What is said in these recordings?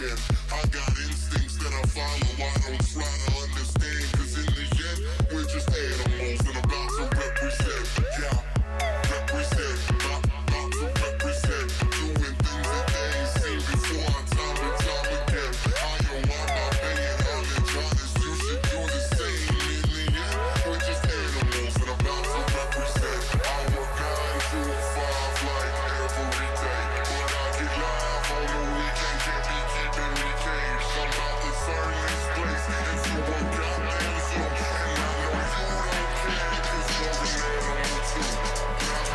again. I got instincts that I follow, I don't try to understand. Cause in the end, we're just animals and about to represent. Yeah, represent, about to represent. Doing things that they ain't seen before, time and time again. I am on my paying homage, honest, you should do the same. In the end, we're just animals and about to represent. I work 9 to 5 like every day, but I get live on the weekend, can't be keeping me caged. I'm about to turn this place into a goddamn zoo, and I know you don't care, cause you're an animal too. 9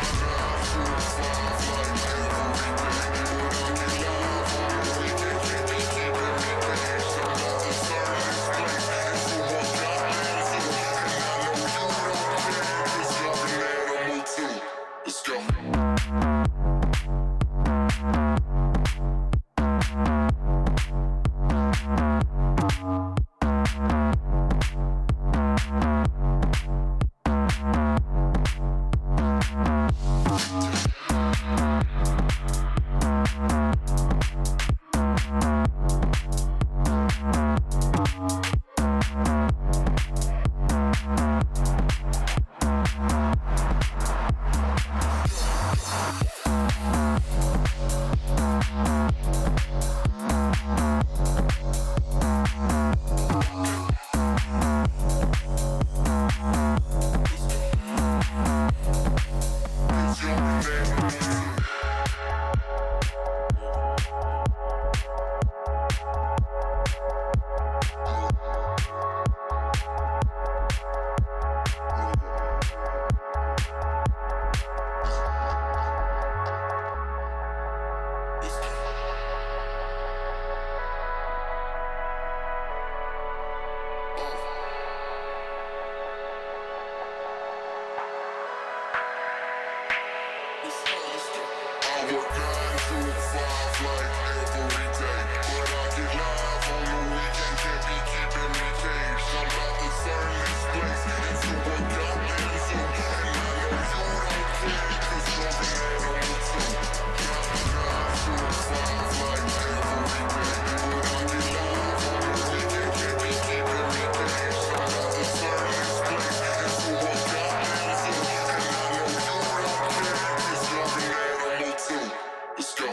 to 5 like every day, but I get live on the weekend, can't be keeping me caged. I'm about to turn this place into a goddamn zoo, and I know you don't care, cause you're an animal too. Let's go.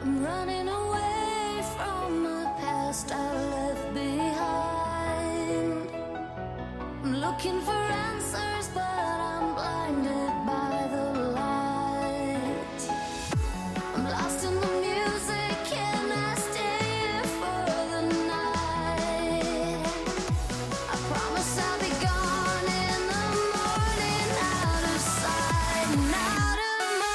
I'm running away from the past I left behind. I'm looking for answers, but I'm blinded by the light. I'm lost in the music, can I stay here for the night? I promise I'll be gone in the morning, out of sight and out of mind.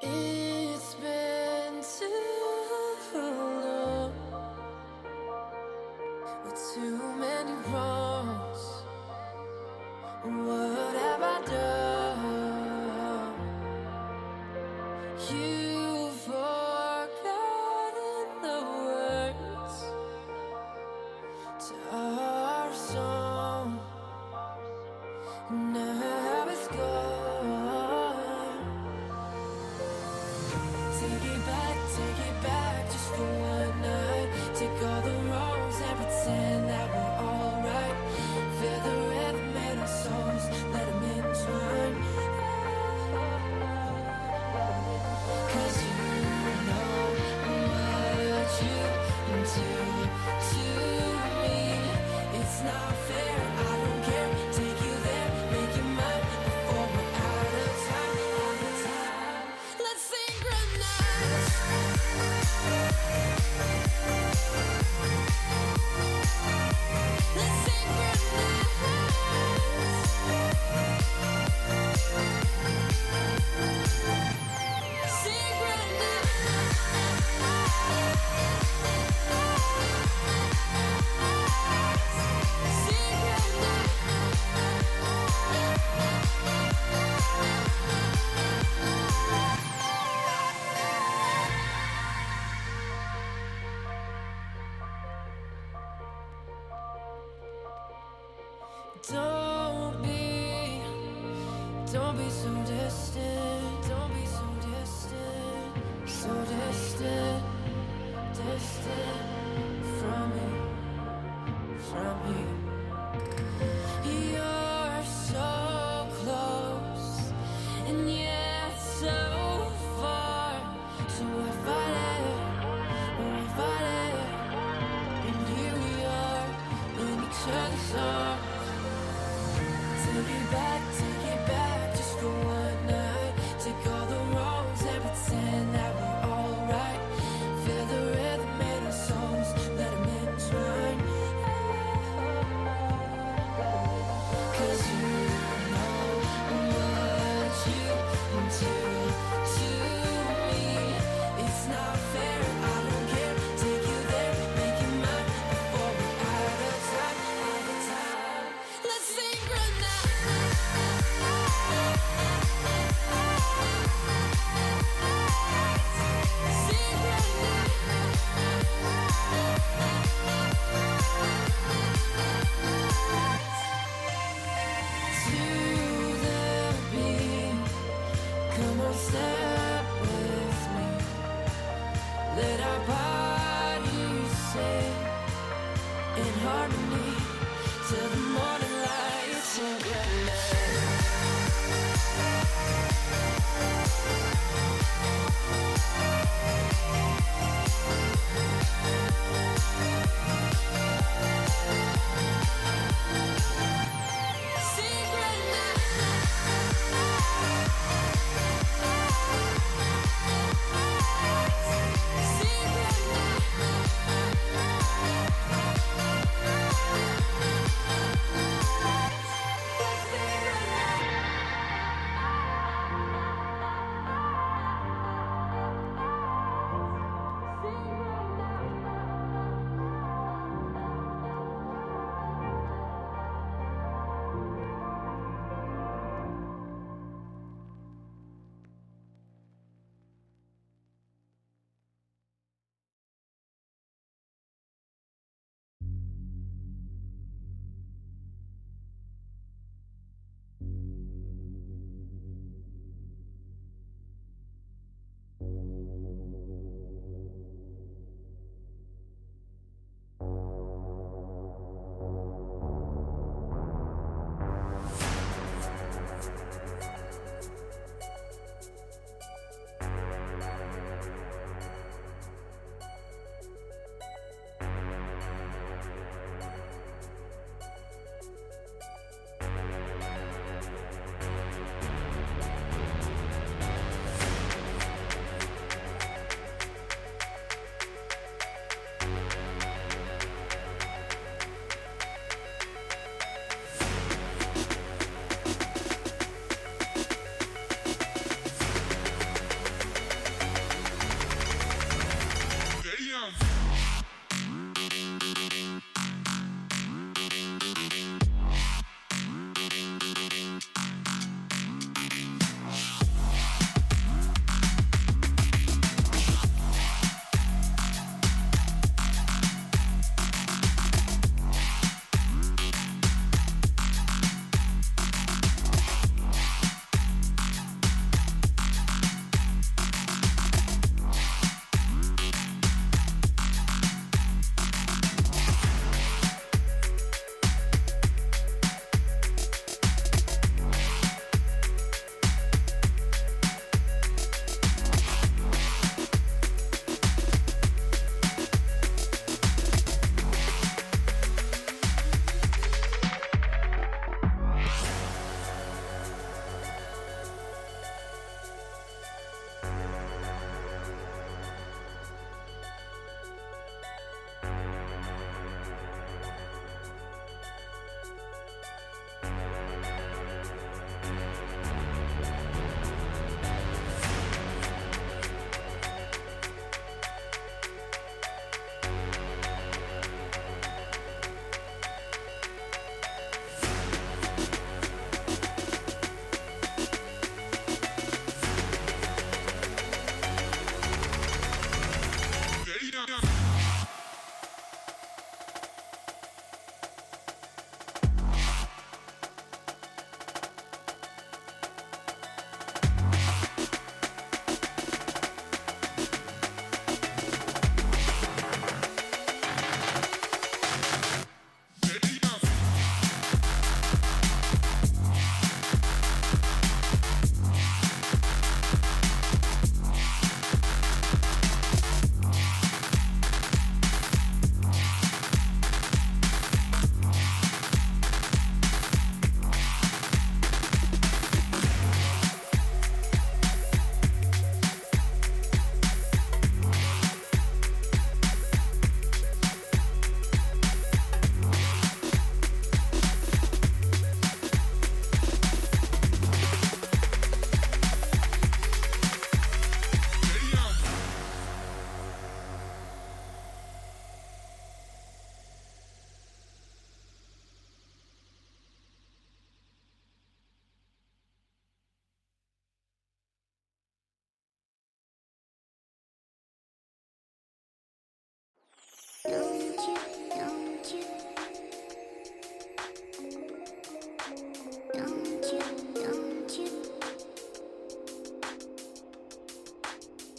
It's been too long with too many wrongs. What have I done? You've forgotten the words to our song. Now it's gone. Take it back just for one night. Take all the wrongs and pretend that we're alright. Feel the rhythm in our souls, let them entwine. Come on, step with me. Let our bodies sing in harmony till the morning light. So good night.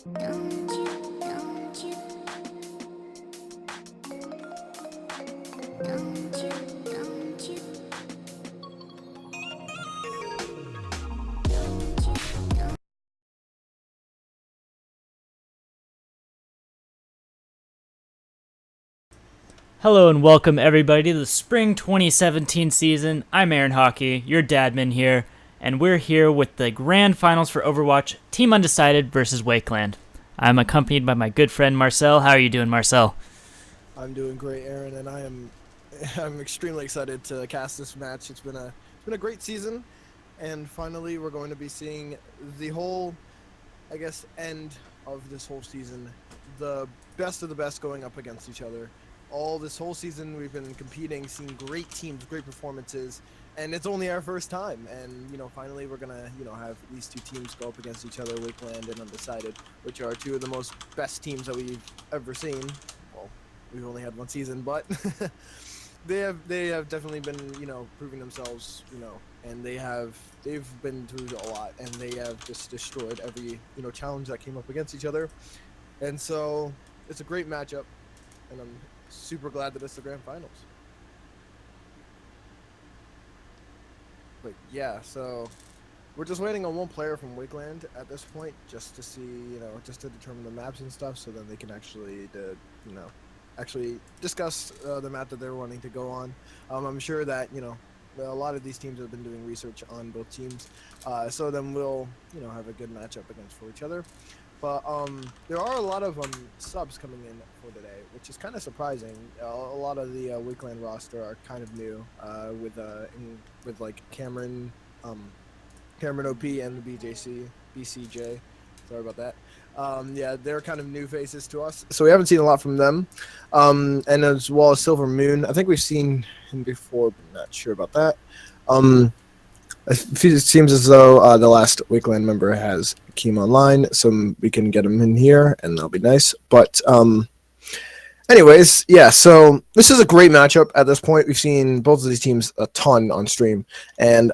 Don't you, don't you, don't you, don't you, don't you, don't Hello and welcome everybody to the Spring 2017 season. I'm Aaron Hockey, your dadman here, and we're here with the grand finals for Overwatch, Team Undecided versus Wakeland. I'm accompanied by my good friend Marcel. How are you doing, Marcel? I'm doing great, Aaron, and I'm extremely excited to cast this match. It's been a great season, and finally we're going to be seeing the whole, I guess, end of this whole season. The best of the best going up against each other. All this whole season we've been competing, seeing great teams, great performances, and it's only our first time. And finally we're gonna have these two teams go up against each other, Wakeland and Undecided, which are two of the most best teams that we've ever seen. Well, we've only had one season, but they have definitely been proving themselves, and they've been through a lot, and they have just destroyed every challenge that came up against each other. And so it's a great matchup, and I'm super glad that it's the grand finals. But yeah, so we're just waiting on one player from Wakeland at this point, just to see, just to determine the maps and stuff, so then they can actually discuss the map that they're wanting to go on. I'm sure that a lot of these teams have been doing research on both teams, so then we'll have a good matchup for each other. But there are a lot of subs coming in for today, which is kind of surprising. A lot of the Wakeland roster are kind of new, with like Cameron OP and the BCJ. Sorry about that. Yeah, they're kind of new faces to us, so we haven't seen a lot from them. And as well as Silver Moon, I think we've seen him before, but not sure about that. It seems as though the last Wakeland member came online, so we can get him in here, and that'll be nice. But anyways, yeah, so this is a great matchup at this point. We've seen both of these teams a ton on stream, and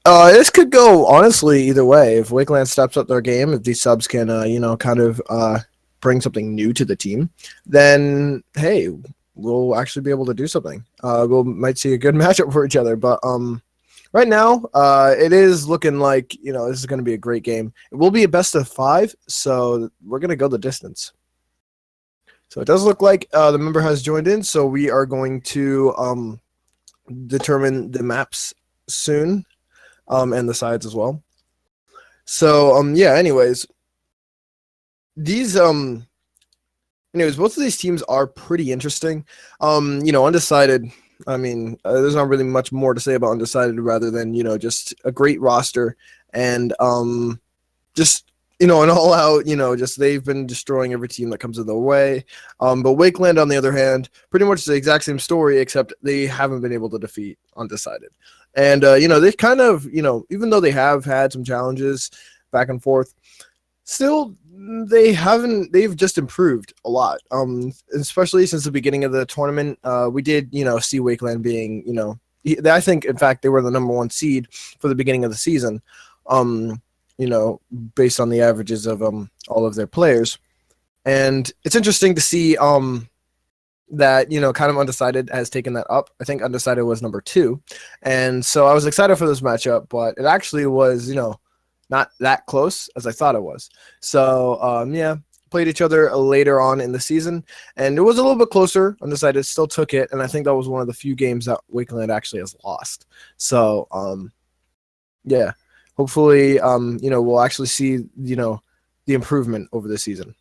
this could go honestly either way. If Wakeland steps up their game, if these subs can kind of bring something new to the team, then hey, we'll actually be able to do something. We might see a good matchup for each other, but right now it is looking like this is going to be a great game. It will be a best of 5, so we're going to go the distance. So it does look like the member has joined in, so we are going to determine the maps soon, and the sides as well. So yeah, anyways, both of these teams are pretty interesting. Undecided, I mean, there's not really much more to say about Undecided rather than, just a great roster and just, an all-out, just they've been destroying every team that comes in their way. But Wakeland, on the other hand, pretty much the exact same story, except they haven't been able to defeat Undecided. And, they've kind of, even though they have had some challenges back and forth, still, they've just improved a lot. Especially since the beginning of the tournament, we did, see Wakeland being, I think, in fact, they were the number 1 seed for the beginning of the season, based on the averages of all of their players. And it's interesting to see that, kind of Undecided has taken that up. I think Undecided was number 2. And so I was excited for this matchup, but it actually was, not that close as I thought it was. So, yeah, played each other later on in the season, and it was a little bit closer. Undecided still took it, and I think that was one of the few games that Wakeland actually has lost. So, yeah, hopefully, we'll actually see, the improvement over the season.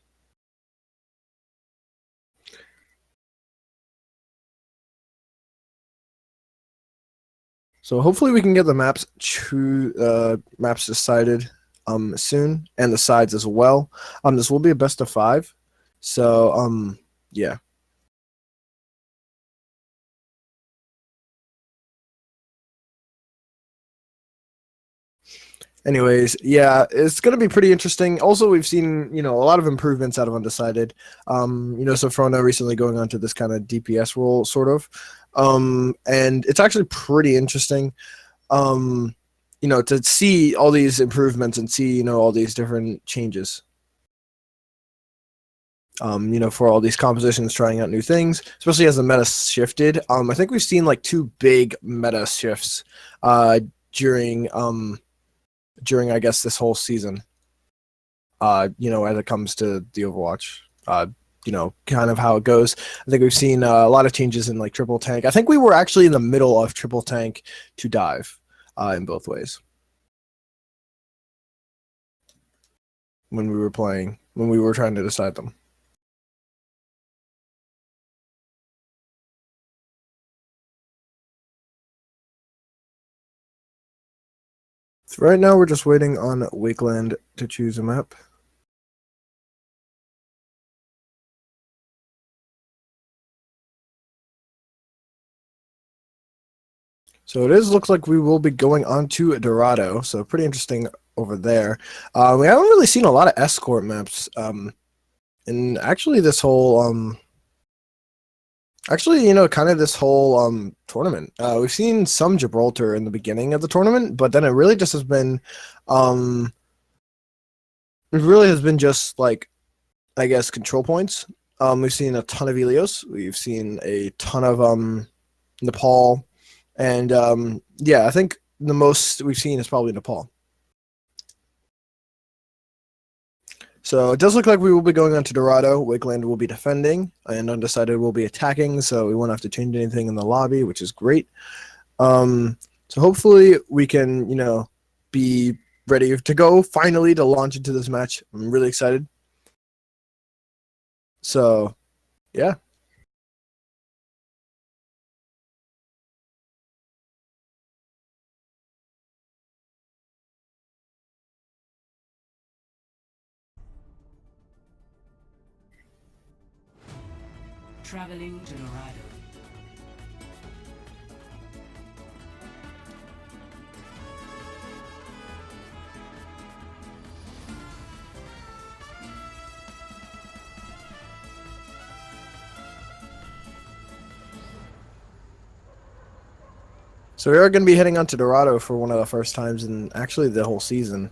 So hopefully we can get the maps decided soon, and the sides as well. This will be a best of 5. So yeah. Anyways, yeah, it's going to be pretty interesting. Also, we've seen, a lot of improvements out of Undecided. Sophrona recently going on to this kind of DPS role, sort of. And it's actually pretty interesting. to see all these improvements and see, all these different changes. For all these compositions, trying out new things, especially as the meta shifted. I think we've seen like 2 big meta shifts during I guess this whole season. As it comes to the Overwatch. Kind of how it goes. I think we've seen a lot of changes in like triple tank. I think we were actually in the middle of triple tank to dive in both ways when we were trying to decide them. So right now we're just waiting on Wakeland to choose a map. So looks like we will be going on to Dorado, so pretty interesting over there. We haven't really seen a lot of escort maps, and actually this whole, kind of this whole tournament. We've seen some Gibraltar in the beginning of the tournament, but then it really just has been, just like, I guess, control points. We've seen a ton of Helios. We've seen a ton of Nepal. And I think the most we've seen is probably Nepal. So it does look like we will be going on to Dorado. Wakeland will be defending, and Undecided will be attacking, so we won't have to change anything in the lobby, which is great. So hopefully we can, be ready to go finally to launch into this match. I'm really excited. So, yeah. Traveling to Dorado. So we are going to be heading on to Dorado for one of the first times in actually the whole season.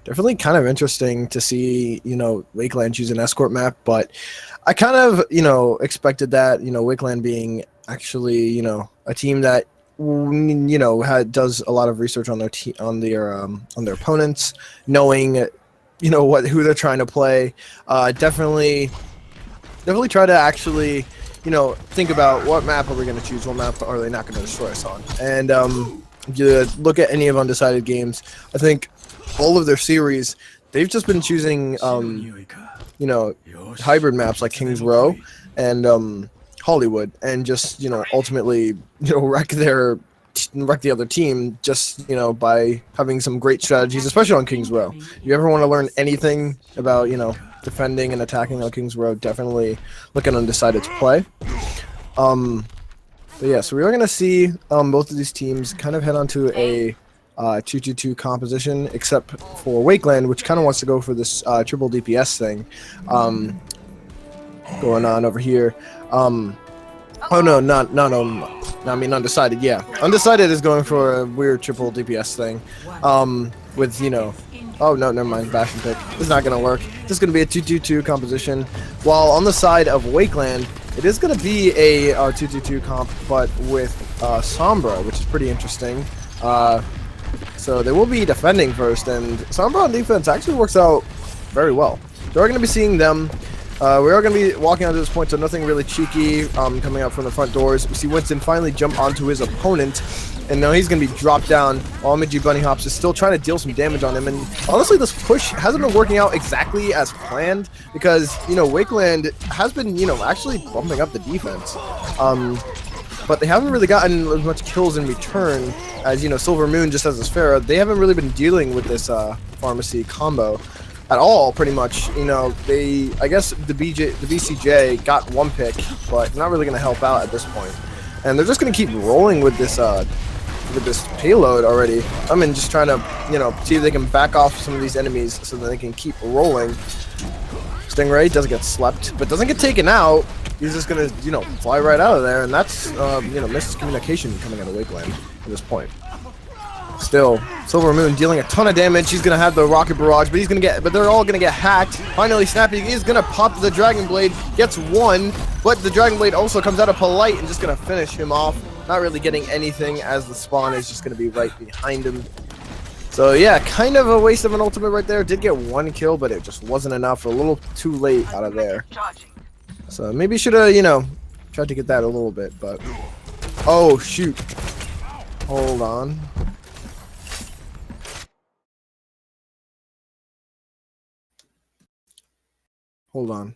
Definitely kind of interesting to see, Wakeland choose an escort map, but I kind of, expected that, Wakeland being actually, a team that, does a lot of research on their opponents, knowing, who they're trying to play. Definitely try to actually, think about what map are we going to choose, what map are they not going to destroy us on. And if you look at any of Undecided games, I think all of their series, they've just been choosing, hybrid maps like Kings Row and Hollywood, and just, ultimately, wreck the other team just, by having some great strategies, especially on Kings Row. If you ever want to learn anything about, defending and attacking on Kings Row, definitely look at Undecided to play. But yeah, so we are going to see both of these teams kind of head onto a 2-2-2 composition, except for Wakeland, which kind of wants to go for this triple DPS thing going on over here. Oh no, not I mean Undecided. Yeah, Undecided is going for a weird triple DPS thing, with Oh no, never mind. Bastion pick. This is not gonna work. This is gonna be a 2-2-2 composition. While on the side of Wakeland, it is gonna be a 2-2-2 comp, but with Sombra, which is pretty interesting. So they will be defending first, and Sombra on defense actually works out very well. So we're going to be seeing them. We are going to be walking onto this point, so nothing really cheeky coming out from the front doors. We see Winston finally jump onto his opponent, and now he's going to be dropped down while Midgy Bunny Hops is still trying to deal some damage on him. And honestly, this push hasn't been working out exactly as planned because, Wakeland has been, actually bumping up the defense. But they haven't really gotten as much kills in return as, Silver Moon just has his Pharah. They haven't really been dealing with this pharmacy combo at all, pretty much. I guess the BCJ got one pick, but not really going to help out at this point. And they're just going to keep rolling with this payload already. I mean, just trying to, see if they can back off some of these enemies so that they can keep rolling. Stingray doesn't get slept, but doesn't get taken out. He's just gonna, fly right out of there, and that's, miscommunication coming out of Wakeland at this point. Still, Silver Moon dealing a ton of damage. He's gonna have the rocket barrage, but they're all gonna get hacked. Finally, Snappy is gonna pop the Dragon Blade, gets one, but the Dragon Blade also comes out of Polite and just gonna finish him off. Not really getting anything as the spawn is just gonna be right behind him. So yeah, kind of a waste of an ultimate right there. Did get one kill, but it just wasn't enough. A little too late out of there. So maybe should have, you know, tried to get that a little bit, but oh shoot. Hold on. Hold on.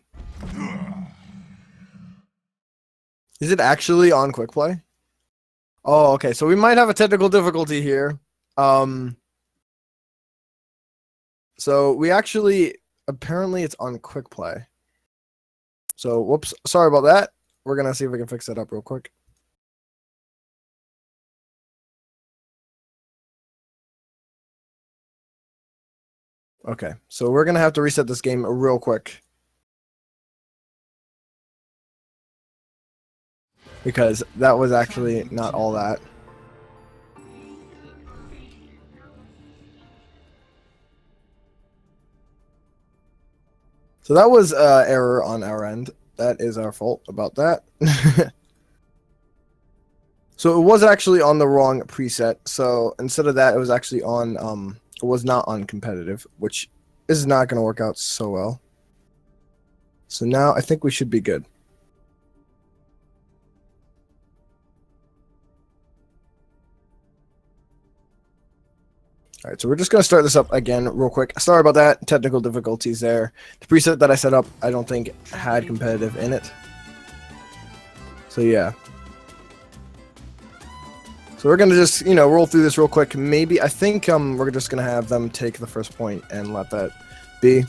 Is it actually on quick play? Oh, okay. So we might have a technical difficulty here. So we actually, apparently it's on quick play. So whoops, sorry about that. We're gonna see if we can fix that up real quick. Okay, so we're gonna have to reset this game real quick. Because that was actually not all that. So that was error on our end. That is our fault about that. So it was actually on the wrong preset. So instead of that, it was actually on, it was not on competitive, which is not going to work out so well. So now I think we should be good. All right, so we're just going to start this up again real quick. Sorry about that. Technical difficulties there. The preset that I set up, I don't think had competitive in it. So yeah. So we're going to just, you know, roll through this real quick. Maybe, I think we're just going to have them take the first point and let that be.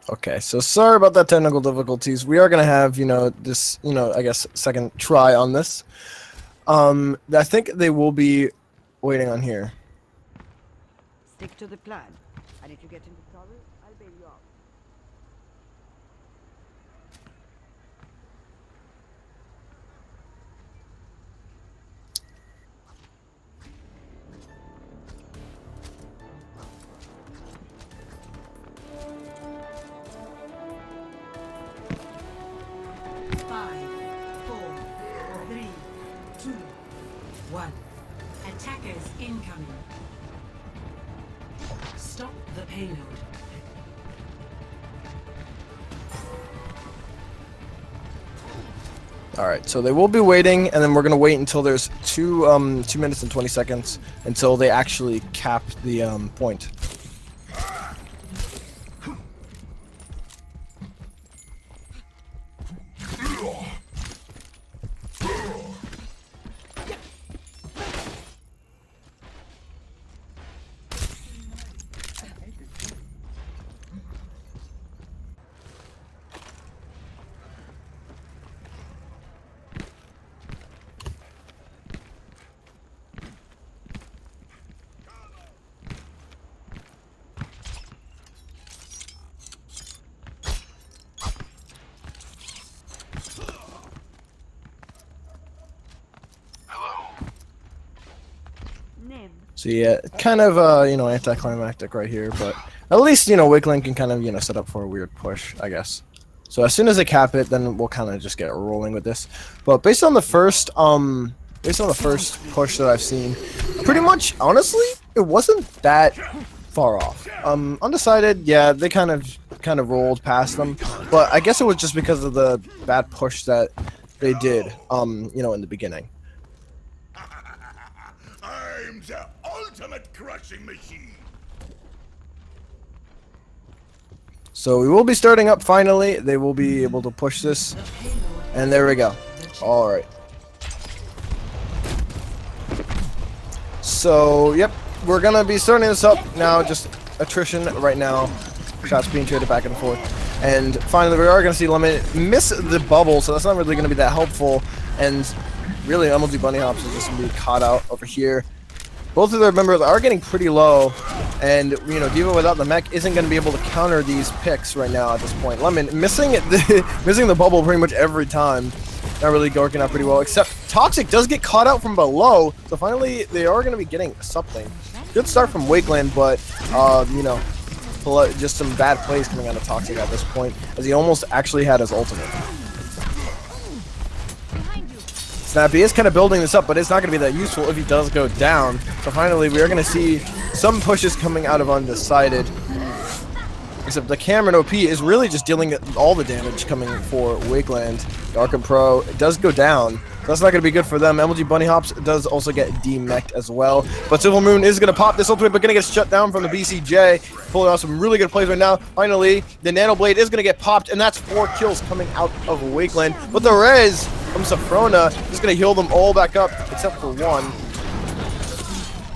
Okay, so sorry about that technical difficulties. We are going to have, you know, this, you know, I guess second try on this. I think they will be waiting on here. Stick to the plan, and if you get into trouble, I'll bail you out. Attackers incoming. Stop the payload. All right, so they will be waiting, and then we're gonna wait until there's 2 minutes and 20 seconds until they actually cap the point. So yeah, kind of you know, anticlimactic right here, but at least, you know, Wiggling can kind of, you know, set up for a weird push, I guess. So as soon as they cap it, then we'll kind of just get rolling with this. But based on the first push that I've seen, pretty much honestly, it wasn't that far off. Undecided, yeah, they kind of rolled past them, but I guess it was just because of the bad push that they did, you know, in the beginning. am the ultimate crushing machine. So we will be starting up finally. They will be able to push this. And there we go. All right. So, yep, we're going to be starting this up now. Just attrition right now. Shots being traded back and forth. And finally, we are going to see Lemon miss the bubble, so that's not really going to be that helpful. And really, MLG Bunny Hops is just going to be caught out over here. Both of their members are getting pretty low. And, you know, Diva without the mech isn't going to be able to counter these picks right now at this point. Lemon missing the bubble pretty much every time. Not really working out pretty well, except Toxic does get caught out from below. So finally, they are going to be getting something. Good start from Wakeland, but, you know, just some bad plays coming out of Toxic at this point, as he almost actually had his ultimate. Snappy is kind of building this up, but it's not going to be that useful if he does go down. So finally, we are going to see some pushes coming out of Undecided. Except the Cameron OP is really just dealing all the damage coming for Wakeland. Darken Pro does go down. So that's not going to be good for them. MLG Bunny Hops does also get demeched as well. But Silver Moon is going to pop this ultimate, but going to get shut down from the BCJ. Pulling out some really good plays right now. Finally, the Nano Blade is going to get popped, and that's 4 kills coming out of Wakeland. But the res from Safrona is going to heal them all back up, except for one.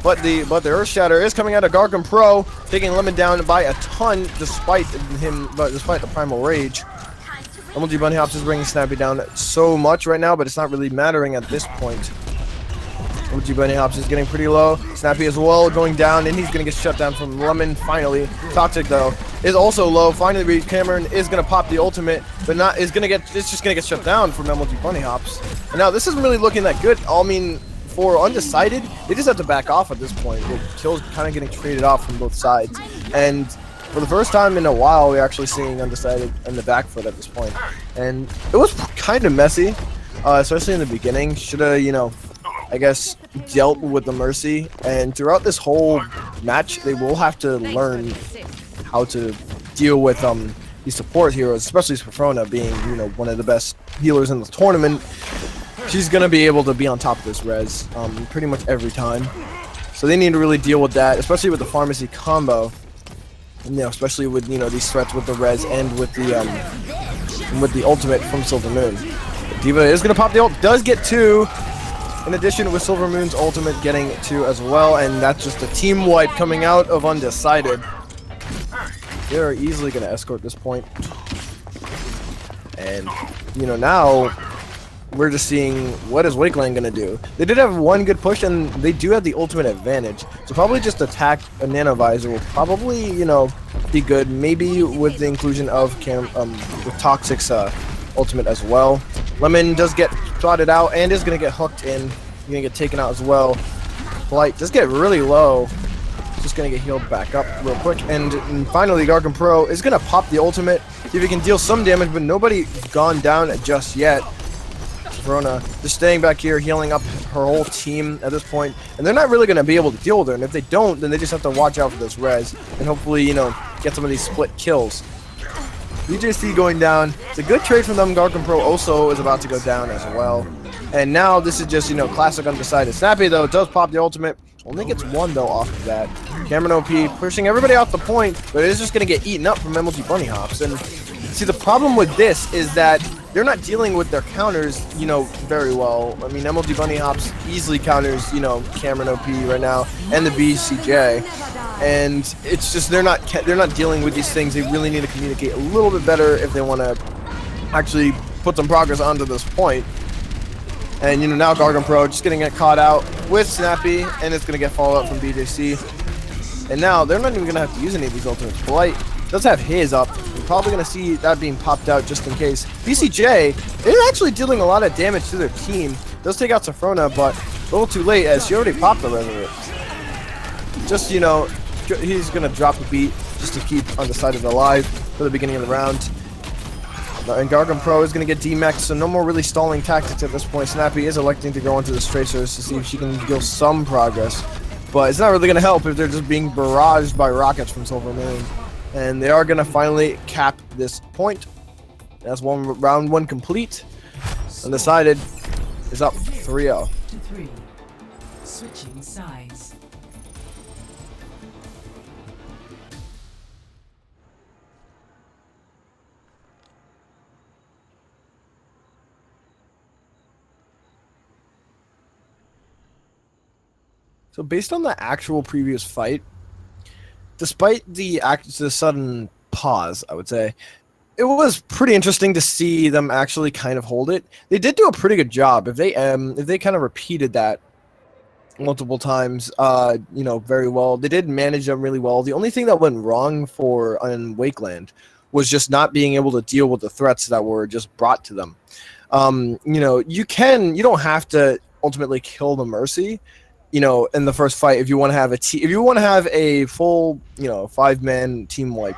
But the Earth Shatter is coming out of Gargan Pro, taking Lemon down by a ton, despite the Primal Rage. MLG Bunny Hops is bringing Snappy down so much right now, but it's not really mattering at this point. MLG Bunny Hops is getting pretty low. Snappy as well going down, and he's going to get shut down from Lemon finally. Toxic though is also low. Finally, Cameron is going to pop the ultimate, but it's just going to get shut down from MLG Bunny Hops. And now this isn't really looking that good. I mean, for Undecided, they just have to back off at this point. The kills kind of getting traded off from both sides. And for the first time in a while, we're actually seeing Undecided in the back foot at this point. And it was kind of messy, especially in the beginning. Should have, you know, I guess, dealt with the Mercy. And throughout this whole match, they will have to learn how to deal with these support heroes, especially Safrona being, you know, one of the best healers in the tournament. She's going to be able to be on top of this res pretty much every time. So they need to really deal with that, especially with the pharmacy combo. And, you know, especially with, you know, these threats with the res and with the ultimate from Silver Moon. Diva is going to pop the ult, does get 2. In addition, with Silver Moon's ultimate getting 2 as well, and that's just a team wipe coming out of Undecided. They're easily going to escort this point. And, you know, now we're just seeing what is Wakeland going to do. They did have one good push, and they do have the ultimate advantage. So probably just attack a Nano Visor will probably, you know, be good. Maybe with the inclusion of with Toxic's ultimate as well. Lemon does get spotted out and is going to get hooked in. He's going to get taken out as well. Blight does get really low. Just going to get healed back up real quick. And finally, Gargan Pro is going to pop the ultimate. See if he can deal some damage, but nobody gone down just yet. Verona just staying back here, healing up her whole team at this point, and they're not really going to be able to deal with her. And if they don't, then they just have to watch out for this res and hopefully, you know, get some of these split kills. BJC going down. It's a good trade from them. Gargan Pro also is about to go down as well. And now this is just, you know, classic Undecided. Snappy though does pop the ultimate. Only gets 1 though off of that. Cameron OP pushing everybody off the point, but it's just going to get eaten up from MLG Bunny Hops. And see, the problem with this is that they're not dealing with their counters, you know, very well. I mean, MLG Bunny Hops easily counters, you know, Cameron OP right now and the BCJ, and it's just they're not dealing with these things. They really need to communicate a little bit better if they want to actually put some progress onto this point. And you know, now Gargan Pro just getting it caught out with Snappy, and it's gonna get follow up from BJC. And now they're not even gonna have to use any of these ultimates. Blight does have his up. We're probably going to see that being popped out just in case. BCJ is actually dealing a lot of damage to their team. Does take out Safrona, but a little too late as she already popped the Resurrect. Just, you know, he's going to drop a beat just to keep Undecided alive for the beginning of the round. And Gargan Pro is going to get demexed, so no more really stalling tactics at this point. Snappy is electing to go into the Tracers to see if she can deal some progress. But it's not really going to help if they're just being barraged by rockets from Silver Moon. And they are going to finally cap this point. That's round 1 complete. Undecided is up 3-0. Switching sides. So based on the actual previous fight, despite the sudden pause, I would say, it was pretty interesting to see them actually kind of hold it. They did do a pretty good job. If they kind of repeated that multiple times, very well. They did manage them really well. The only thing that went wrong on Wakeland was just not being able to deal with the threats that were just brought to them. You don't have to ultimately kill the Mercy, in the first fight if you want to have if you want to have a full, 5-man team wipe.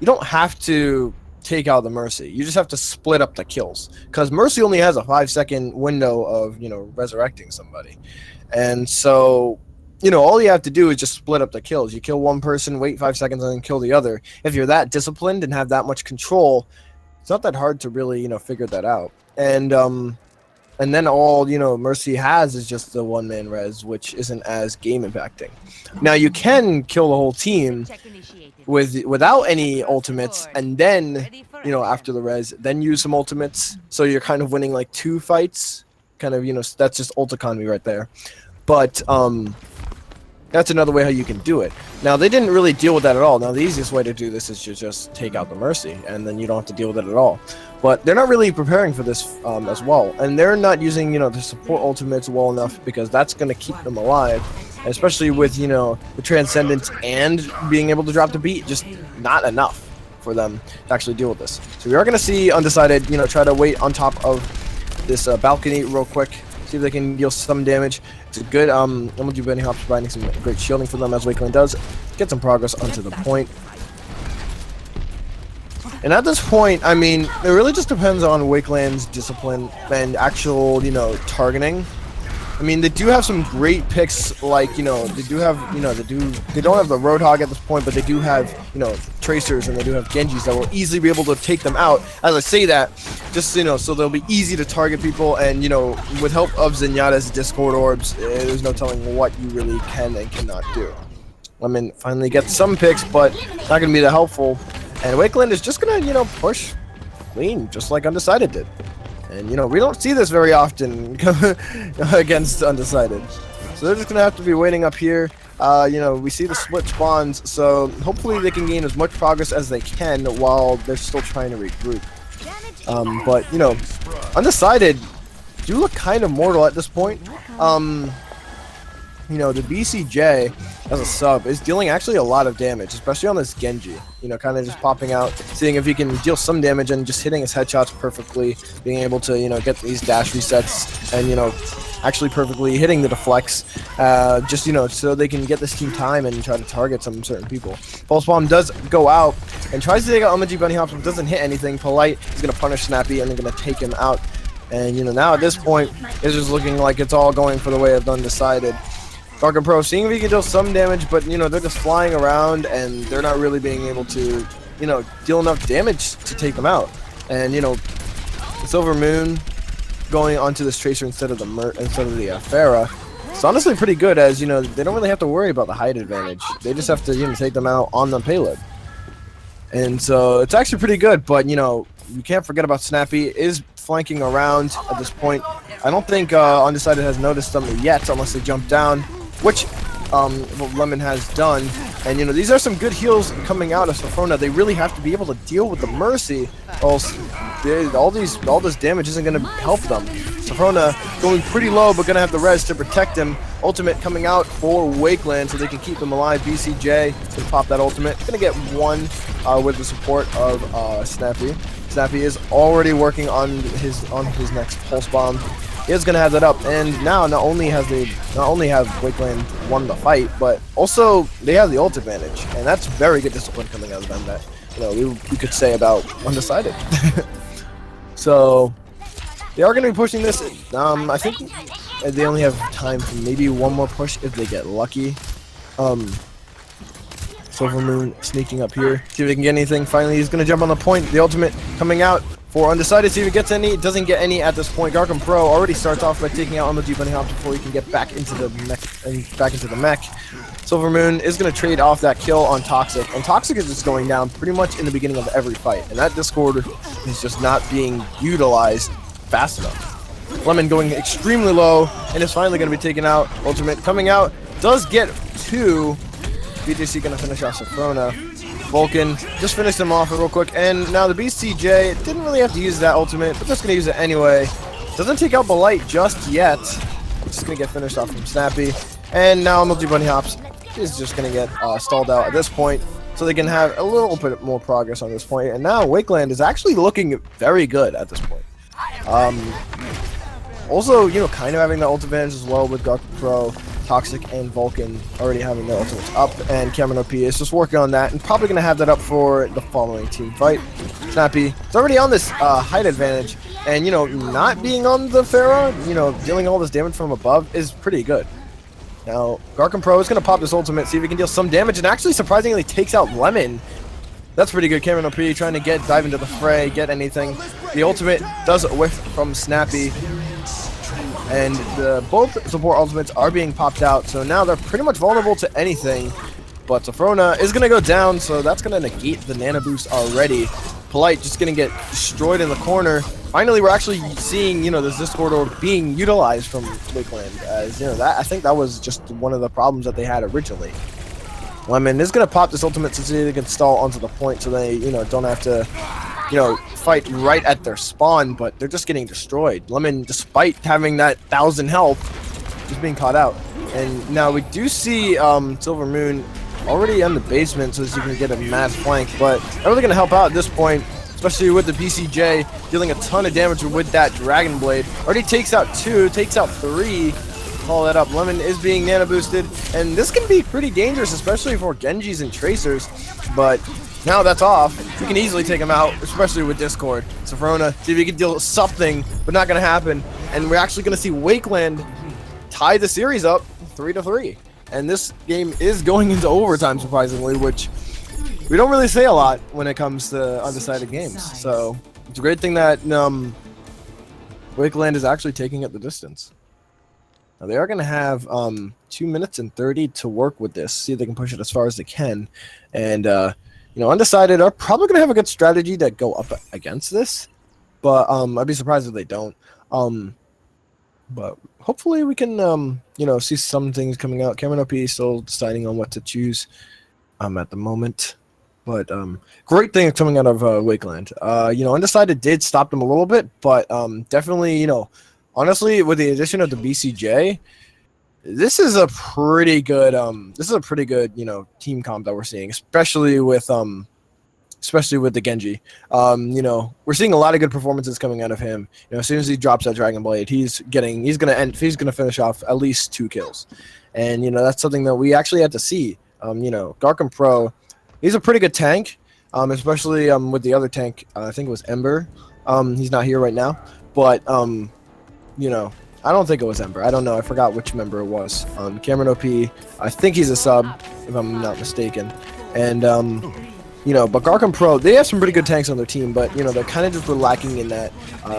You don't have to take out the Mercy. You just have to split up the kills, because Mercy only has a 5-second window of resurrecting somebody, and so all you have to do is just split up the kills. You kill one person, wait 5 seconds, and then kill the other. If you're that disciplined and have that much control, it's not that hard to really figure that out. And then all Mercy has is just the 1-man res, which isn't as game impacting. Now you can kill the whole team without any ultimates, and then after the res, then use some ultimates. So you're kind of winning like 2 fights. Kind of that's just ult economy right there. But that's another way how you can do it. Now, they didn't really deal with that at all. Now, the easiest way to do this is to just take out the Mercy, and then you don't have to deal with it at all. But they're not really preparing for this as well. And they're not using, the support ultimates well enough, because that's going to keep them alive. Especially with, the Transcendence and being able to drop the beat, just not enough for them to actually deal with this. So we are going to see Undecided, try to wait on top of this balcony real quick. See if they can deal some damage. It's a good MLG Benny Hops providing some great shielding for them, as Wakeland does. Get some progress onto the point. And at this point, I mean, it really just depends on Wakeland's discipline and actual, targeting. I mean, they do have some great picks, like, they do have, they don't have the Roadhog at this point, but they do have, Tracers, and they do have Genjis that will easily be able to take them out. As I say that, just, so they'll be easy to target people, and, with help of Zenyatta's Discord Orbs, there's no telling what you really can and cannot do. Lemon finally gets some picks, but not going to be that helpful. And Wakeland is just going to, push clean, just like Undecided did. And, we don't see this very often against Undecided. So they're just going to have to be waiting up here. We see the split spawns, so hopefully they can gain as much progress as they can while they're still trying to regroup. But, Undecided do look kind of mortal at this point. The BCJ as a sub is dealing actually a lot of damage, especially on this Genji. Kind of just popping out, seeing if he can deal some damage, and just hitting his headshots perfectly, being able to, get these dash resets, and, actually perfectly hitting the deflects, just, so they can get this team time and try to target some certain people. Pulse Bomb does go out and tries to take out MLG Bunny Hops, but doesn't hit anything. Polite is going to punish Snappy, and they're going to take him out. And, now at this point, it's just looking like it's all going for the way of Undecided. Falcon Pro seeing if he can deal some damage, but, they're just flying around, and they're not really being able to, deal enough damage to take them out. And, Silver Moon going onto this Tracer instead of the Pharah. It's honestly pretty good, as, they don't really have to worry about the height advantage. They just have to, take them out on the payload. And so it's actually pretty good, but, you can't forget about Snappy is flanking around at this point. I don't think Undecided has noticed them yet, unless they jump down, which Lemon has done. And, these are some good heals coming out of Safrona. They really have to be able to deal with the Mercy, or else all this damage isn't going to help them. Safrona going pretty low, but going to have the res to protect him. Ultimate coming out for Wakeland, so they can keep them alive. BCJ can pop that ultimate. Going to get one with the support of Snappy. Snappy is already working on his next pulse bomb. He is going to have that up, and now not only have Wakeland won the fight, but also they have the ult advantage, and that's very good discipline coming out of them that we could say about Undecided. So they are going to be pushing this. I think they only have time for maybe one more push if they get lucky. Silver Moon sneaking up here, see if they can get anything. Finally, he's going to jump on the point. The ultimate coming out for Undecided. See if he gets any. Doesn't get any at this point. Garcon Pro already starts off by taking out MLG Bunny Hops before he can get back into the mech. Silver Moon is going to trade off that kill on Toxic, and Toxic is just going down pretty much in the beginning of every fight, and that Discord is just not being utilized fast enough. Lemon going extremely low, and is finally going to be taken out. Ultimate coming out, does get 2. BJC going to finish off Sophrona. Vulcan just finished him off real quick, and now the BCJ didn't really have to use that ultimate, but just going to use it anyway. Doesn't take out Blight just yet. Just going to get finished off from Snappy, and now MLG Bunny Hops is just going to get stalled out at this point, so they can have a little bit more progress on this point. And now Wakeland is actually looking very good at this point. Also, you know, kind of having the ult advantage as well with Garcon Pro, Toxic, and Vulcan already having their ultimates up, and Cameron OP is just working on that and probably going to have that up for the following team fight. Snappy is already on this height advantage, and, you know, not being on the Pharah, you know, dealing all this damage from above is pretty good. Now, Garcon Pro is going to pop this ultimate, see if he can deal some damage, and actually surprisingly takes out Lemon. That's pretty good. Cameron OP trying to dive into the fray, get anything. The ultimate does whiff from Snappy, and both support ultimates are being popped out, so now they're pretty much vulnerable to anything. But Sophrona is going to go down, so that's going to negate the Nana boost already. Polite just going to get destroyed in the corner. Finally, we're actually seeing, you know, this Discord orb being utilized from Wakeland, as, you know, that I think that was just one of the problems that they had originally. Lemon is going to pop this ultimate so they can stall onto the point, so they, you know, don't have to, you know, fight right at their spawn, but they're just getting destroyed. Lemon, despite having that 1,000 health, is being caught out. And now we do see Silver Moon already in the basement, so that you can get a mass flank, but not really going to help out at this point, especially with the BCJ dealing a ton of damage with that Dragon Blade. Already takes out 2, takes out 3. Call that up. Lemon is being nano boosted, and this can be pretty dangerous, especially for Genjis and Tracers, but now that's off. You can easily take him out, especially with Discord. Sophrona, see if he can deal something, but not going to happen. And we're actually going to see Wakeland tie the series up 3-3. And this game is going into overtime, surprisingly, which we don't really say a lot when it comes to undecided games. So it's a great thing that Wakeland is actually taking at the distance. Now they are going to have 2 minutes and 30 to work with this, see if they can push it as far as they can. And, you know, Undecided are probably going to have a good strategy to go up against this, but I'd be surprised if they don't. But hopefully we can, you know, see some things coming out. Cameron OP is still deciding on what to choose at the moment. But great thing coming out of Wakeland. You know, Undecided did stop them a little bit, but definitely, you know, honestly, with the addition of the BCJ, this is a pretty good you know, team comp that we're seeing, especially with the Genji. You know, we're seeing a lot of good performances coming out of him. You know, as soon as he drops that Dragon Blade, he's gonna finish off at least 2 kills. And, you know, that's something that we actually had to see. You know, Garcon Pro, he's a pretty good tank, especially with the other tank, I think it was Ember. He's not here right now, but you know, I don't think it was Ember. I don't know. I forgot which member it was. Cameron OP, I think he's a sub, if I'm not mistaken. And, you know, but Garcon Pro, they have some pretty good tanks on their team, but, you know, they're kind of just lacking in that,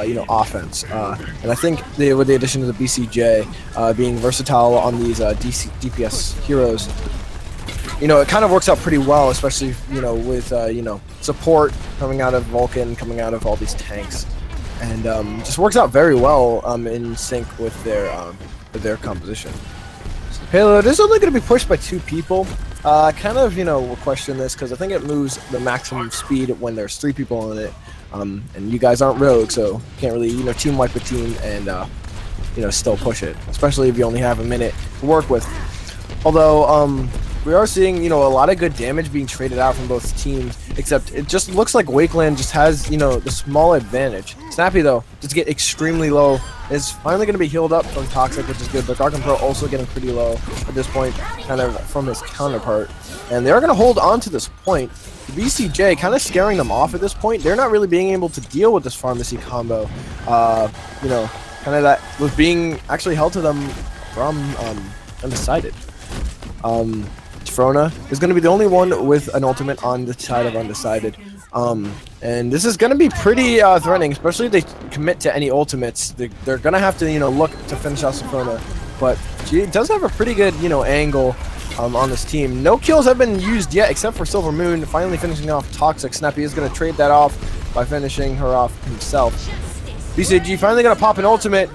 you know, offense. And I think with the addition of the BCJ being versatile on these DPS heroes, you know, it kind of works out pretty well, especially, you know, with, you know, support coming out of Vulcan, coming out of all these tanks. And just works out very well in sync with their composition. So the payload is only going to be pushed by 2 people. Kind of, you know, we'll question this because I think it moves the maximum speed when there's 3 people on it. And you guys aren't rogue, so can't really, you know, team wipe a team and, you know, still push it. Especially if you only have a minute to work with. Although, we are seeing, you know, a lot of good damage being traded out from both teams, except it just looks like Wakeland just has, you know, the small advantage. Snappy, though, just get extremely low. Is finally going to be healed up from Toxic, which is good, but Garcon Pro also getting pretty low at this point, kind of from his counterpart. And they are going to hold on to this point. The BCJ kind of scaring them off at this point. They're not really being able to deal with this pharmacy combo. You know, kind of that was being actually held to them from Undecided. Frona is going to be the only one with an ultimate on the side of Undecided. And this is going to be pretty threatening, especially if they commit to any ultimates. They're going to have to, look to finish off Frona. But she does have a pretty good, angle on this team. No kills have been used yet, except for Silver Moon finally finishing off Toxic. Snappy is going to trade that off by finishing her off himself. BCG finally going to pop an ultimate,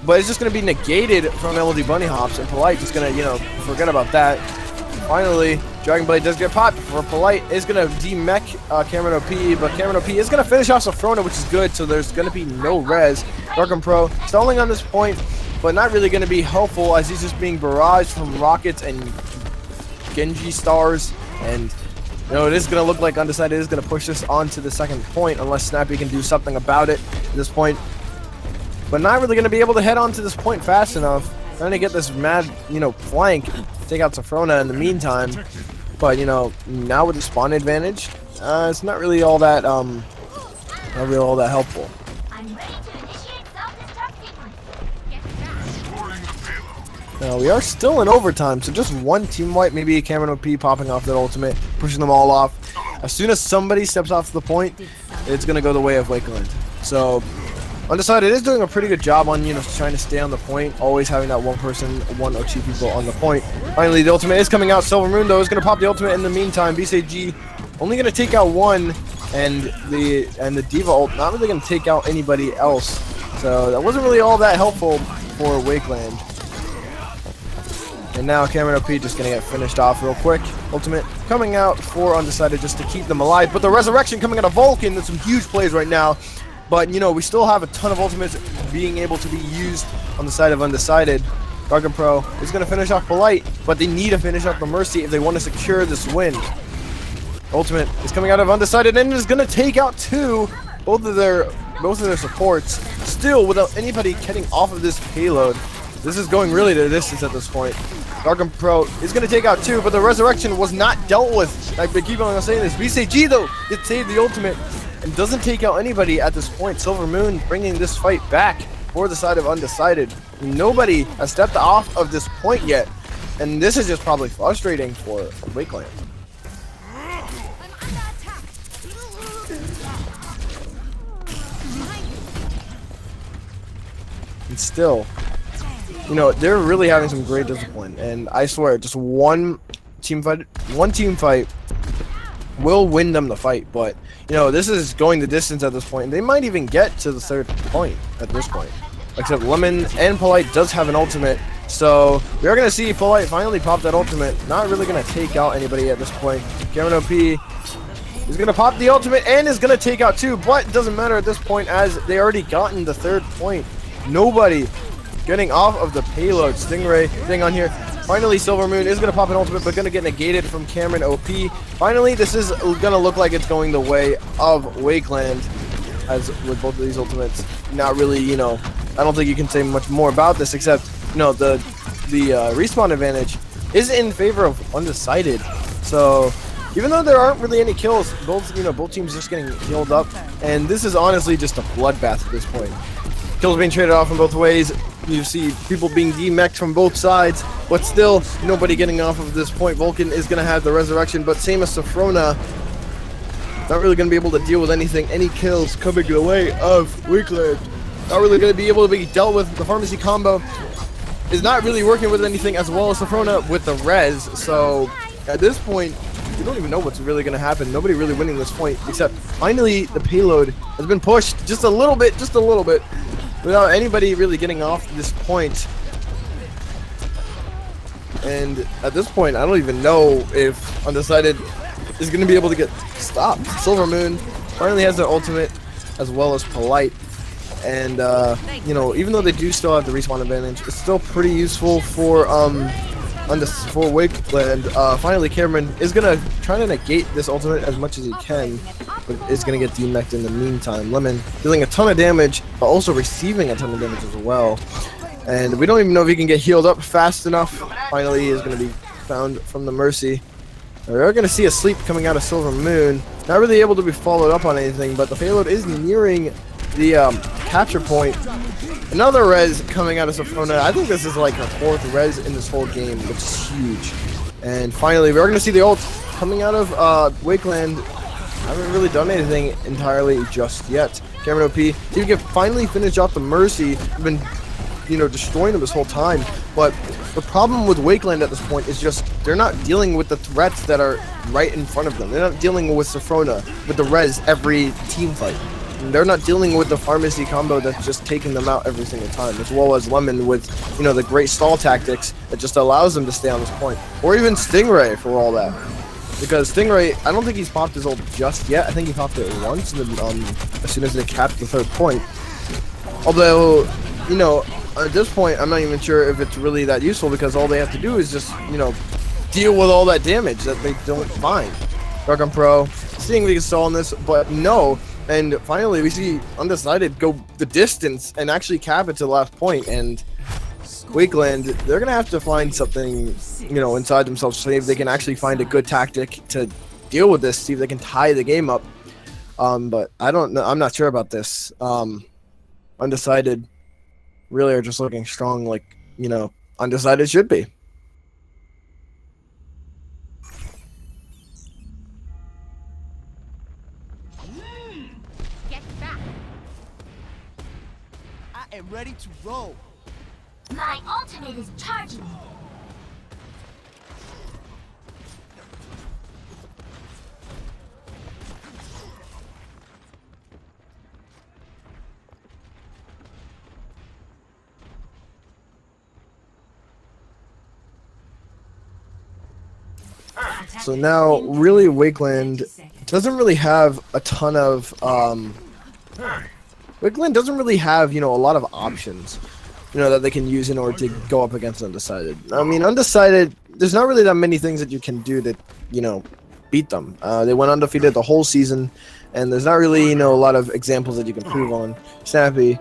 but it's just going to be negated from LD Bunny Hops, and Polite just going to, forget about that. Finally, Dragon Blade does get popped, for Polite is going to de-mech Cameron OP, but Cameron OP is going to finish off Sophrona, which is good, so there's going to be no res. Darkham Pro stalling on this point, but not really going to be helpful as he's just being barraged from rockets and Genji stars, and it is going to look like Undecided is going to push this on to the second point unless Snappy can do something about it at this point. But not really going to be able to head on to this point fast enough. Trying to get this mad, flank, take out Sophrona in the meantime. But, now with the spawn advantage, it's not really all that, helpful. Now, we are still in overtime, so just one team wipe, maybe Cameron OP popping off that ultimate, pushing them all off. As soon as somebody steps off the point, it's going to go the way of Wakeland. So, Undecided is doing a pretty good job on, trying to stay on the point, always having that one person, one or two people on the point. Finally, the ultimate is coming out. Silver Moon, though, is going to pop the ultimate in the meantime. BCG only going to take out one, and the Diva ult not really going to take out anybody else. So, that wasn't really all that helpful for Wakeland. And now Cameron OP just going to get finished off real quick. Ultimate coming out for Undecided just to keep them alive. But the Resurrection coming out of Vulcan, there's some huge plays right now. But, we still have a ton of ultimates being able to be used on the side of Undecided. Darkham Pro is going to finish off Polite, but they need to finish off the Mercy if they want to secure this win. Ultimate is coming out of Undecided and is going to take out both of their supports, still without anybody getting off of this payload. This is going really to the distance at this point. Darkham Pro is going to take out two, but the Resurrection was not dealt with. I keep on saying this. BCG, though, it saved the ultimate and doesn't take out anybody at this point. Silver Moon bringing this fight back for the side of Undecided. Nobody has stepped off of this point yet, and this is just probably frustrating for Wakeland. And still, they're really having some great discipline, and I swear, just one team fight will win them the fight. But this is going the distance at this point. They might even get to the third point at this point. Except Lemon and Polite does have an ultimate, so we're gonna see Polite finally pop that ultimate. Not really gonna take out anybody at this point. Cameron OP is gonna pop the ultimate and is gonna take out two, but it doesn't matter at this point as they already gotten the third point. Nobody getting off of the payload. Stingray thing on here. Finally, Silver Moon is going to pop an ultimate, but going to get negated from Cameron OP. Finally, this is going to look like it's going the way of Wakeland, as with both of these ultimates. Not really, I don't think you can say much more about this, except, the respawn advantage is in favor of Undecided. So, even though there aren't really any kills, both teams just getting healed up, and this is honestly just a bloodbath at this point. Kills being traded off in both ways. You see people being demeched from both sides, but still nobody getting off of this point. Vulcan is going to have the Resurrection, but same as Sophrona, not really going to be able to deal with anything. Any kills coming the way of Wakeland. Not really going to be able to be dealt with. The Pharmacy combo is not really working with anything, as well as Sophrona with the res. So at this point, you don't even know what's really going to happen. Nobody really winning this point, except finally the payload has been pushed just a little bit, without anybody really getting off this point. And at this point, I don't even know if Undecided is going to be able to get stopped. Silver Moon finally has their ultimate, as well as Polite. And, even though they do still have the respawn advantage, it's still pretty useful for Wakeland. Finally, Cameron is going to try to negate this ultimate as much as he can, but is going to get demeched in the meantime. Lemon dealing a ton of damage, but also receiving a ton of damage as well. And we don't even know if he can get healed up fast enough. Finally, he is going to be found from the Mercy. We are going to see a sleep coming out of Silver Moon. Not really able to be followed up on anything, but the payload is nearing the capture point. Another res coming out of Sophrona. I think this is like her fourth res in this whole game, which is huge. And finally, we're going to see the ult coming out of Wakeland. Haven't really done anything entirely just yet. Cameron OP, if you can finally finish off the Mercy, we've been, destroying them this whole time. But the problem with Wakeland at this point is just they're not dealing with the threats that are right in front of them. They're not dealing with Sophrona, with the res every team fight. And they're not dealing with the pharmacy combo that's just taking them out every single time, as well as Lemon with, the great stall tactics that just allows them to stay on this point. Or even Stingray for all that. Because Stingray, I don't think he's popped his ult just yet. I think he popped it once, and then, as soon as they capped the 3rd point. Although, at this point, I'm not even sure if it's really that useful, because all they have to do is just, deal with all that damage that they don't find. Darkham Pro, seeing if he can stall on this, but no. And finally, we see Undecided go the distance and actually cap it to the last point. And Wakeland, they're going to have to find something, inside themselves to see if they can actually find a good tactic to deal with this, see if they can tie the game up. But I don't know. I'm not sure about this. Undecided really are just looking strong like, Undecided should be. I am ready to roll. My ultimate is charging. So now, really, Wakeland doesn't really have a ton of, Wakeland doesn't really have, a lot of options, that they can use in order to go up against Undecided. I mean, Undecided, there's not really that many things that you can do to, beat them. They went undefeated the whole season, and there's not really, a lot of examples that you can prove on. Snappy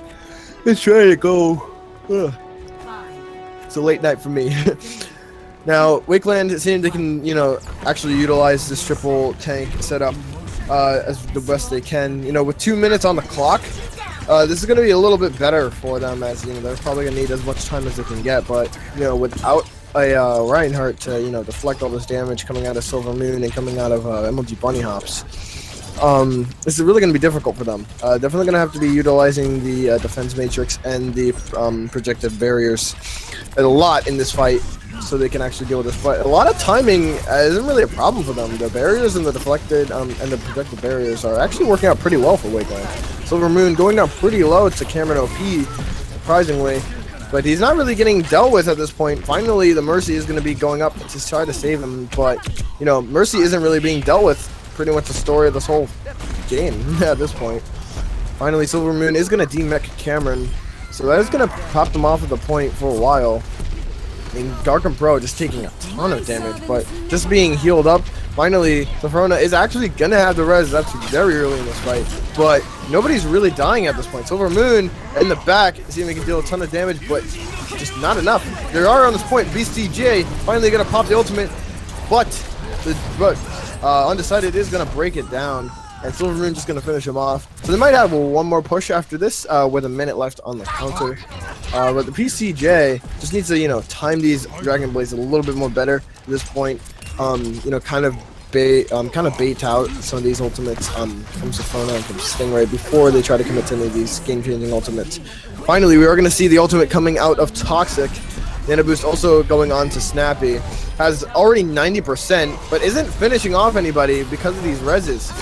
is trying to go. Ugh. It's a late night for me. Now, Wakeland, it seems they can, actually utilize this triple tank setup as the best they can. With 2 minutes on the clock, this is going to be a little bit better for them, as, they're probably going to need as much time as they can get. But, without a Reinhardt to, deflect all this damage coming out of Silver Moon and coming out of MLG Bunny Hops, this is really going to be difficult for them. Definitely going to have to be utilizing the defense matrix and the projected barriers a lot in this fight, so they can actually deal with this. But a lot of timing isn't really a problem for them. The barriers and the deflected and the projected barriers are actually working out pretty well for Wakeland. Silver Moon going down pretty low to Cameron OP, surprisingly. But he's not really getting dealt with at this point. Finally, the Mercy is going to be going up to try to save him. But, Mercy isn't really being dealt with. Pretty much the story of this whole game at this point. Finally, Silver Moon is going to demech Cameron. So that is going to pop them off at the point for a while. I mean, Darkham Pro just taking a ton of damage, but just being healed up. Finally, Sophrona is actually going to have the res. That's very early in this fight. But nobody's really dying at this point. Silver Moon in the back, seeing if he can deal a ton of damage, but just not enough. There are on this point, BCJ finally going to pop the ultimate, but Undecided is going to break it down. And Silver Moon just going to finish him off. So they might have one more push after this with a minute left on the counter. But the PCJ just needs to, time these Dragon Blades a little bit more better at this point. Kind of bait out some of these ultimates from Sophrona and from Stingray before they try to commit to any of these game-changing ultimates. Finally, we are going to see the ultimate coming out of Toxic. Nano Boost also going on to Snappy. Has already 90%, but isn't finishing off anybody because of these reses.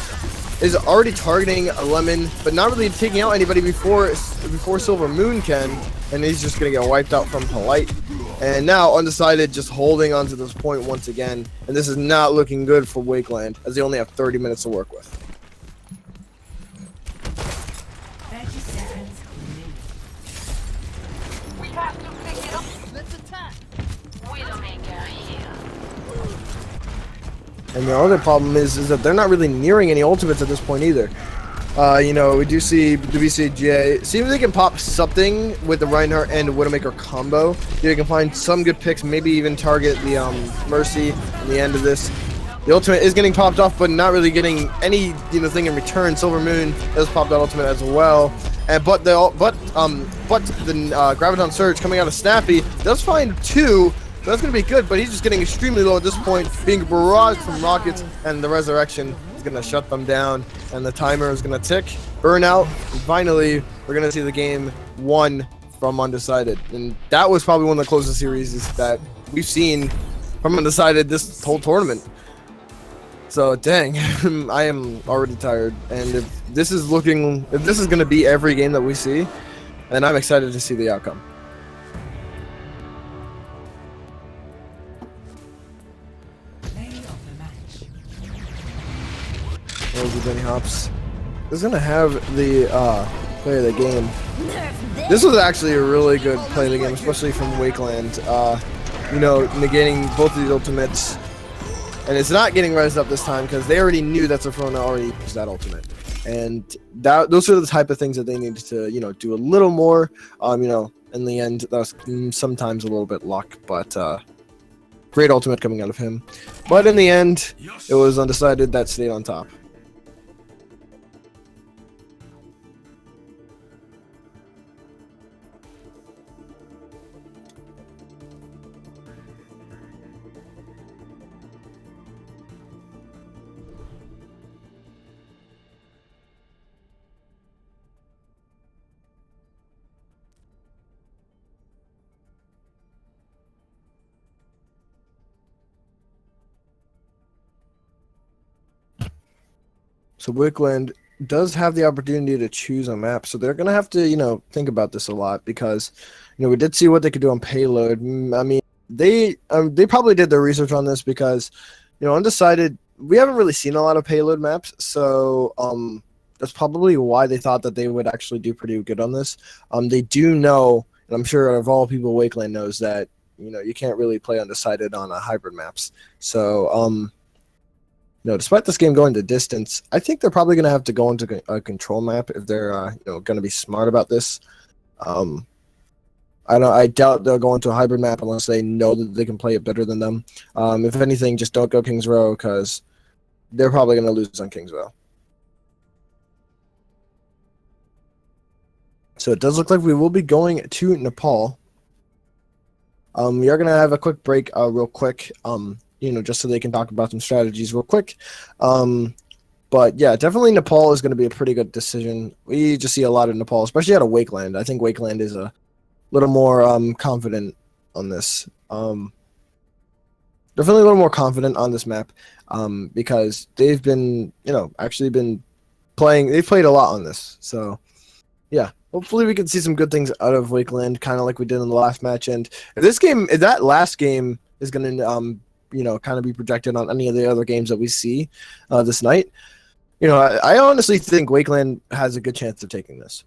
Is already targeting a Lemon, but not really taking out anybody before Silver Moon can, and he's just gonna get wiped out from Polite. And now Undecided just holding on to this point once again, and this is not looking good for Wakeland, as they only have 30 minutes to work with. 30 seconds remaining. We have to pick it up. Let's attack. Widowmaker here. And the other problem is that they're not really nearing any ultimates at this point either. We do see the BCJ. See if they can pop something with the Reinhardt and Widowmaker combo. You can find some good picks, maybe even target the Mercy at the end of this. The ultimate is getting popped off, but not really getting any thing in return. Silver Moon does pop that ultimate as well. And but the Graviton Surge coming out of Snappy does find two So that's going to be good, but he's just getting extremely low at this point, being barraged from rockets, and the resurrection is going to shut them down, and the timer is going to tick, burn out, and finally, we're going to see the game won from Undecided. And that was probably one of the closest series that we've seen from Undecided this whole tournament. So, dang, I am already tired, and if this is going to be every game that we see, then I'm excited to see the outcome. Benny Hops is gonna have the play of the game. This was actually a really good play of the game, especially from Wakeland. You know, negating both of these ultimates, and it's not getting rezzed up this time because they already knew that Safrona already used that ultimate, and those are the type of things that they needed to do a little more. You know, in the end, that's sometimes a little bit luck, but great ultimate coming out of him. But in the end, it was Undecided that stayed on top. So Wickland does have the opportunity to choose a map, so they're gonna have to, think about this a lot because, we did see what they could do on payload. I mean, they probably did their research on this because, Undecided. We haven't really seen a lot of payload maps, so that's probably why they thought that they would actually do pretty good on this. They do know, and I'm sure of all people, Wakeland knows that you can't really play Undecided on hybrid maps. So despite this game going to distance, I think they're probably going to have to go into a control map if they're, going to be smart about this. I doubt they'll go into a hybrid map unless they know that they can play it better than them. If anything, just don't go Kings Row because they're probably going to lose on Kings Row. So it does look like we will be going to Nepal. We are going to have a quick break real quick. Just so they can talk about some strategies real quick. But yeah, definitely Nepal is going to be a pretty good decision. We just see a lot of Nepal, especially out of Wakeland. I think Wakeland is a little more confident on this. Definitely a little more confident on this map because they've been, actually been playing. They've played a lot on this. So yeah, hopefully we can see some good things out of Wakeland, kind of like we did in the last match. And if that last game is going to kind of be projected on any of the other games that we see this night. I honestly think Wakeland has a good chance of taking this.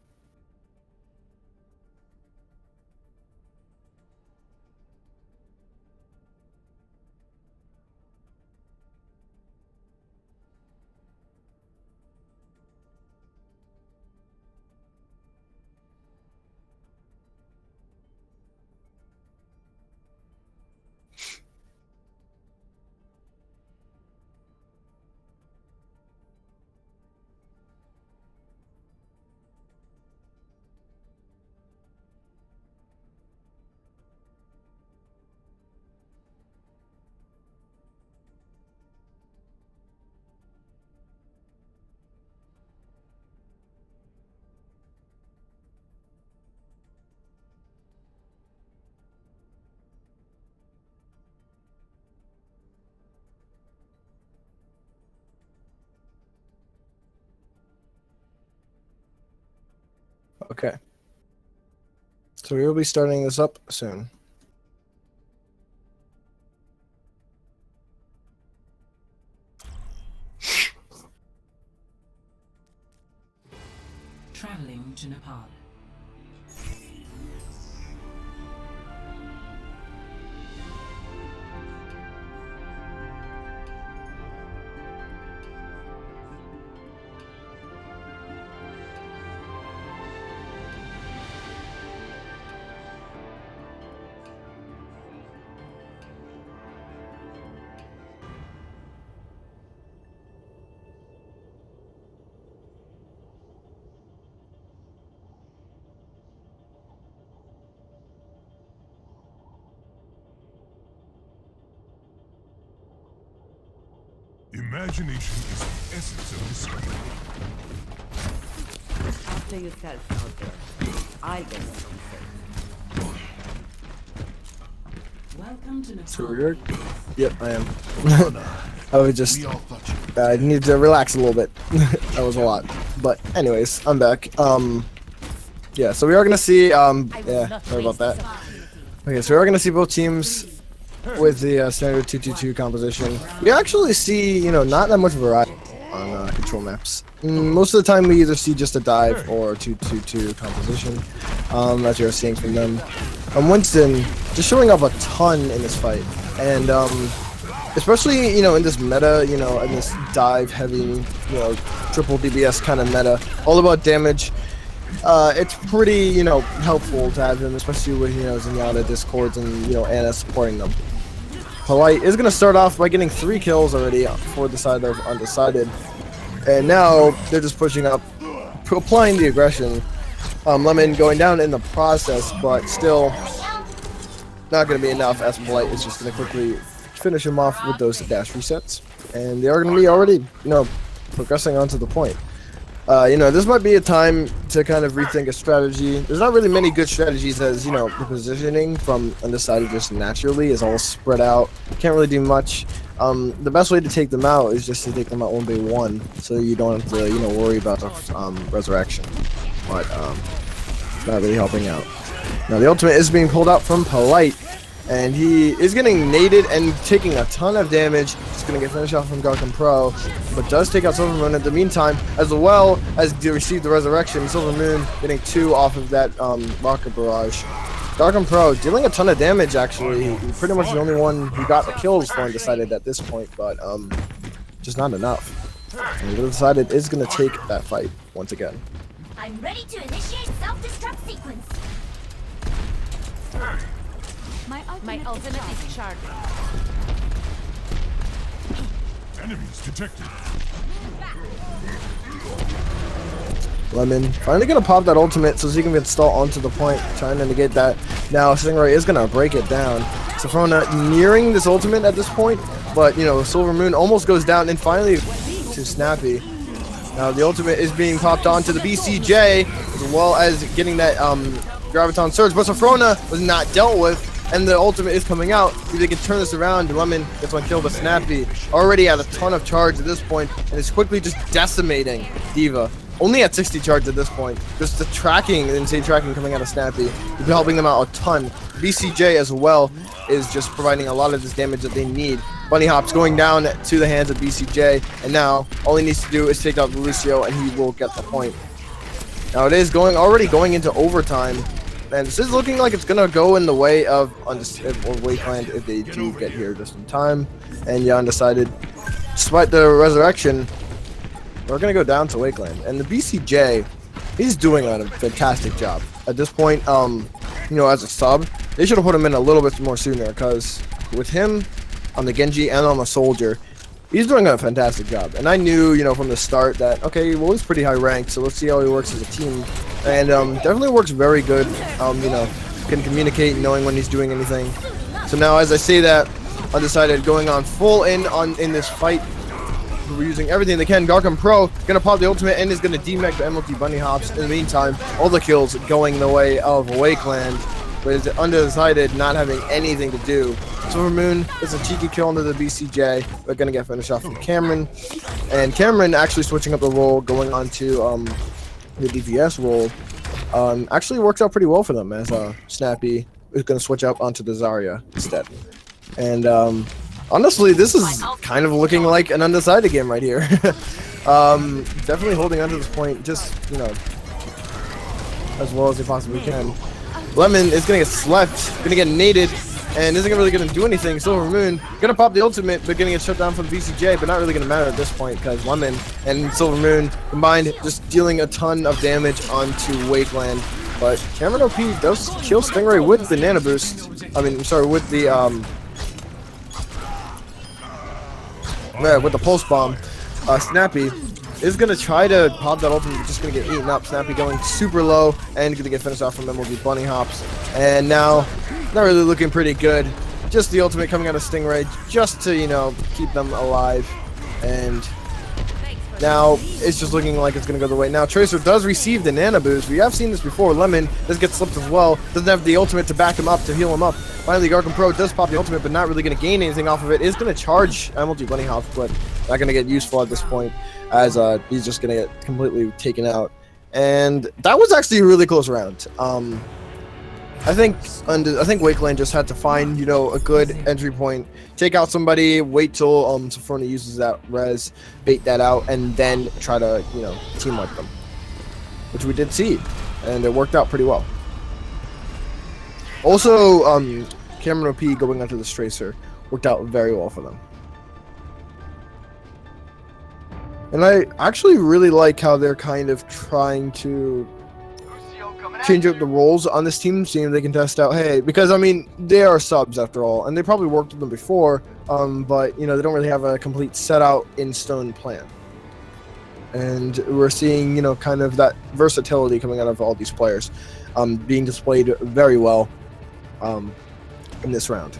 Okay. So we will be starting this up soon. Traveling to Nepal. Imagination is the essence of discovery. After yourself out there. I'll get some safe. Welcome to So we're good? Yep, I am. I was just, I need to relax a little bit. That was a lot. But anyways, I'm back. Yeah, so we are gonna see, yeah, sorry about that. Okay, so we are gonna see both teams with the standard 2-2-2 composition. We actually see, you know, not that much variety on control maps. Most of the time we either see just a dive or a 2-2-2 composition, as you're seeing from them. Winston just showing up a ton in this fight, and especially, you know, in this meta, you know, in this dive heavy, you know, triple DBS kind of meta, all about damage. It's pretty, you know, helpful to have him, especially with, you know, Zenyatta, Discords, and, you know, Anna supporting them. Polite is going to start off by getting 3 kills already for the side of Undecided. And now they're just pushing up, applying the aggression. Lemon going down in the process, but still not going to be enough, as Polite is just going to quickly finish him off with those dash resets. And they are going to be already, you know, progressing onto the point. You know, this might be a time to kind of rethink a strategy. There's not really many good strategies, as, you know, the positioning from Undecided just naturally is all spread out. Can't really do much. The best way to take them out is just to take them out 1v1, so you don't have to, you know, worry about the resurrection. But it's not really helping out. Now the ultimate is being pulled out from Polite, and he is getting naded and taking a ton of damage. He's going to get finished off from Garkin Pro, but does take out Silver Moon in the meantime, as well as to receive the resurrection. Silver Moon getting 2 off of that rocket barrage. Garkin Pro dealing a ton of damage, actually. He's pretty much the only one who got the kills for Undecided at this point, but just not enough. And Undecided is going to take that fight once again. I'm ready to initiate self-destruct sequence. My ultimate is charged. Enemies detected. Lemon finally gonna pop that ultimate so he can install onto the point, trying to negate that. Now Stingray is gonna break it down. Safrona nearing this ultimate at this point, but, you know, Silver Moon almost goes down, and finally to Snappy. Now the ultimate is being popped onto the BCJ, as well as getting that Graviton Surge, but Safrona was not dealt with. And the ultimate is coming out. If they can turn this around, Lemon gets one kill, but Snappy already at a ton of charge at this point, and is quickly just decimating D.Va. Only at 60 charge at this point. Just the tracking, the insane tracking coming out of Snappy, is helping them out a ton. BCJ as well is just providing a lot of this damage that they need. Bunny Hop's going down to the hands of BCJ, and now all he needs to do is take out Lucio, and he will get the point. Now it is already going into overtime. And this is looking like it's going to go in the way of Wakeland if they do get here just in time. And yeah, Undecided, despite the resurrection, we're going to go down to Wakeland. And the BCJ, he's doing a fantastic job. At this point, you know, as a sub, they should have put him in a little bit more sooner, because with him on the Genji and on the Soldier, he's doing a fantastic job. And I knew, you know, from the start that, okay, well, he's pretty high ranked, so let's see how he works as a team. And definitely works very good. You know, can communicate, knowing when he's doing anything. So now, as I say that, Undecided going on full in this fight. We're using everything they can. Garkin Pro gonna pop the ultimate and is gonna demech the MLT Bunny Hops. In the meantime, all the kills going the way of Wakeland, with Undecided not having anything to do. Silver Moon is a cheeky kill into the BCJ. We're gonna get finished off from Cameron, and Cameron actually switching up the role, going on to the DPS role. Actually works out pretty well for them, as Snappy is gonna switch up onto the Zarya instead. And honestly, this is kind of looking like an Undecided game right here. Definitely holding on to this point, just, you know, as well as they possibly can. Lemon is gonna get slept, gonna get naded, and isn't really gonna do anything. Silver Moon gonna pop the ultimate, but gonna get shut down from BCJ, but not really gonna matter at this point, because Lemon and Silver Moon combined just dealing a ton of damage onto Wakeland. But Cameron OP does kill Stingray with the Nano Boost. I mean, sorry, with the Pulse Bomb. Snappy is gonna try to pop that ultimate, but just gonna get eaten up. Snappy going super low and gonna get finished off from MLB Bunny Hops. And now, not really looking pretty good. Just the ultimate coming out of Stingray, just to, you know, keep them alive. And now it's just looking like it's going to go the way. Now Tracer does receive the Nana boost. We have seen this before. Lemon does get slipped as well. Doesn't have the ultimate to back him up, to heal him up. Finally, Gargan Pro does pop the ultimate, but not really going to gain anything off of it. Is going to charge MLG Bunny Hops, but not going to get useful at this point, as he's just going to get completely taken out. And that was actually a really close round. I think Wakeland just had to find, you know, a good entry point, take out somebody, wait till Sophrona uses that res, bait that out, and then try to, you know, team wipe them, which we did see, and it worked out pretty well. Also, Cameron OP going onto the Tracer worked out very well for them. And I actually really like how they're kind of trying to change up the roles on this team, seeing if they can test out, hey, because I mean, they are subs after all, and they probably worked with them before, but you know, they don't really have a complete set out in stone plan. And we're seeing, you know, kind of that versatility coming out of all these players, being displayed very well in this round.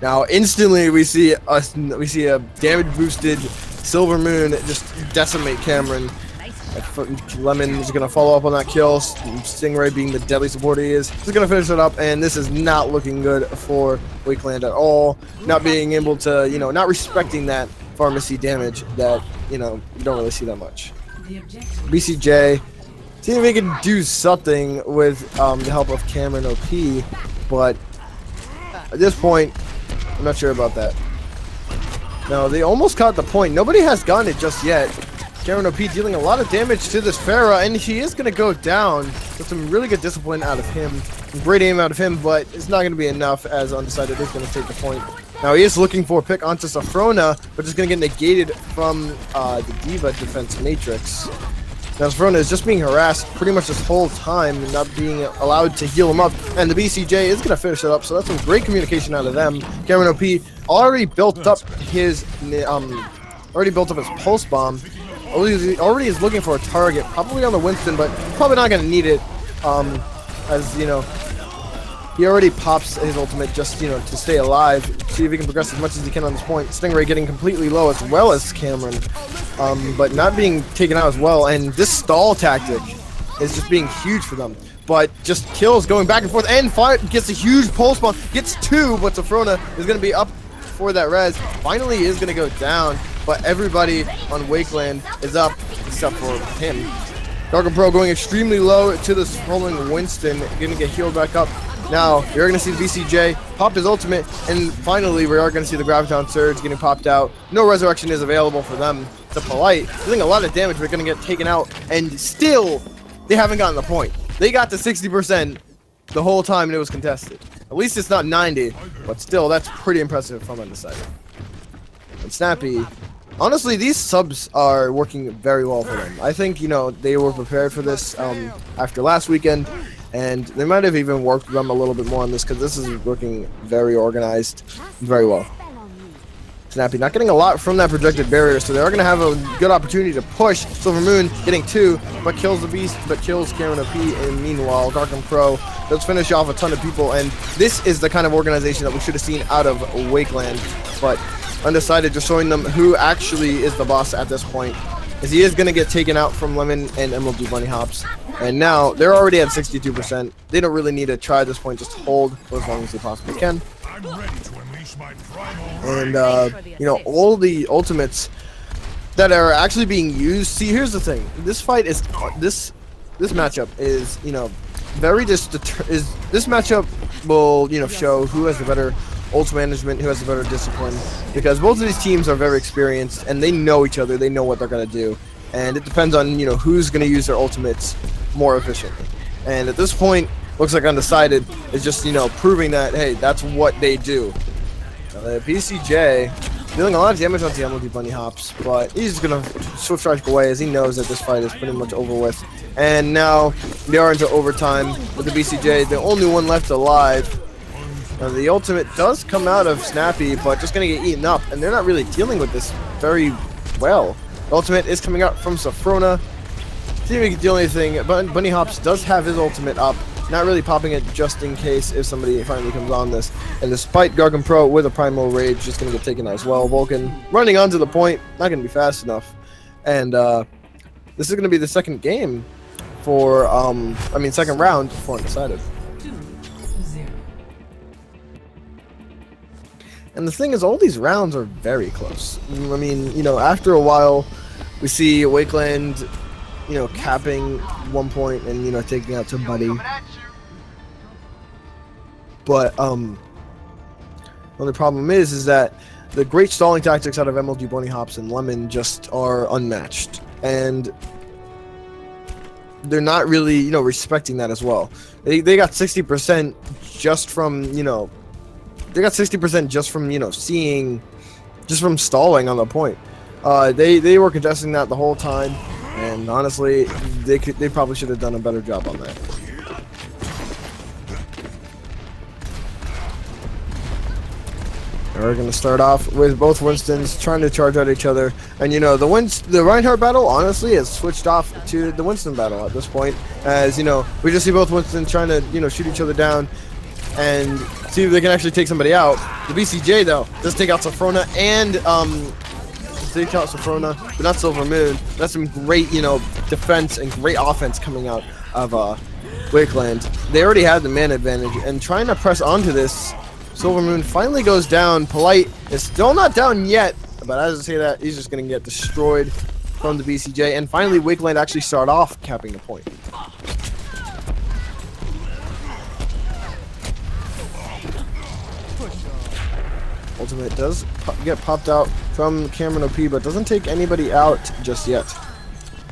Now, instantly we see a damage boosted Silver Moon just decimate Cameron. Lemon is going to follow up on that kill. Stingray, being the deadly support he is going to finish it up, and this is not looking good for Wakeland at all. Not being able to, you know, not respecting that pharmacy damage that, you know, you don't really see that much. BCJ, seeing if he can do something with the help of Cameron OP, but at this point, I'm not sure about that. No, they almost caught the point. Nobody has gotten it just yet. Cameron OP dealing a lot of damage to this Pharah, and he is going to go down with some really good discipline out of him. Some great aim out of him, but it's not going to be enough, as Undecided is going to take the point. Now he is looking for a pick onto Sophrona, but is going to get negated from the Diva defense matrix. Now Sophrona is just being harassed pretty much this whole time and not being allowed to heal him up, and the BCJ is going to finish it up, so that's some great communication out of them. Cameron OP already built up his pulse bomb. Already is looking for a target, probably on the Winston, but probably not going to need it, as, you know, he already pops his ultimate just, you know, to stay alive, see if he can progress as much as he can on this point. Stingray getting completely low as well as Cameron, but not being taken out as well, and this stall tactic is just being huge for them. But just kills going back and forth, and gets a huge pulse bomb, gets two, but Sophrona is going to be up for that res. Finally is going to go down, but everybody on Wakeland is up except for him. Gargan Pro going extremely low to this rolling Winston, going to get healed back up. Now, you're going to see the BCJ pop his ultimate, and finally we are going to see the Graviton Surge getting popped out. No resurrection is available for them. It's a Polite, doing a lot of damage, but going to get taken out, and still, they haven't gotten the point. They got to 60% the whole time and it was contested. At least it's not 90, but still, that's pretty impressive from Undecided. And Snappy, honestly, these subs are working very well for them. I think, you know, they were prepared for this after last weekend, and they might have even worked with them a little bit more on this, because this is working very organized, very well. Snappy not getting a lot from that projected barrier, so they are going to have a good opportunity to push. Silver Moon getting two, but kills the Beast, but kills Cameron OP, and meanwhile, Gargan Pro does finish off a ton of people, and this is the kind of organization that we should have seen out of Wakeland, but Undecided just showing them who actually is the boss at this point, as he is going to get taken out from Lemon and MLG Bunny Hops, and now they're already at 62%. They don't really need to try at this point, just hold for as long as they possibly can. And you know, all the ultimates that are actually being used. See, here's the thing: this fight is this matchup is, you know, this matchup will, you know, show who has the better ult management, who has the better discipline, because both of these teams are very experienced and they know each other. They know what they're gonna do, and it depends on, you know, who's gonna use their ultimates more efficiently. And at this point, looks like Undecided is just, you know, proving that, hey, that's what they do. BCJ dealing a lot of damage onto the MLG Bunny Hops, but he's gonna swift strike away as he knows that this fight is pretty much over with. And now they are into overtime with the BCJ, the only one left alive. Now the ultimate does come out of Snappy, but just gonna get eaten up, and they're not really dealing with this very well. The ultimate is coming out from Sophrona. See if he can do anything. Bunny Hops does have his ultimate up, not really popping it just in case if somebody finally comes on this. And despite Gargan Pro with a Primal Rage, just going to get taken out as well. Vulcan running onto the point, not going to be fast enough. And this is going to be the second game for, second round for Undecided. 2-0. And the thing is, all these rounds are very close. I mean, after a while, we see Wakeland, capping 1 point and, taking out somebody. But, the only problem is that the great stalling tactics out of MLG Bunny Hops and Lemon just are unmatched. And they're not really, respecting that as well. They got 60% just from, they got 60% just from, seeing, just from stalling on the point. They were contesting that the whole time, and honestly, they probably should have done a better job on that. We're going to start off with both Winstons trying to charge at each other. And, the Reinhardt battle, honestly, has switched off to the Winston battle at this point. As, we just see both Winstons trying to, shoot each other down and see if they can actually take somebody out. The BCJ, though, does take out Sophrona and, but not Silver Moon. That's some great, defense and great offense coming out of Wakeland. They already had the man advantage, and trying to press onto this, Silver Moon finally goes down. Polite is still not down yet, but as I say that, he's just going to get destroyed from the BCJ. And finally, Wakeland actually start off capping the point. Ultimate does get popped out from Cameron OP, but doesn't take anybody out just yet.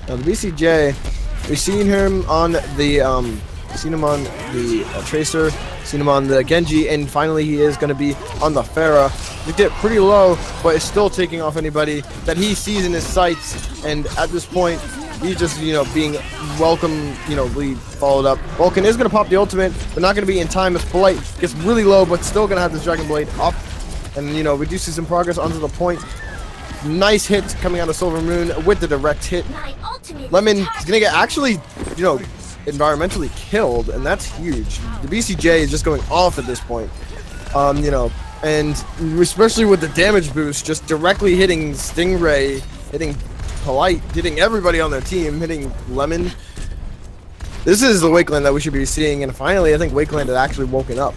Now the BCJ, we've seen him on the Tracer, seen him on the Genji, and finally he is going to be on the Pharah. He did pretty low, but is still taking off anybody that he sees in his sights. And at this point, he's just, being welcomely followed up. Vulcan is going to pop the ultimate, but not going to be in time as Polite gets really low, but still going to have this Dragon Blade up. And, we do see some progress onto the point. Nice hit coming out of Silver Moon with the direct hit. Lemon is going to get actually, environmentally killed, and that's huge. The BCJ is just going off at this point. And especially with the damage boost, just directly hitting Stingray, hitting Polite, hitting everybody on their team, hitting Lemon. This is the Wakeland that we should be seeing, and finally, I think Wakeland had actually woken up.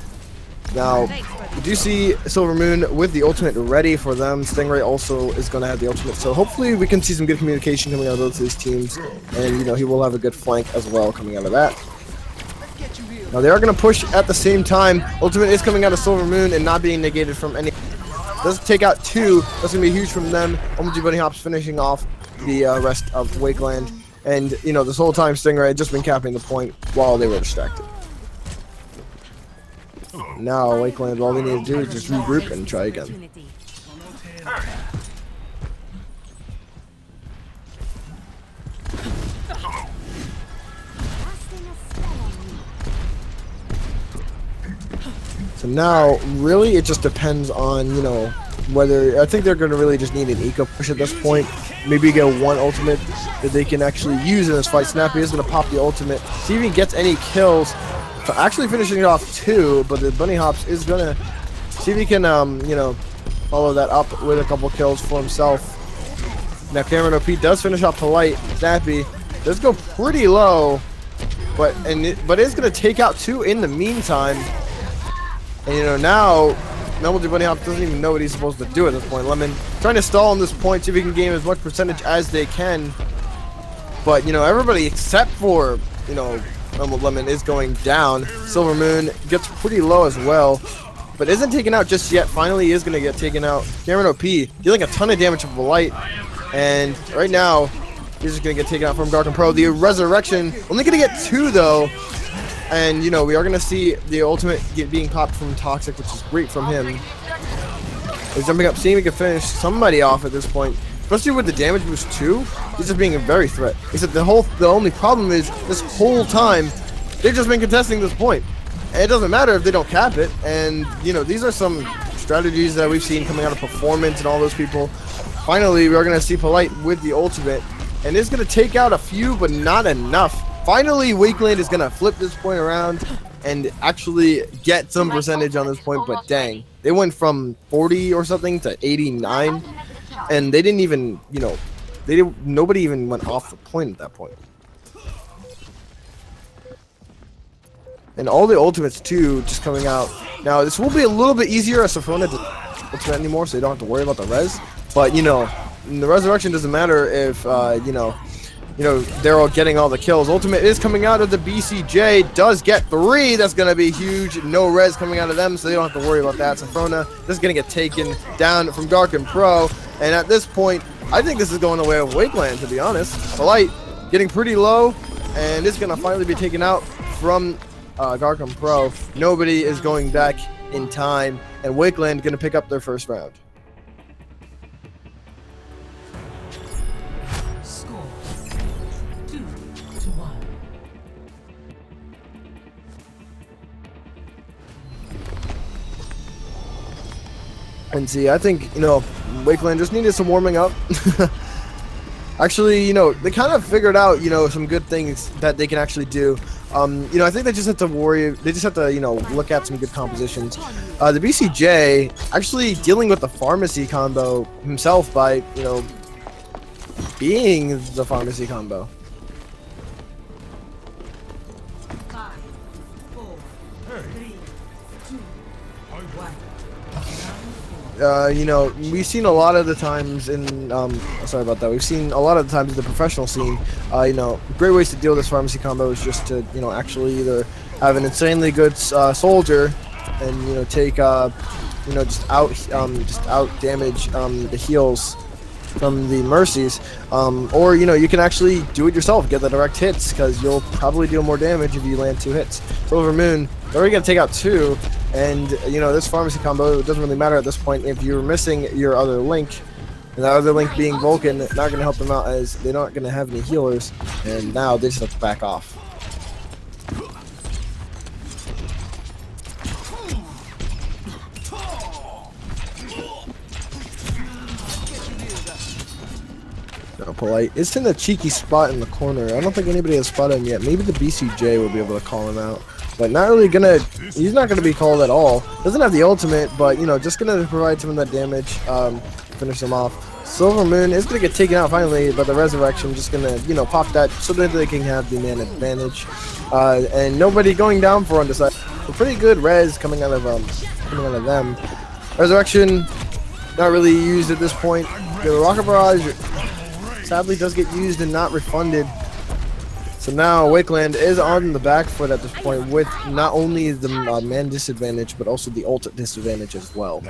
Now, we do see Silver Moon with the ultimate ready for them. Stingray also is going to have the ultimate, so hopefully we can see some good communication coming out of both these teams, and he will have a good flank as well coming out of that. Now they are going to push at the same time. Ultimate is coming out of Silver Moon and not being negated from any. Does take out 2. That's going to be huge from them. OMG Bunny Hops finishing off the rest of Wakeland, and this whole time Stingray had just been capping the point while they were distracted. Now Wakeland, all they need to do is just regroup and try again. So now, really, it just depends on, whether, I think they're going to really just need an eco push at this point. Maybe get 1 ultimate that they can actually use in this fight. Snappy is going to pop the ultimate, see if he gets any kills. Actually finishing it off 2, but the Bunny Hops is going to see if he can, follow that up with a couple kills for himself. Now Cameron OP does finish off Polite. Snappy does go pretty low, but is going to take out 2 in the meantime. And now MLG Bunny Hop doesn't even know what he's supposed to do at this point. Lemon trying to stall on this point, see if he can gain as much percentage as they can. But everybody except for Lemon is going down. Silver Moon gets pretty low as well, but isn't taken out just yet. Finally, he is going to get taken out. Cameron OP dealing a ton of damage to Polite, and right now he's just going to get taken out from Gargan Pro. The Resurrection only going to get 2 though, and we are going to see the ultimate being popped from Toxic, which is great from him. He's jumping up, seeing if he can finish somebody off at this point. Especially with the damage boost too, he's just being a very threat. He said the only problem is this whole time they've just been contesting this point. And it doesn't matter if they don't cap it. And these are some strategies that we've seen coming out of Performance and all those people. Finally, we are going to see Polite with the ultimate, and it's going to take out a few, but not enough Finally, Wakeland is gonna flip this point around and actually get some percentage on this point, but dang, they went from 40 or something to 89, and they didn't even, you know, nobody even went off the point at that point. And all the ultimates too just coming out. Now this will be a little bit easier as Safrona doesn't ultimate anymore, so you don't have to worry about the res. But you know, the resurrection doesn't matter if you know they're all getting all the kills. Ultimate is coming out of the BCJ, does get 3. That's gonna be huge. No res coming out of them, so they don't have to worry about that. Safrona is gonna get taken down from Dark and Pro, and at this point, I think this is going the way of Wakeland, to be honest. Polite getting pretty low, and it's gonna finally be taken out from Garcom Pro. Nobody is going back in time, and Wakeland gonna pick up their first round. Score 2-1. And see, I think, you know, Wakeland just needed some warming up. Actually, you know, they kind of figured out, you know, some good things that they can actually do. You know, I think they just have to worry. They just have to, you know, look at some good compositions. The BCJ actually dealing with the pharmacy combo himself by, you know, being the pharmacy combo. 5, 4, 3, 2, 1. You know, we've seen a lot of the times in, sorry about that. We've seen a lot of the times in the professional scene, you know, great ways to deal with this pharmacy combo is just to, you know, actually either have an insanely good soldier and, you know, take, you know, just out damage the heals from the mercies, or, you know, you can actually do it yourself, get the direct hits, because you'll probably deal more damage if you land 2 hits. Silver Moon, they're already going to take out 2. And, you know, this pharmacy combo, it doesn't really matter at this point if you're missing your other link. And that other link being Vulcan, not going to help them out as they're not going to have any healers. And now they just have to back off. No, Polite. It's in a cheeky spot in the corner. I don't think anybody has spotted him yet. Maybe the BCJ will be able to call him out. But not really gonna, he's not gonna be called at all. Doesn't have the ultimate, but, you know, just gonna provide some of that damage, finish him off. Silver Moon is gonna get taken out finally, but the Resurrection just gonna, you know, pop that so that they can have the man advantage. And nobody going down for Undecided. A pretty good res coming out of them. Resurrection, not really used at this point. The Rocket Barrage sadly does get used and not refunded. So now Wakeland is on the back foot at this point with not only the man disadvantage, but also the ult disadvantage as well.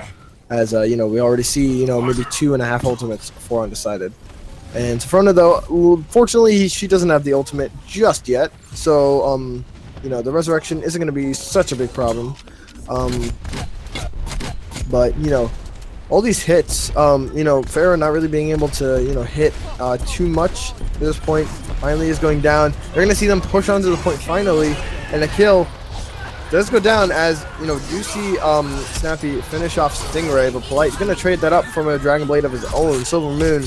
As, you know, we already see, you know, maybe 2.5 ultimates for Undecided. And Safrona, though, fortunately, she doesn't have the ultimate just yet. So, you know, the Resurrection isn't going to be such a big problem. But, you know, all these hits, you know, Farah not really being able to, you know, hit too much at this point. Finally is going down. They're going to see them push onto the point finally, and a kill does go down as, you know, you see Snappy finish off Stingray, but Polite's going to trade that up from a Dragon Blade of his own. Silver Moon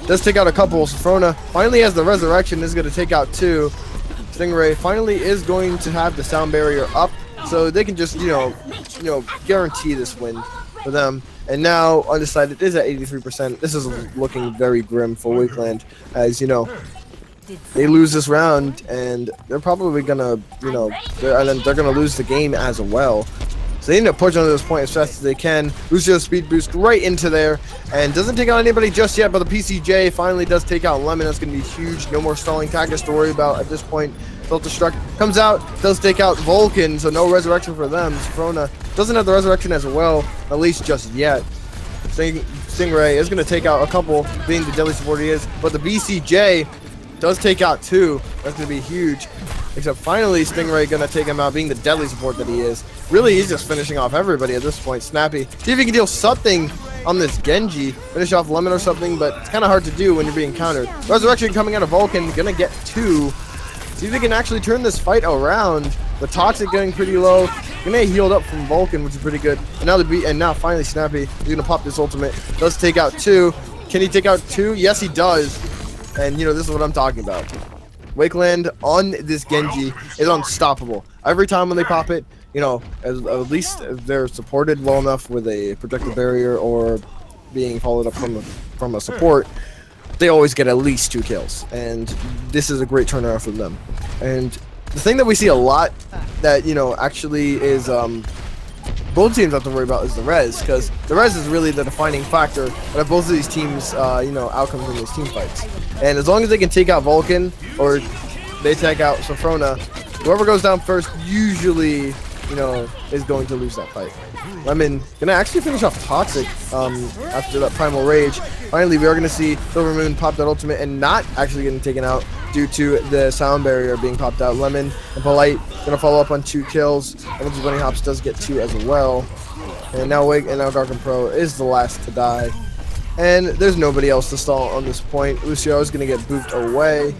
does take out a couple. Safrona finally has the Resurrection, is going to take out 2. Stingray finally is going to have the sound barrier up, so they can just, you know, guarantee this win for them. And now Undecided is at 83%. This is looking very grim for Wakeland, as, you know, they lose this round, and they're probably gonna, you know, they're gonna lose the game as well. So they need to push onto this point as fast as they can. Lucio speed boost right into there, and doesn't take out anybody just yet, but the PCJ finally does take out Lemon. That's gonna be huge. No more stalling tactics to worry about at this point. Self-destruct comes out, does take out Vulcan, so no resurrection for them. Safrona doesn't have the resurrection as well, at least just yet. Stingray is gonna take out a couple, being the deadly support he is, but the BCJ does take out 2. That's going to be huge. Except finally, Stingray going to take him out, being the deadly support that he is. Really, he's just finishing off everybody at this point. Snappy. See if he can deal something on this Genji. Finish off Lemon or something, but it's kind of hard to do when you're being countered. Resurrection coming out of Vulcan. Going to get 2. See if they can actually turn this fight around. The Toxic getting pretty low. Going to healed up from Vulcan, which is pretty good. And now finally Snappy is going to pop this ultimate. Does take out 2. Can he take out 2? Yes, he does. And, you know, this is what I'm talking about. Wakeland on this Genji is unstoppable. Every time when they pop it, at least if they're supported well enough with a projected barrier or being followed up from a support, they always get at least 2 kills. And this is a great turnaround for them. And the thing that we see a lot that, actually is both teams have to worry about is the res, because the res is really the defining factor of both of these teams, outcomes in these team fights. And as long as they can take out Vulcan or they take out Sophrona, whoever goes down first usually, is going to lose that fight. Lemon gonna actually finish off Toxic after that Primal Rage. Finally, we are gonna see Silver Moon pop that ultimate and not actually getting taken out due to the sound barrier being popped out. Lemon and Polite gonna follow up on 2 kills. And Bunny Hops does get 2 as well. And now Gargan Pro is the last to die. And there's nobody else to stall on this point. Lucio is gonna get booped away.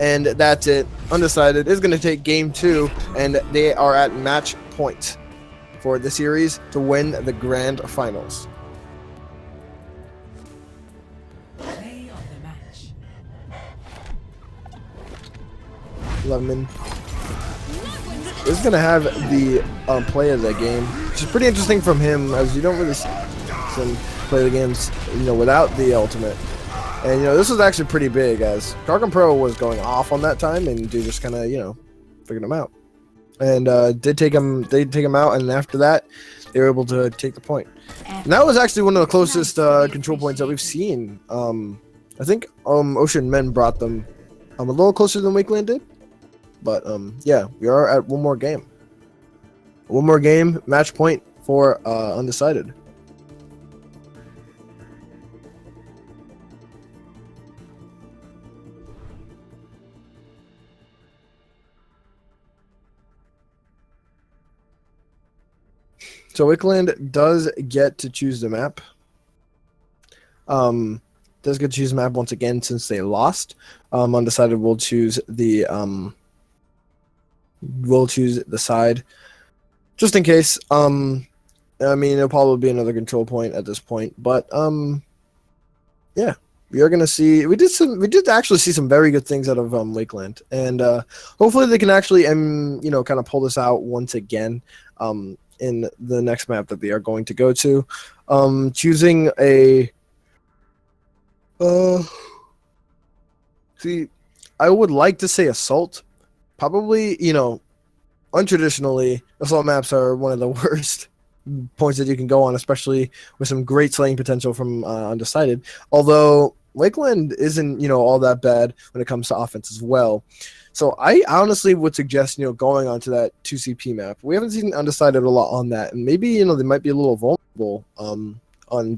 And that's it. Undecided is gonna take game 2, and they are at match point for the series to win the grand finals. Play of the match. Lemon is going to have the play of the game, which is pretty interesting from him, as you don't really see him play the games, without the ultimate. And, this was actually pretty big, as Gargan Pro was going off on that time, and dude just kind of, figured him out. And they take him out, and after that, they were able to take the point. And that was actually one of the closest control points that we've seen. I think Ocean Men brought them a little closer than Wakeland did. But yeah, we are at one more game. One more game, match point for Undecided. So Wakeland does get to choose the map. Does get to choose the map once again since they lost. Undecided will choose the side just in case. I mean, it'll probably be another control point at this point, but yeah, we are gonna see. We did actually see some very good things out of Wakeland, and hopefully they can actually kind of pull this out once again. In the next map that they are going to go to, choosing a see, I would like to say Assault. Probably, untraditionally, Assault maps are one of the worst points that you can go on, especially with some great slaying potential from Undecided. Although Wakeland isn't, all that bad when it comes to offense as well. So I honestly would suggest, going onto that 2CP map. We haven't seen Undecided a lot on that, and maybe, they might be a little vulnerable on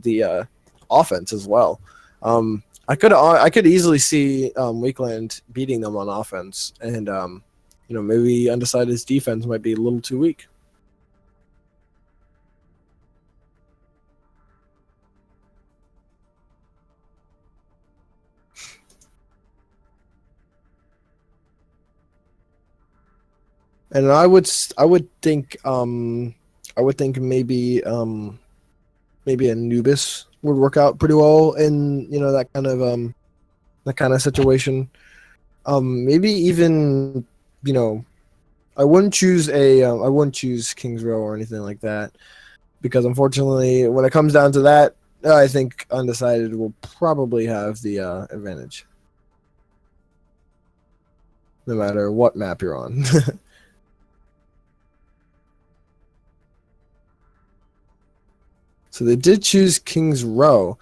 the offense as well. I could easily see Wakeland beating them on offense, and maybe Undecided's defense might be a little too weak. And I would think maybe Anubis would work out pretty well in that kind of situation. Maybe even I wouldn't choose King's Row or anything like that, because unfortunately when it comes down to that, I think Undecided will probably have the advantage, no matter what map you're on. So they did choose King's Row.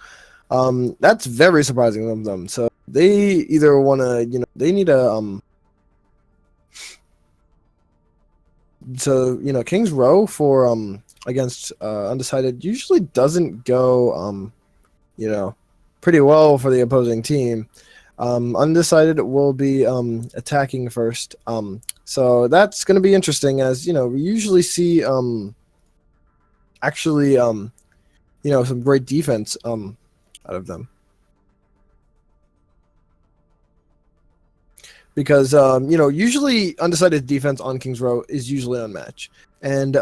That's very surprising of them. So they either want to, they need a so King's Row for against Undecided usually doesn't go pretty well for the opposing team. Undecided will be attacking first. So that's going to be interesting, as we usually see actually some great defense out of them. Because usually Undecided defense on King's Row is usually unmatched. And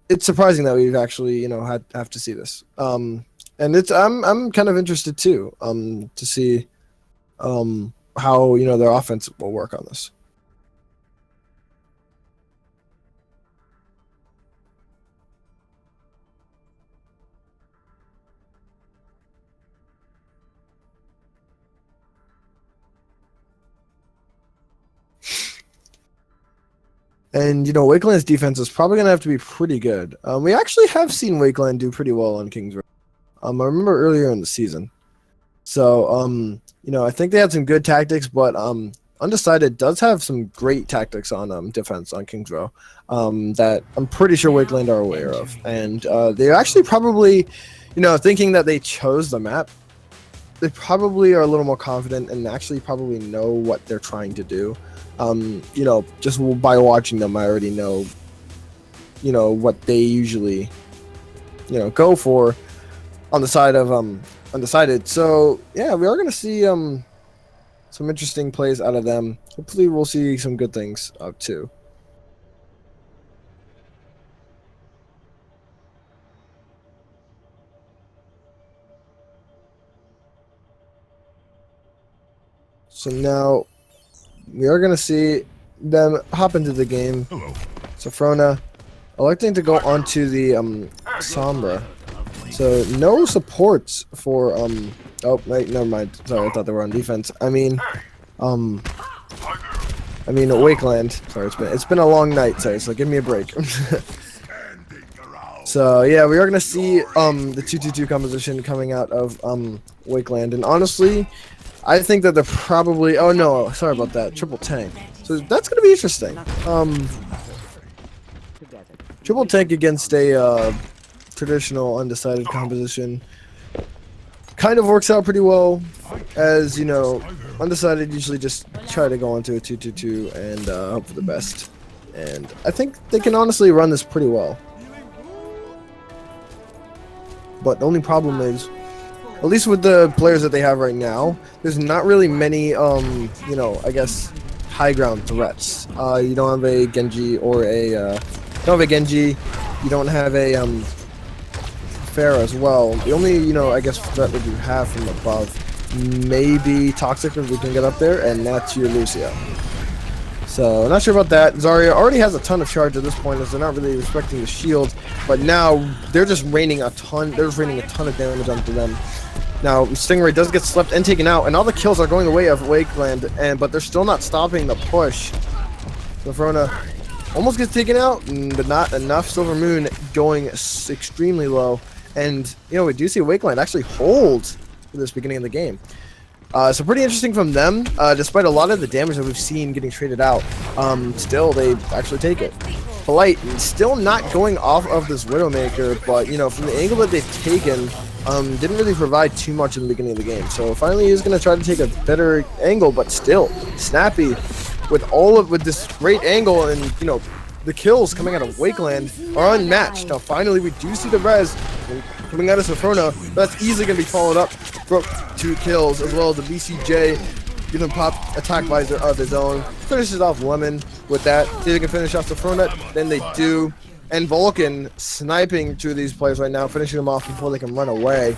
it's surprising that we've actually, have to see this. And I'm kind of interested too, to see, how their offense will work on this. And Wakeland's defense is probably gonna have to be pretty good. We actually have seen Wakeland do pretty well on Kings Row. I remember earlier in the season. So I think they had some good tactics, but Undecided does have some great tactics on defense on Kings Row that I'm pretty sure Wakeland are aware of, and they're actually probably, thinking that they chose the map. They probably are a little more confident and actually probably know what they're trying to do. Just by watching them, I already know, what they usually, go for on the side of Undecided. So yeah, we are going to see some interesting plays out of them. Hopefully we'll see some good things too. So now we are going to see them hop into the game. Sophrona electing to go onto the Sombra. So no supports for oh wait, never mind. Sorry, I thought they were on defense. I mean Wakeland. Sorry, it's been a long night, sorry, so give me a break. So yeah, we are gonna see the 2-2-2 composition coming out of Wakeland, and honestly, I think that they're probably sorry about that, triple tank. So that's gonna be interesting. Triple tank against a traditional undecided composition kind of works out pretty well, as undecided usually just try to go into a 2-2-2 and hope for the best, and I think they can honestly run this pretty well. But the only problem is, at least with the players that they have right now, there's not really many I guess high ground threats. You don't have a Genji or a you don't have a Pharah as well. The only I guess threat that you have from above, maybe Toxic if we can get up there, and that's your Lucio. So not sure about that. Zarya already has a ton of charge at this point, as they're not really respecting the shield, but now they're just raining a ton. They're just raining a ton of damage onto them. Now Stingray does get slept and taken out, and all the kills are going the way of Wakeland, but they're still not stopping the push. So Frona almost gets taken out, but not enough. Silver Moon going extremely low, and we do see Wakeland actually hold for this beginning of the game. So pretty interesting from them, despite a lot of the damage that we've seen getting traded out. Still, they actually take it. Polite still not going off of this Widowmaker, but from the angle that they've taken, didn't really provide too much in the beginning of the game. So finally, he's going to try to take a better angle, but still, Snappy with this great angle, and the kills coming out of Wakeland are unmatched. Now finally, we do see the res coming out of Sophrona. That's easily going to be followed up for 2 kills, as well as the BCJ giving pop attack visor of his own. Finishes off Lemon with that. See if they can finish off Sophrona. Then they do. And Vulcan sniping 2 of these players right now, finishing them off before they can run away.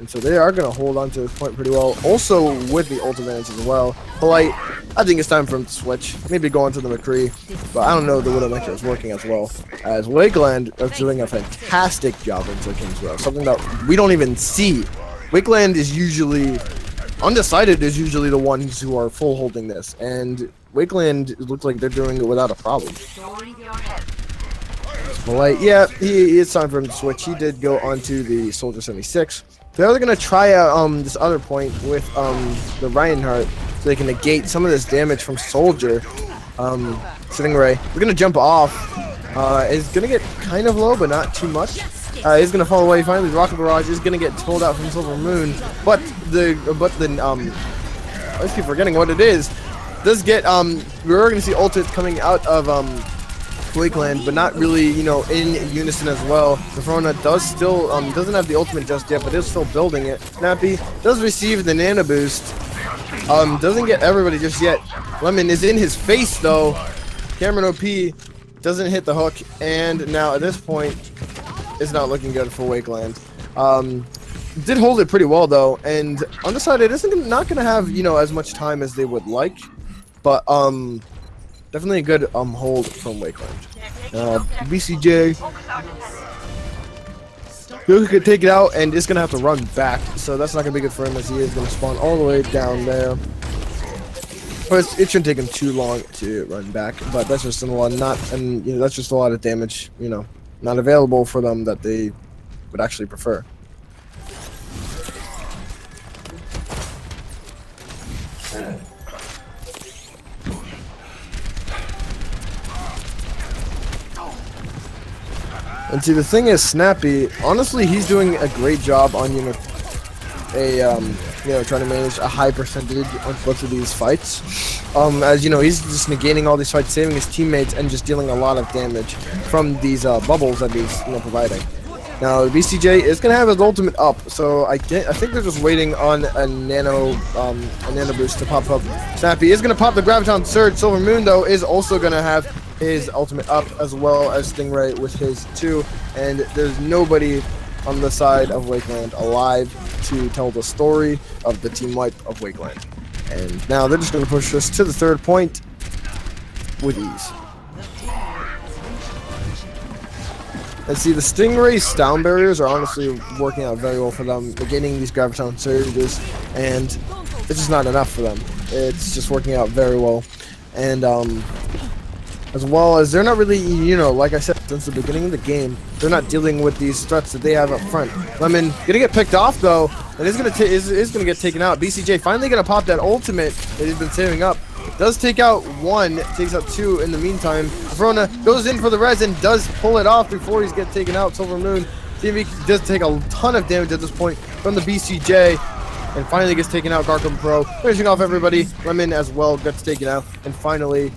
And so they are going to hold on to this point pretty well. Also with the ult advantage as well. Polite, I think it's time for him to switch. Maybe go into the McCree. But I don't know if the Widowmaker is working as well. As Wakeland are doing a fantastic job into Kings Row. Something that we don't even see. Wakeland is usually... Undecided is usually the ones who are full holding this. And Wakeland looks like they're doing it without a problem. Polite, yeah, it's time for him to switch. He did go onto the Soldier 76. They're going to try out this other point with the Reinhardt, so they can negate some of this damage from Soldier. Stingray, we're going to jump off. Is going to get kind of low, but not too much. He's going to fall away. Finally, Rocket Barrage is going to get pulled out from Silver Moon, but I keep forgetting what it is. Does get we're going to see ultimates coming out of Wakeland, but not really, in unison as well. Sophrona does still doesn't have the ultimate just yet, but is still building it. Snappy does receive the nano boost. Doesn't get everybody just yet. Lemon is in his face though. Cameron OP doesn't hit the hook, and now at this point, it's not looking good for Wakeland. did hold it pretty well though, and Undecided isn't not gonna have as much time as they would like, but definitely a good hold from Wakeland. BCJ he could take it out and is gonna have to run back, so that's not gonna be good for him as he is gonna spawn all the way down there. But it shouldn't take him too long to run back, but that's just a lot that's just a lot of damage, not available for them that they would actually prefer. And see, the thing is, Snappy, honestly, he's doing a great job on trying to manage a high percentage on both of these fights. As he's just negating all these fights, saving his teammates, and just dealing a lot of damage from these bubbles that he's providing. Now BCJ is gonna have his ultimate up, so I think they're just waiting on a nano boost to pop up. Snappy is gonna pop the Graviton Surge. Silver Moon though is also gonna have his ultimate up, as well as Stingray with his 2, and there's nobody on the side of Wakeland alive to tell the story of the team wipe of Wakeland. And now they're just gonna push us to the 3rd point with ease. And see, the Stingray's down barriers are honestly working out very well for them. They're getting these Graviton Surges, and it's just not enough for them. It's just working out very well. And as well as they're not really, like I said, since the beginning of the game, they're not dealing with these threats that they have up front. Lemon gonna get picked off though, and is gonna get taken out. BCJ finally gonna pop that ultimate that he's been saving up. Does take out 1, takes out 2 in the meantime. Verona goes in for the res and does pull it off before he's get taken out. Silver Moon TV does take a ton of damage at this point from the BCJ, and finally gets taken out. Garcom Pro finishing off everybody. Lemon as well gets taken out, and finally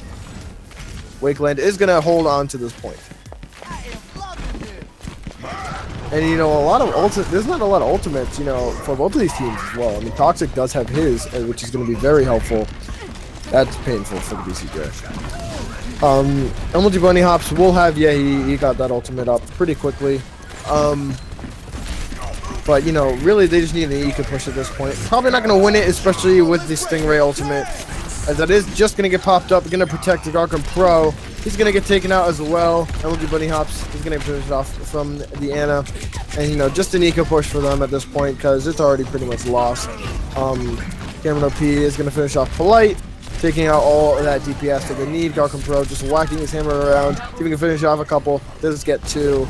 Wakeland is gonna hold on to this point. And a lot of there's not a lot of ultimates, for both of these teams as well. I mean, Toxic does have his, which is gonna be very helpful. That's painful for the BCJ. MLG Bunny Hops will have, he got that ultimate up pretty quickly. But really they just need an eco push at this point. Probably not gonna win it, especially with the Stingray ultimate, as that is just gonna get popped up, gonna protect the Garcom Pro. He's gonna get taken out as well. MLG Bunny Hops is gonna finish off from the Ana, and just an eco push for them at this point because it's already pretty much lost. Cameron OP is gonna finish off Polite, taking out all of that DPS that they need. Garcom Pro just whacking his hammer around, see if he can finish off a couple. Does get 2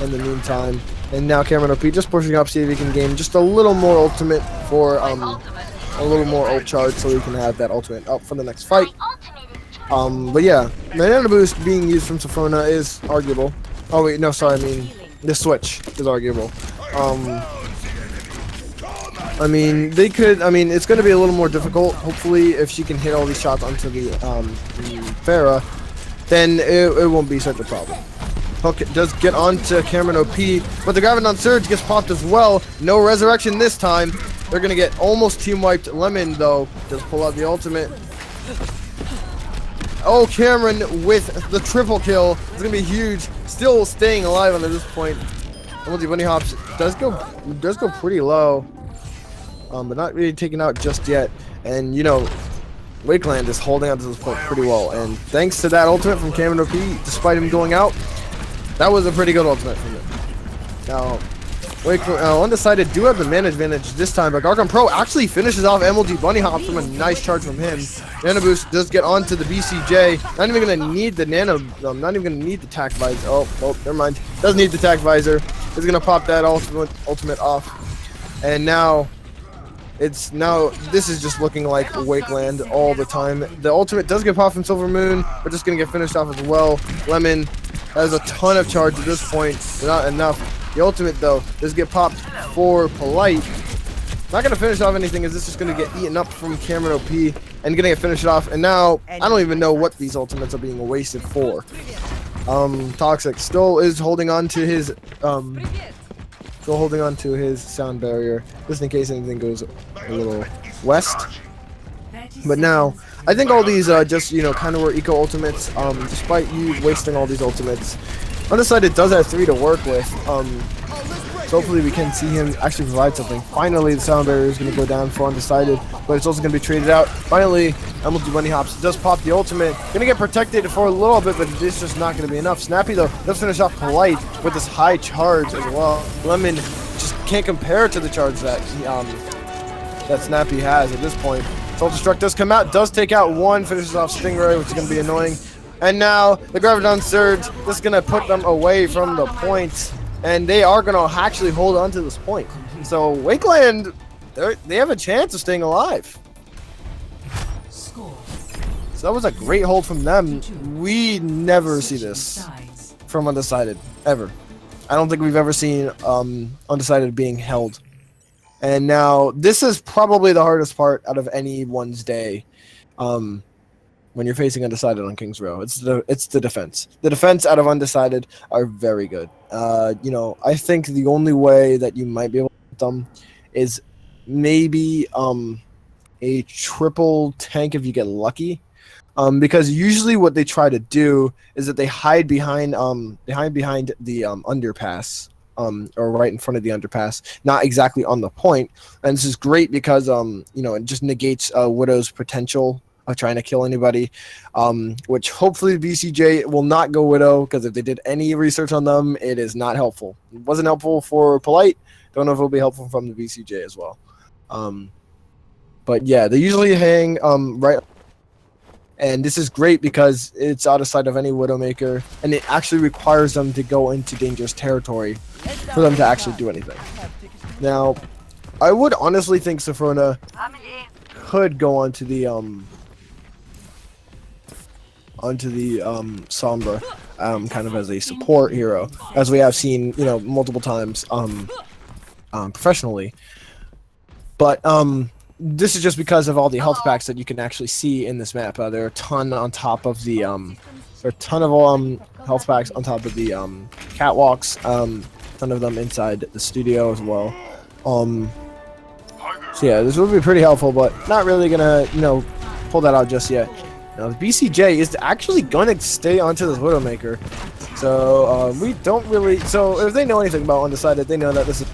in the meantime. And now Cameron OP just pushing up, see if he can gain just a little more ultimate for a little more ult charge, so he can have that ultimate up for the next fight. But yeah, the Nano Boost being used from Sophrona is arguable. Oh wait, no, sorry, I mean the switch is arguable. I mean, it's going to be a little more difficult. Hopefully, if she can hit all these shots onto the Pharah, then it won't be such a problem. Hook does get onto Cameron OP, but the Graviton Surge gets popped as well. No resurrection this time. They're going to get almost team wiped. Lemon, though, does pull out the ultimate. Oh, Cameron with the triple kill. It's going to be huge. Still staying alive at this point. MLG Bunny Hops does go pretty low. But not really taken out just yet. And, Wakeland is holding on to this point pretty well. And thanks to that ultimate from Cameron OP, despite him going out, that was a pretty good ultimate from him. Now, Undecided do have the man advantage this time, but Garcom Pro actually finishes off MLG Bunny Hop from a nice charge from him. Nano Boost does get onto the BCJ. Not even going to need the not even going to need the tac visor. Oh, never mind. Doesn't need the tac visor. Is going to pop that ultimate off. And now this is just looking like Wakeland all the time. The ultimate does get popped from Silver Moon, but just gonna get finished off as well. Lemon has a ton of charge at this point, but not enough. The ultimate though does get popped for Polite. Not gonna finish off anything, as this is gonna get eaten up from Cameron OP and gonna get finished off. And now I don't even know what these ultimates are being wasted for. Toxic still is holding on to his sound barrier, just in case anything goes a little west. But now, I think all these just, kind of were eco ultimates, despite you wasting all these ultimates. Undecided does have 3 to work with, so So hopefully we can see him actually provide something. Finally, the sound barrier is going to go down for Undecided, but it's also going to be traded out. Finally, MLG Bunny Hops does pop the ultimate. Going to get protected for a little bit, but it's just not going to be enough. Snappy, though, does finish off Polite with this high charge as well. Lemon just can't compare to the charge that that Snappy has at this point. Self-destruct does come out, does take out one, finishes off Stingray, which is going to be annoying. And now the Graviton Surge, this is going to put them away from the point. And they are going to actually hold on to this point. So Wakeland, they have a chance of staying alive. So that was a great hold from them. We never see this from Undecided, ever. I don't think we've ever seen Undecided being held. And now this is probably the hardest part out of anyone's day. When you're facing Undecided on Kings Row, it's the defense. The defense out of Undecided are very good. You know, I think the only way that you might be able to hit them is maybe a triple tank if you get lucky. Because usually what they try to do is that they hide behind the underpass, or right in front of the underpass, not exactly on the point. And this is great because you know, it just negates Widow's potential of trying to kill anybody, which hopefully BCJ will not go Widow, because if they did any research on them, it is not helpful. It wasn't helpful for Polite. Don't know if it'll be helpful from the BCJ as well. But yeah, they usually hang right. And this is great because it's out of sight of any Widowmaker, and it actually requires them to go into dangerous territory for them to actually do anything. Now, I would honestly think Sophrona could go onto the Sombra kind of as a support hero, as we have seen, you know, multiple times professionally. But this is just because of all the health packs that you can actually see in this map. There are a ton on top of the health packs on top of the catwalks. Ton of them inside the studio as well. So yeah, this will be pretty helpful, but not really gonna, you know, pull that out just yet. Now the BCJ is actually gonna stay onto this Widowmaker, so we don't really. So if they know anything about Undecided, they know that this is.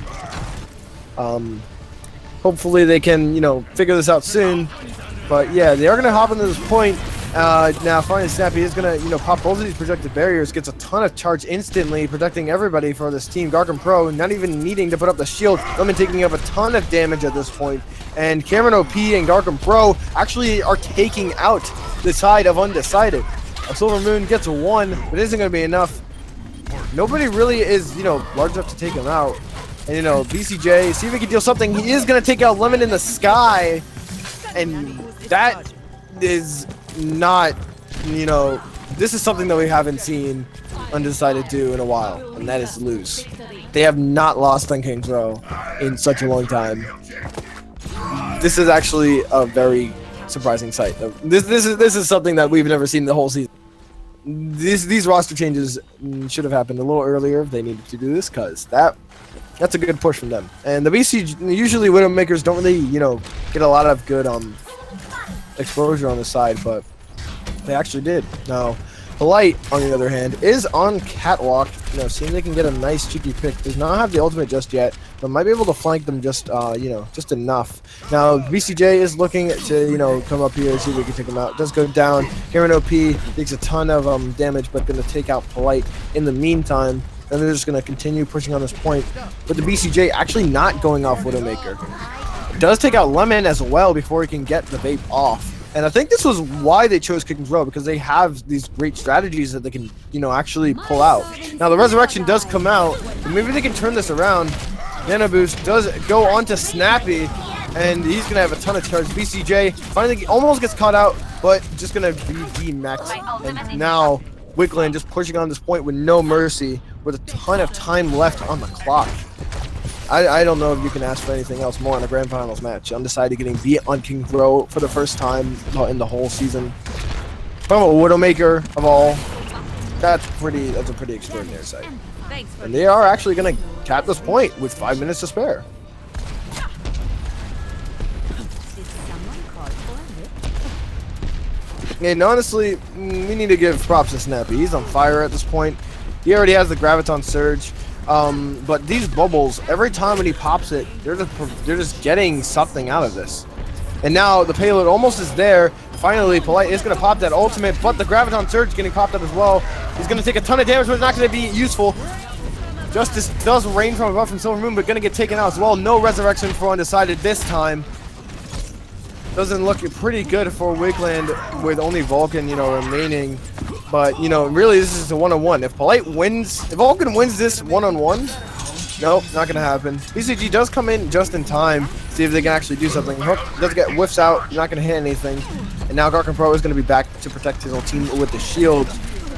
Hopefully they can, you know, figure this out soon. But yeah, they are gonna hop into this point. Now finally Snappy is gonna, you know, pop both of these projected barriers, gets a ton of charge instantly, protecting everybody for this team. Gargan Pro not even needing to put up the shield. Lemon taking up a ton of damage at this point. And Cameron OP and Gargan Pro actually are taking out the side of Undecided. A Silver Moon gets a 1, but it isn't gonna be enough. Nobody really is, you know, large enough to take him out. And, you know, BCJ, see if he can deal something. He is going to take out Lemon in the sky. And that is not, you know, this is something that we haven't seen Undecided do in a while. And that is lose. They have not lost on Kings Row in such a long time. This is actually a very surprising sight. This is something that we've never seen the whole season. These roster changes should have happened a little earlier if they needed to do this, because that's a good push from them. And the BC, usually Widowmakers don't really, you know, get a lot of good exposure on the side, but they actually did. Now, Polite, on the other hand, is on Catwalk, you know, seeing they can get a nice cheeky pick. Does not have the ultimate just yet, but might be able to flank them just, you know, just enough. Now, BCJ is looking to, you know, come up here and see if we can take him out. Does go down. Cameron OP takes a ton of damage, but going to take out Polite in the meantime. And they're just going to continue pushing on this point. But the BCJ actually not going off Widowmaker. Does take out Lemon as well before he can get the vape off. And I think this was why they chose Kings Row, because they have these great strategies that they can, you know, actually pull out. Now the Resurrection does come out, but maybe they can turn this around. Nano Boost does go onto Snappy, and he's going to have a ton of charge. BCJ finally almost gets caught out, but just going to be D-maxed. And now Wickland just pushing on this point with no mercy, with a ton of time left on the clock. I don't know if you can ask for anything else more in a grand finals match. Undecided getting beat on Kings Row for the first time in the whole season. From a Widowmaker of all, that's a pretty extraordinary sight. And they are actually going to cap this point with 5 minutes to spare. And honestly, we need to give props to Snappy. He's on fire at this point. He already has the Graviton Surge. But these bubbles, every time when he pops it, they're just getting something out of this. And now the payload almost is there. Finally, Polite is going to pop that ultimate, but the Graviton Surge getting popped up as well. He's going to take a ton of damage, but it's not going to be useful. Justice does rain from above from Silver Moon, but going to get taken out as well. No resurrection for Undecided this time. Doesn't look pretty good for Wigland with only Vulcan, remaining. But, really this is a one-on-one. If Vulcan wins this one-on-one, nope, not going to happen. BCG does come in just in time, see if they can actually do something. Hook does get whiffs out, not going to hit anything. And now Garkin Pro is going to be back to protect his whole team with the shield.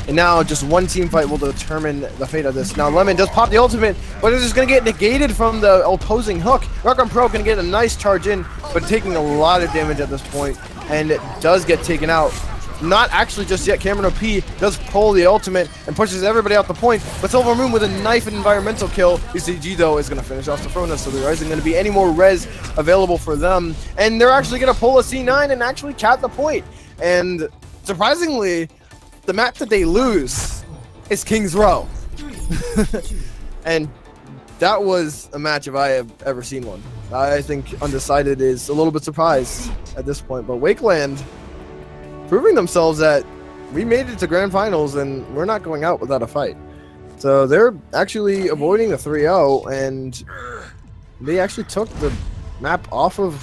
And now just one team fight will determine the fate of this. Now Lemon does pop the ultimate, but it's just going to get negated from the opposing hook. Garkin Pro going to get a nice charge in, but taking a lot of damage at this point. And it does get taken out. Not actually just yet. Cameron OP does pull the ultimate and pushes everybody out the point, but Silver Moon with a knife and environmental kill. BCG though is going to finish off Sophrona, so there isn't going to be any more res available for them, and they're actually going to pull a C9 and actually cap the point. And surprisingly, the map that they lose is King's Row. And that was a match if I have ever seen one. I think Undecided is a little bit surprised at this point, but Wakeland proving themselves that we made it to grand finals and we're not going out without a fight. So they're actually avoiding the 3-0, and they actually took the map off of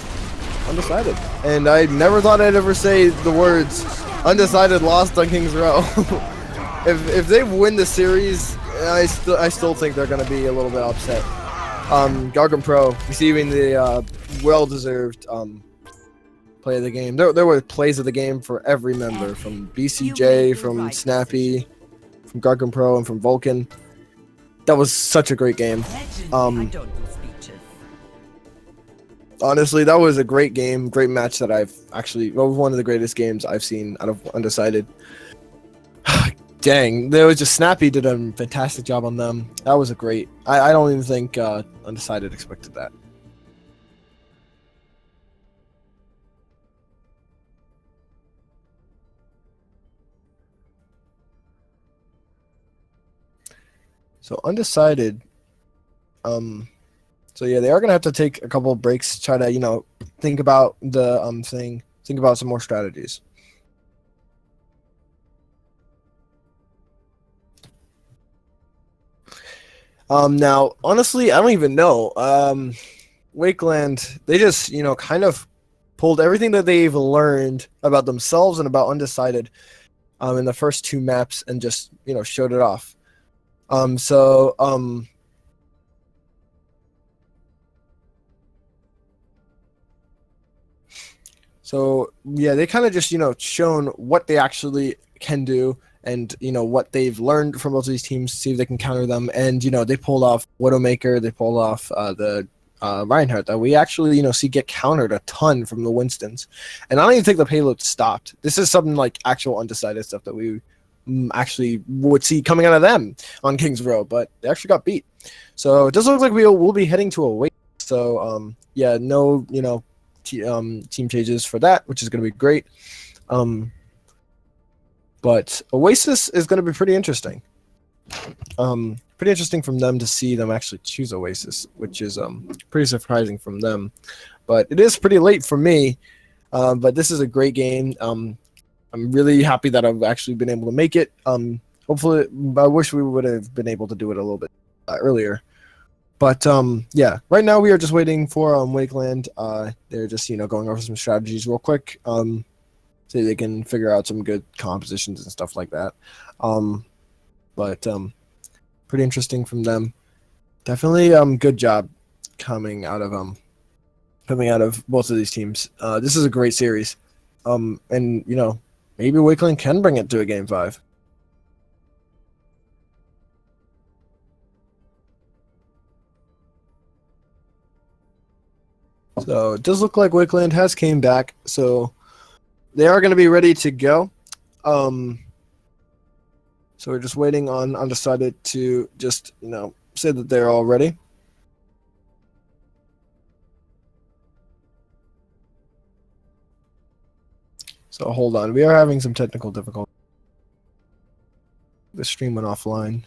Undecided. And I never thought I'd ever say the words Undecided lost on King's Row. if they win the series, I still think they're going to be a little bit upset. Gargan Pro receiving the well-deserved play of the game. There were plays of the game for every member, from BCJ, from Snappy, from Gargan Pro, and from Vulcan. That was such a great game. Honestly, that was a great game, great match that was one of the greatest games I've seen out of Undecided. Dang, there was just Snappy did a fantastic job on them. That was a great. I don't even think Undecided expected that. So Undecided, so yeah, they are gonna have to take a couple of breaks, try to think about the think about some more strategies. Now honestly, I don't even know. Wakeland, they just kind of pulled everything that they've learned about themselves and about Undecided in the first two maps and just showed it off. So yeah, they kind of just shown what they actually can do, and what they've learned from both of these teams, see if they can counter them. And they pulled off Widowmaker, they pulled off the Reinhardt that we actually see get countered a ton from the Winstons. And I don't even think the payload stopped. This is something like actual Undecided stuff that we actually would see coming out of them on King's Row, but they actually got beat. So it does look like we'll be heading to a wait. So yeah, no team changes for that, which is going to be great. But Oasis is going to be pretty interesting. Pretty interesting from them to see them actually choose Oasis, which is pretty surprising from them. But it is pretty late for me. But this is a great game. I'm really happy that I've actually been able to make it. Hopefully, I wish we would have been able to do it a little bit earlier. But yeah, right now we are just waiting for Wakeland. They're just going over some strategies real quick. So they can figure out some good compositions and stuff like that. But pretty interesting from them. Definitely good job coming out of both of these teams. This is a great series. And maybe Wakeland can bring it to a game 5. So it does look like Wakeland has came back, so they are going to be ready to go. So we're just waiting on Undecided to just say that they're all ready. So hold on, we are having some technical difficulty. The stream went offline.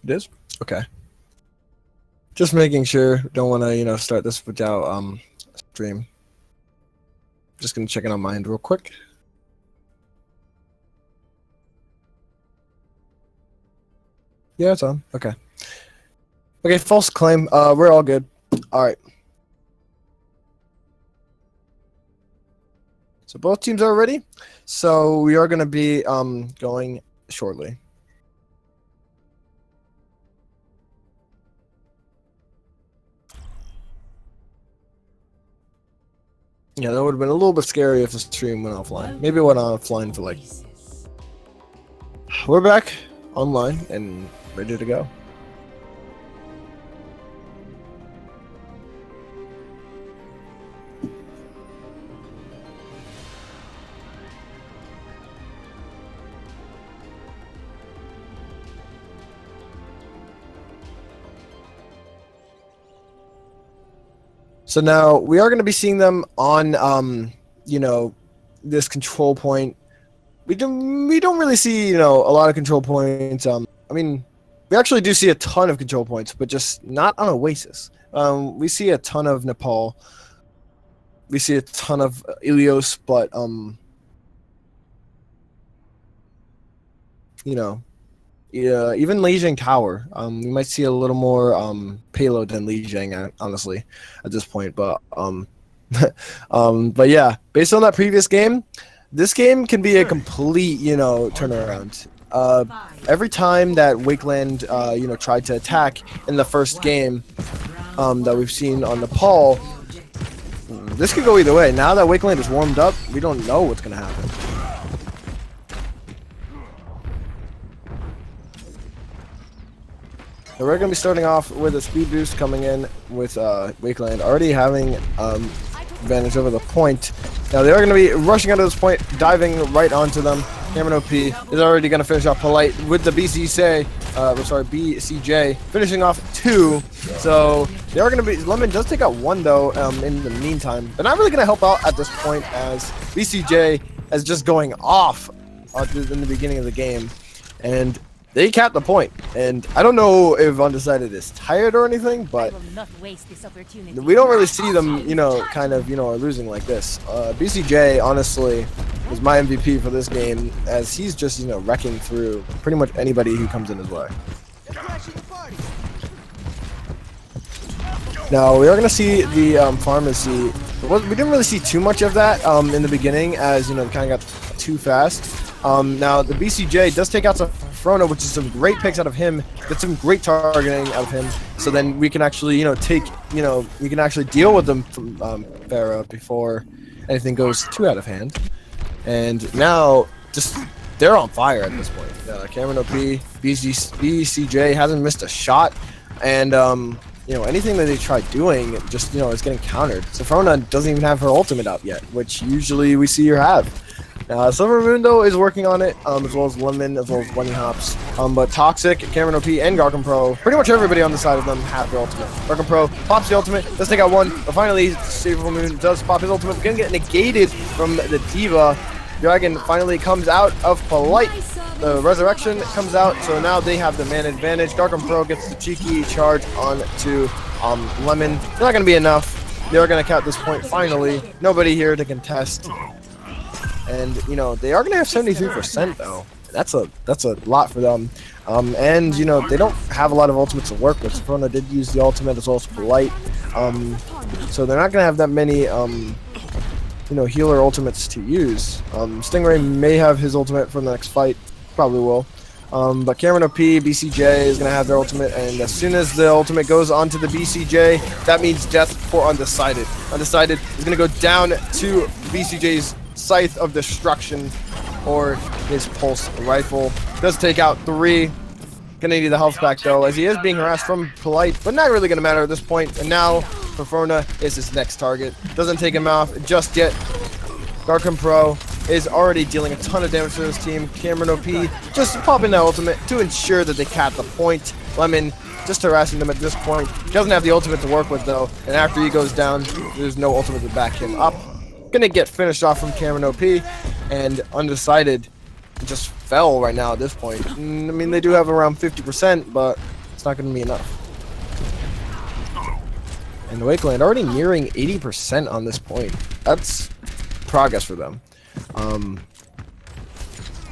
It is? Okay. Just making sure. Don't want to, start this without stream. Just gonna check it on my end real quick. Yeah, it's on. Okay. Okay, false claim. We're all good. All right. So both teams are ready. So we are gonna be going shortly. Yeah, that would have been a little bit scary if the stream went offline. Maybe it went offline for like. We're back online and ready to go. So now we are going to be seeing them on, this control point. We don't really see, a lot of control points. We actually do see a ton of control points, but just not on Oasis. We see a ton of Nepal. We see a ton of Ilios, but even Lijiang Tower. We might see a little more payload than Lijiang, honestly, at this point. But but yeah, based on that previous game, this game can be a complete, turnaround. Every time that Wakeland, tried to attack in the first game that we've seen on Nepal, this could go either way. Now that Wakeland is warmed up, we don't know what's going to happen. So we're going to be starting off with a speed boost coming in with Wakeland already having advantage over the point. Now they are going to be rushing out of this point, diving right onto them. Cameron OP is already going to finish off Polite with the BCJ, finishing off 2. So they are going to be, Lemon does take out 1 though in the meantime. They're not really going to help out at this point as BCJ is just going off in the beginning of the game. And they capped the point, and I don't know if Undecided is tired or anything, but we don't really see them, are losing like this. BCJ, honestly, is my MVP for this game, as he's just, wrecking through pretty much anybody who comes in his way. Now, we are going to see the pharmacy. We didn't really see too much of that in the beginning, as, they kind of got too fast. Now, the BCJ does take out some Frona, which is some great picks out of him. Get some great targeting out of him. So then we can actually, we can actually deal with them from Farah before anything goes too out of hand. And now, they're on fire at this point. Cameron OP, BCJ hasn't missed a shot. And, anything that they try doing, just, is getting countered. So Frona doesn't even have her ultimate out yet, which usually we see her have. Silver Moon, though, is working on it, as well as Lemon, as well as Bunny Hops. But Toxic, Cameron OP, and Garkin Pro, pretty much everybody on the side of them have their ultimate. Garkin Pro pops the ultimate, does take out 1, but finally, Silver Moon does pop his ultimate, gonna get negated from the Diva. Dragon finally comes out of Polite. The Resurrection comes out, so now they have the man advantage. Garkin Pro gets the cheeky charge on to Lemon. They're not gonna be enough. They're gonna count this point finally. Nobody here to contest. And they are gonna have 73% though. That's a lot for them. And they don't have a lot of ultimates to work with. Frona did use the ultimate as well as Polite. So they're not gonna have that many healer ultimates to use. Stingray may have his ultimate for the next fight. Probably will. But Cameron OP, BCJ is gonna have their ultimate, and as soon as the ultimate goes onto the BCJ, that means death for Undecided. Undecided is gonna go down to BCJ's Scythe of Destruction, or his pulse rifle. Does take out 3. Gonna need the health back though, as he is being harassed from Polite, but not really gonna matter at this point. And now Frona is his next target. Doesn't take him off just yet. Garkin Pro is already dealing a ton of damage to this team. Cameron OP just popping that ultimate to ensure that they cap the point. Lemon just harassing them at this point. Doesn't have the ultimate to work with though, and after he goes down, there's no ultimate to back him up. Gonna get finished off from Cameron OP, and Undecided just fell right now at this point. I mean, they do have around 50%, but it's not going to be enough. And Wakeland already nearing 80% on this point. That's progress for them.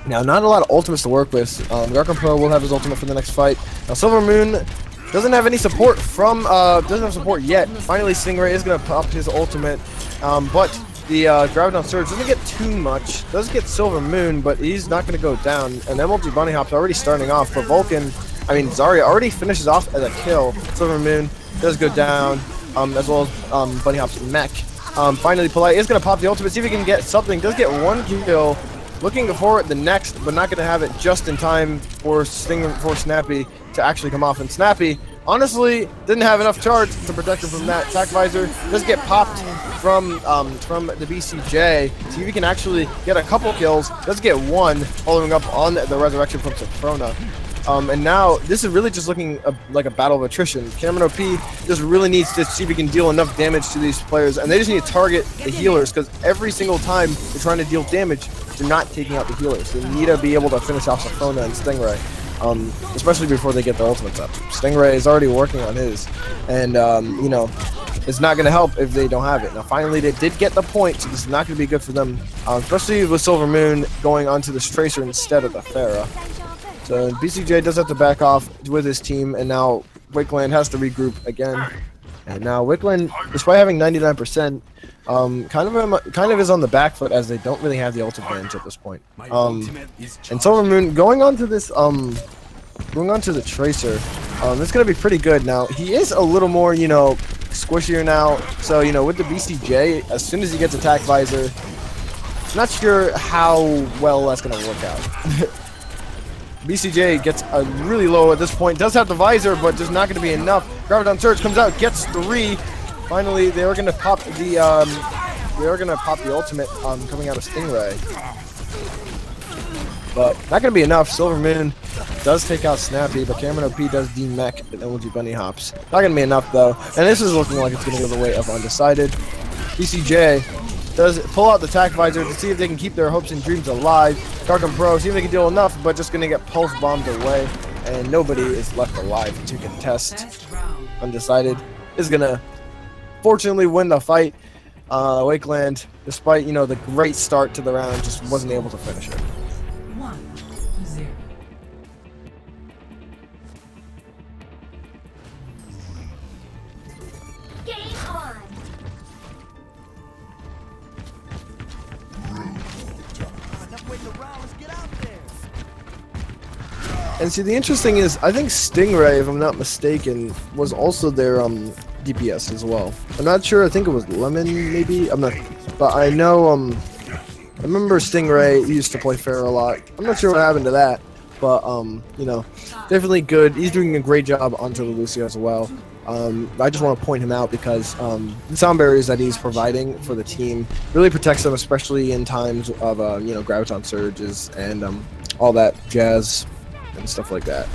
Now, not a lot of ultimates to work with. Garkin Pro will have his ultimate for the next fight. Now, Silver Moon doesn't have any support from, doesn't have support yet. Finally, Stingray is going to pop his ultimate, but the Graviton Surge doesn't get too much. Does get Silver Moon, but he's not going to go down. And MLG Bunny Hop's already starting off, but Zarya already finishes off as a kill. Silver Moon does go down, as well as Bunny Hop's mech. Finally, Polite is going to pop the ultimate, see if he can get something. Does get one kill. Looking for the next, but not going to have it just in time for Snappy to actually come off. And Snappy, honestly, didn't have enough charge to protect him from that. Attack Visor does get popped from the BCJ. See if he can actually get a couple kills. Does get one, following up on the resurrection from Sofrona. And now this is really just looking like a battle of attrition. Cameron OP just really needs to see if he can deal enough damage to these players, and they just need to target the healers, because every single time they're trying to deal damage, they're not taking out the healers. They need to be able to finish off Sofrona and Stingray, especially before they get their ultimates up. Stingray is already working on his, and you know, it's not going to help if they don't have it. Now, finally, they did get the point, so this is not going to be good for them, especially with Silver Moon going onto this Tracer instead of the Pharah. So BCJ does have to back off with his team, and now Wakeland has to regroup again. And now Wakeland, despite having 99%, kind of is on the back foot, as they don't really have the ult advantage at this point. And Silver Moon going on to this going on to the Tracer, it's gonna be pretty good. Now he is a little more, you know, squishier now. So, you know, with the BCJ, as soon as he gets attack visor, not sure how well that's gonna work out. BCJ gets a really low at this point. Does have the visor, but just not going to be enough. Graviton Surge comes out, gets 3. Finally, they are going to pop the ultimate coming out of Stingray, but not going to be enough. Silver Moon does take out Snappy, but Cameron OP does demech and LG Bunny Hops. Not going to be enough though, and this is looking like it's going to go the way of Undecided. BCJ does pull out the attack visor to see if they can keep their hopes and dreams alive. Garkin Pro, see if they can deal enough, but just going to get pulse bombed away, and nobody is left alive to contest. Undecided is going to fortunately win the fight. Wakeland, despite, you know, the great start to the round, just wasn't able to finish it. 1-0. Game on. Enough waiting around, let's get out there. And see, the interesting is, I think Stingray, if I'm not mistaken, was also their DPS as well. I'm not sure. I think it was Lemon, maybe. I'm not, but I know. I remember Stingray used to play Pharah a lot. I'm not sure what happened to that, but you know, definitely good. He's doing a great job onto the Lucio as well. I just want to point him out because the sound barriers that he's providing for the team really protects them, especially in times of you know, Graviton surges and all that jazz and stuff like that.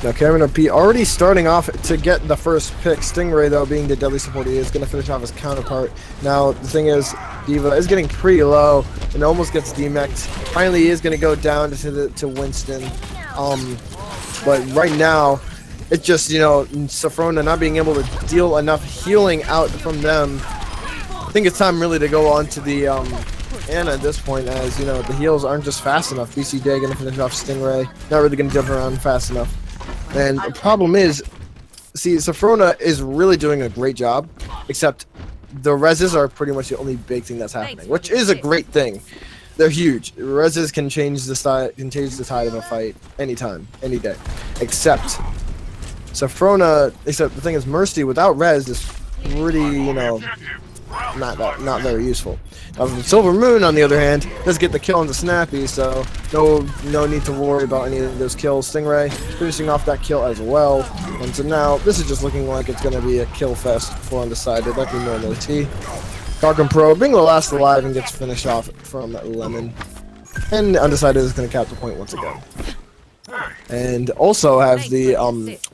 Now Cameron OP already starting off to get the first pick. Stingray, though, being the deadly support he is, going to finish off his counterpart. Now the thing is, Diva is getting pretty low and almost gets demeched. Finally, he is going to go down to Winston. But right now, it's just, you know, Sofrona not being able to deal enough healing out from them. I think it's time really to go on to the Ana at this point, as, you know, the heals aren't just fast enough. BCJ going to finish off Stingray. Not really going to jump around fast enough. And the problem is, see, Sofrona is really doing a great job, except the reses are pretty much the only big thing that's happening, which is a great thing. They're huge. Reses can change the tide of a fight anytime, any day. Except Sofrona, except the thing is, Mercy without res is pretty, you know, not very useful. Silver Moon, on the other hand, does get the kill on the Snappy, so no need to worry about any of those kills. Stingray finishing off that kill as well, and so now this is just looking like it's going to be a kill fest for Undecided, like we normally see. Garkin Pro being the last alive and gets finished off from Lemon, and Undecided is going to cap the point once again, and also have the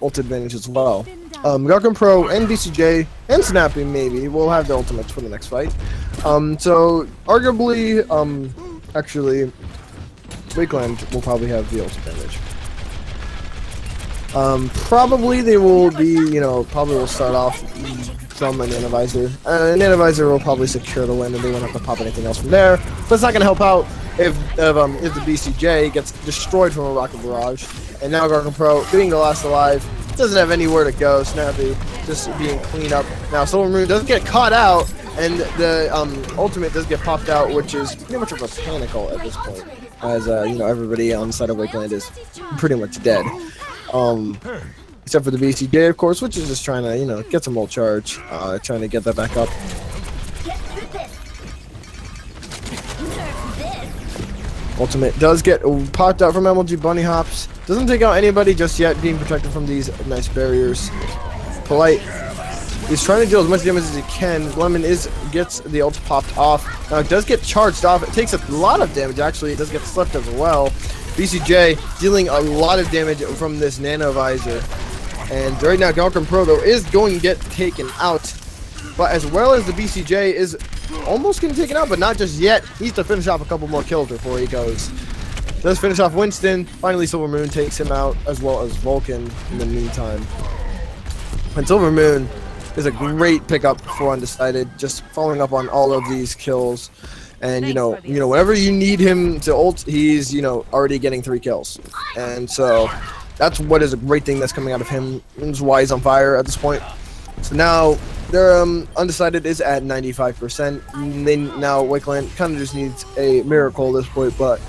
ult advantage as well. Garkin Pro and BCJ and Snappy maybe will have the ultimates for the next fight. So arguably, actually, Wakeland will probably have the ult advantage. Probably they will be, probably will start off from a Nanovisor. Nanovisor will probably secure the win and they won't have to pop anything else from there. But it's not going to help out if the BCJ gets destroyed from a Rocket Barrage. And now Garkin Pro, being the last alive, doesn't have anywhere to go. Snappy just being cleaned up. Now Silver Moon does get caught out and the ultimate does get popped out, which is pretty much of a panic ult at this point. As, everybody on the side of Wakeland is pretty much dead. Except for the BCJ, of course, which is just trying to, get some ult charge, trying to get that back up. Ultimate does get popped out from MLG Bunny Hops. Doesn't take out anybody just yet, being protected from these nice barriers. Polite is trying to deal as much damage as he can. Lemon gets the ult popped off. Now it does get charged off. It takes a lot of damage, actually. It does get slipped as well. BCJ dealing a lot of damage from this Nanovisor. And right now, Garkin Pro, though, is going to get taken out. But as well as the BCJ is almost getting taken out, but not just yet. He needs to finish off a couple more kills before he goes. Does finish off Winston. Finally, Silver Moon takes him out, as well as Vulcan in the meantime. And Silver Moon is a great pickup for Undecided, just following up on all of these kills. And whenever you need him to ult, he's already getting 3 kills. And so that's what is a great thing that's coming out of him. That's why he's on fire at this point. So now their Undecided is at 95%. Now Wakeland kind of just needs a miracle at this point, but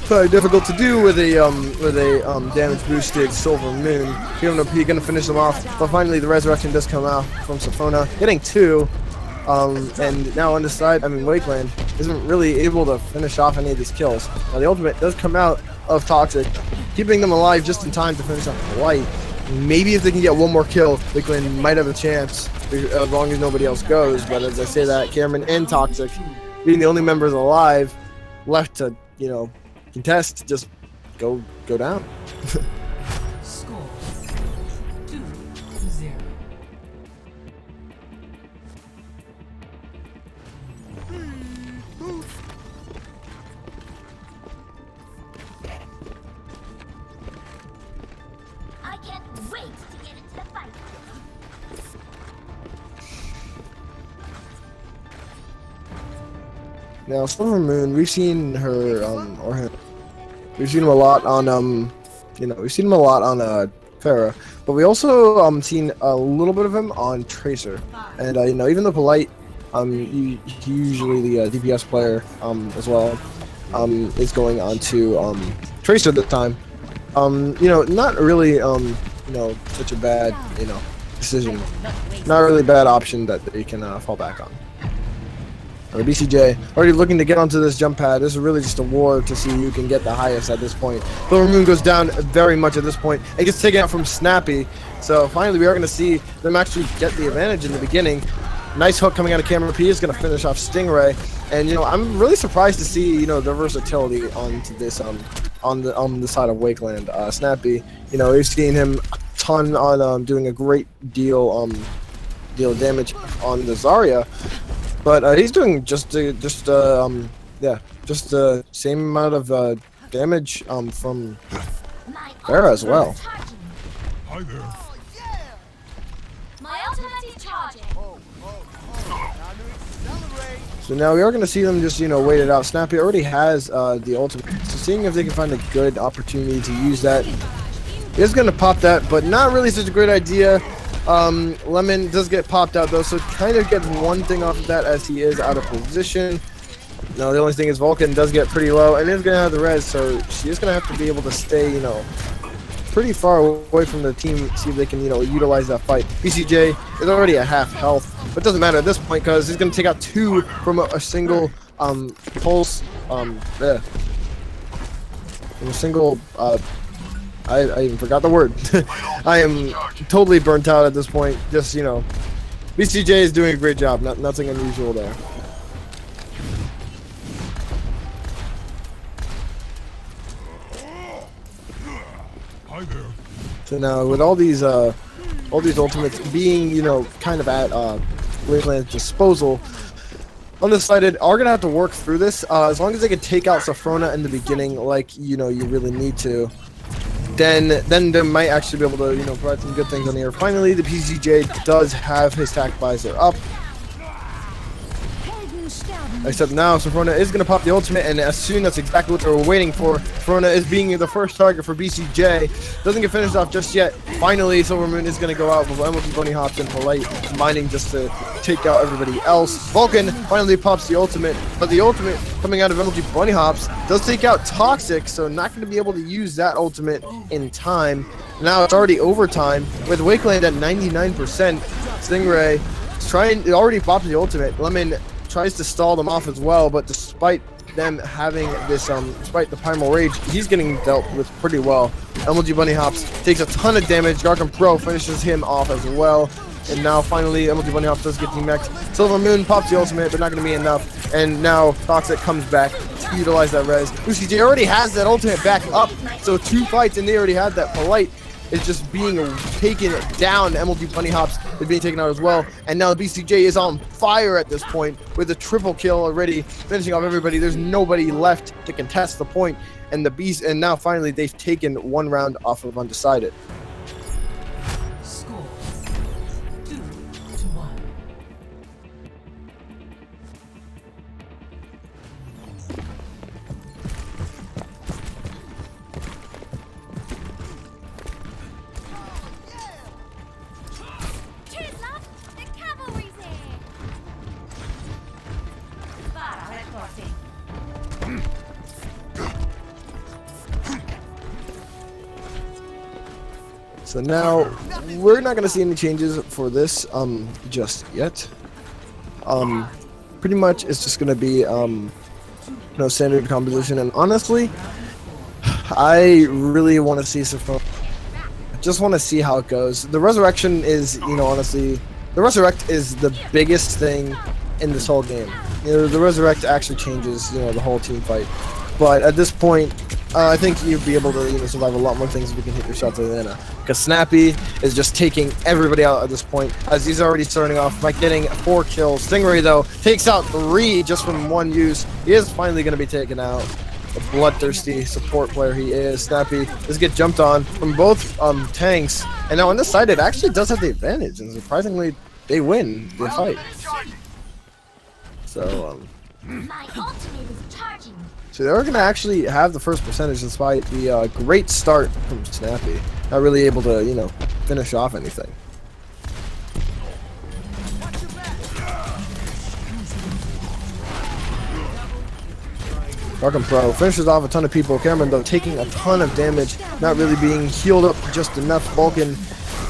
probably difficult to do with a damage boosted Silver Moon. He's gonna finish them off, but finally the resurrection does come out from Safona, getting 2. And now Wakeland isn't really able to finish off any of these kills. Now the ultimate does come out of Toxic, keeping them alive just in time to finish off the Light. Maybe if they can get one more kill, Wakeland might have a chance, as long as nobody else goes. But as I say that, Cameron and Toxic, being the only members alive left to, contest, just go down. Score 2-0. I can't wait to get into the fight. Now Silver Moon, we've seen her or him. We've seen him a lot on we've seen him a lot on Pharah, but we also seen a little bit of him on Tracer. And even the Polite, usually the DPS player as well, is going on to Tracer this time. Not really such a bad decision. Not really bad option that they can fall back on. The BCJ already looking to get onto this jump pad. This is really just a war to see who can get the highest at this point. Silver Moon goes down very much at this point and gets taken out from Snappy. So finally we are going to see them actually get the advantage in the beginning. Nice hook coming out of Cameron P is going to finish off Stingray. And I'm really surprised to see their versatility onto this on the side of Wakeland. Snappy, we've seen him a ton on doing a great deal of damage on the Zarya. But he's doing just the same amount of damage from Pharah as well. Hi there. My ultimate is charging. So now we are going to see them just wait it out. Snappy already has the ultimate, so seeing if they can find a good opportunity to use that. Is going to pop that, but not really such a great idea. Lemon does get popped out though, so kind of gets one thing off of that as he is out of position. Now the only thing is Vulcan does get pretty low and is going to have the res, so she is going to have to be able to stay, pretty far away from the team, see if they can, utilize that fight. BCJ is already at half health, but it doesn't matter at this point because he's going to take out 2 from a single pulse. From a single I even forgot the word. I am totally burnt out at this point. Just, BCJ is doing a great job. Nothing unusual there. Hi there. So now with all these ultimates being, kind of at Wasteland's disposal, Undecided are gonna have to work through this. As long as they can take out Safrona in the beginning, like you really need to, then they might actually be able to provide some good things on the air. Finally, the PCJ does have his tac visor up. Except now, Safrona is going to pop the ultimate, and as soon that's exactly what they were waiting for. Safrona is being the first target for BCJ. Doesn't get finished off just yet. Finally, Silver Moon is going to go out with MLP Bunny Hops and Polite combining just to take out everybody else. Vulcan finally pops the ultimate, but the ultimate coming out of MLP Bunny Hops does take out Toxic, so not going to be able to use that ultimate in time. Now it's already overtime with Wakeland at 99%. Stingray is already popped the ultimate. Lemon tries to stall them off as well, but despite them having this, despite the Primal Rage, he's getting dealt with pretty well. MLG Bunny Hops takes a ton of damage. Garcon Pro finishes him off as well. And now finally, MLG Bunny Hops does get DMAX. Silver Moon pops the ultimate, but not going to be enough. And now Toxic comes back to utilize that res. UCJ already has that ultimate back up, so 2 fights and they already had that. Polite is just being taken down. MLG Bunny Hops is being taken out as well. And now the BCJ is on fire at this point with a triple kill already, finishing off everybody. There's nobody left to contest the point. And and now finally they've taken 1 round off of Undecided. Score 2-1. So now we're not going to see any changes for this just yet. Pretty much it's just going to be standard composition, and honestly I really want to see Safrona. I just want to see how it goes. The resurrection is, honestly, the resurrect is the biggest thing in this whole game. The resurrect actually changes, the whole team fight. But at this point, I think you'd be able to survive a lot more things if you can hit your shots with Anna. Because Snappy is just taking everybody out at this point, as he's already starting off by getting 4 kills. Stingray, though, takes out 3 just from 1 use. He is finally going to be taken out. The bloodthirsty support player he is. Snappy does get jumped on from both tanks. And now on this side, it actually does have the advantage. And surprisingly, they win the fight. So, My ultimate is charging. So they're going to actually have the first percentage despite the great start from Snappy. Not really able to, finish off anything. Garcon Pro finishes off a ton of people. Cameron, though, taking a ton of damage, not really being healed up just enough. Vulcan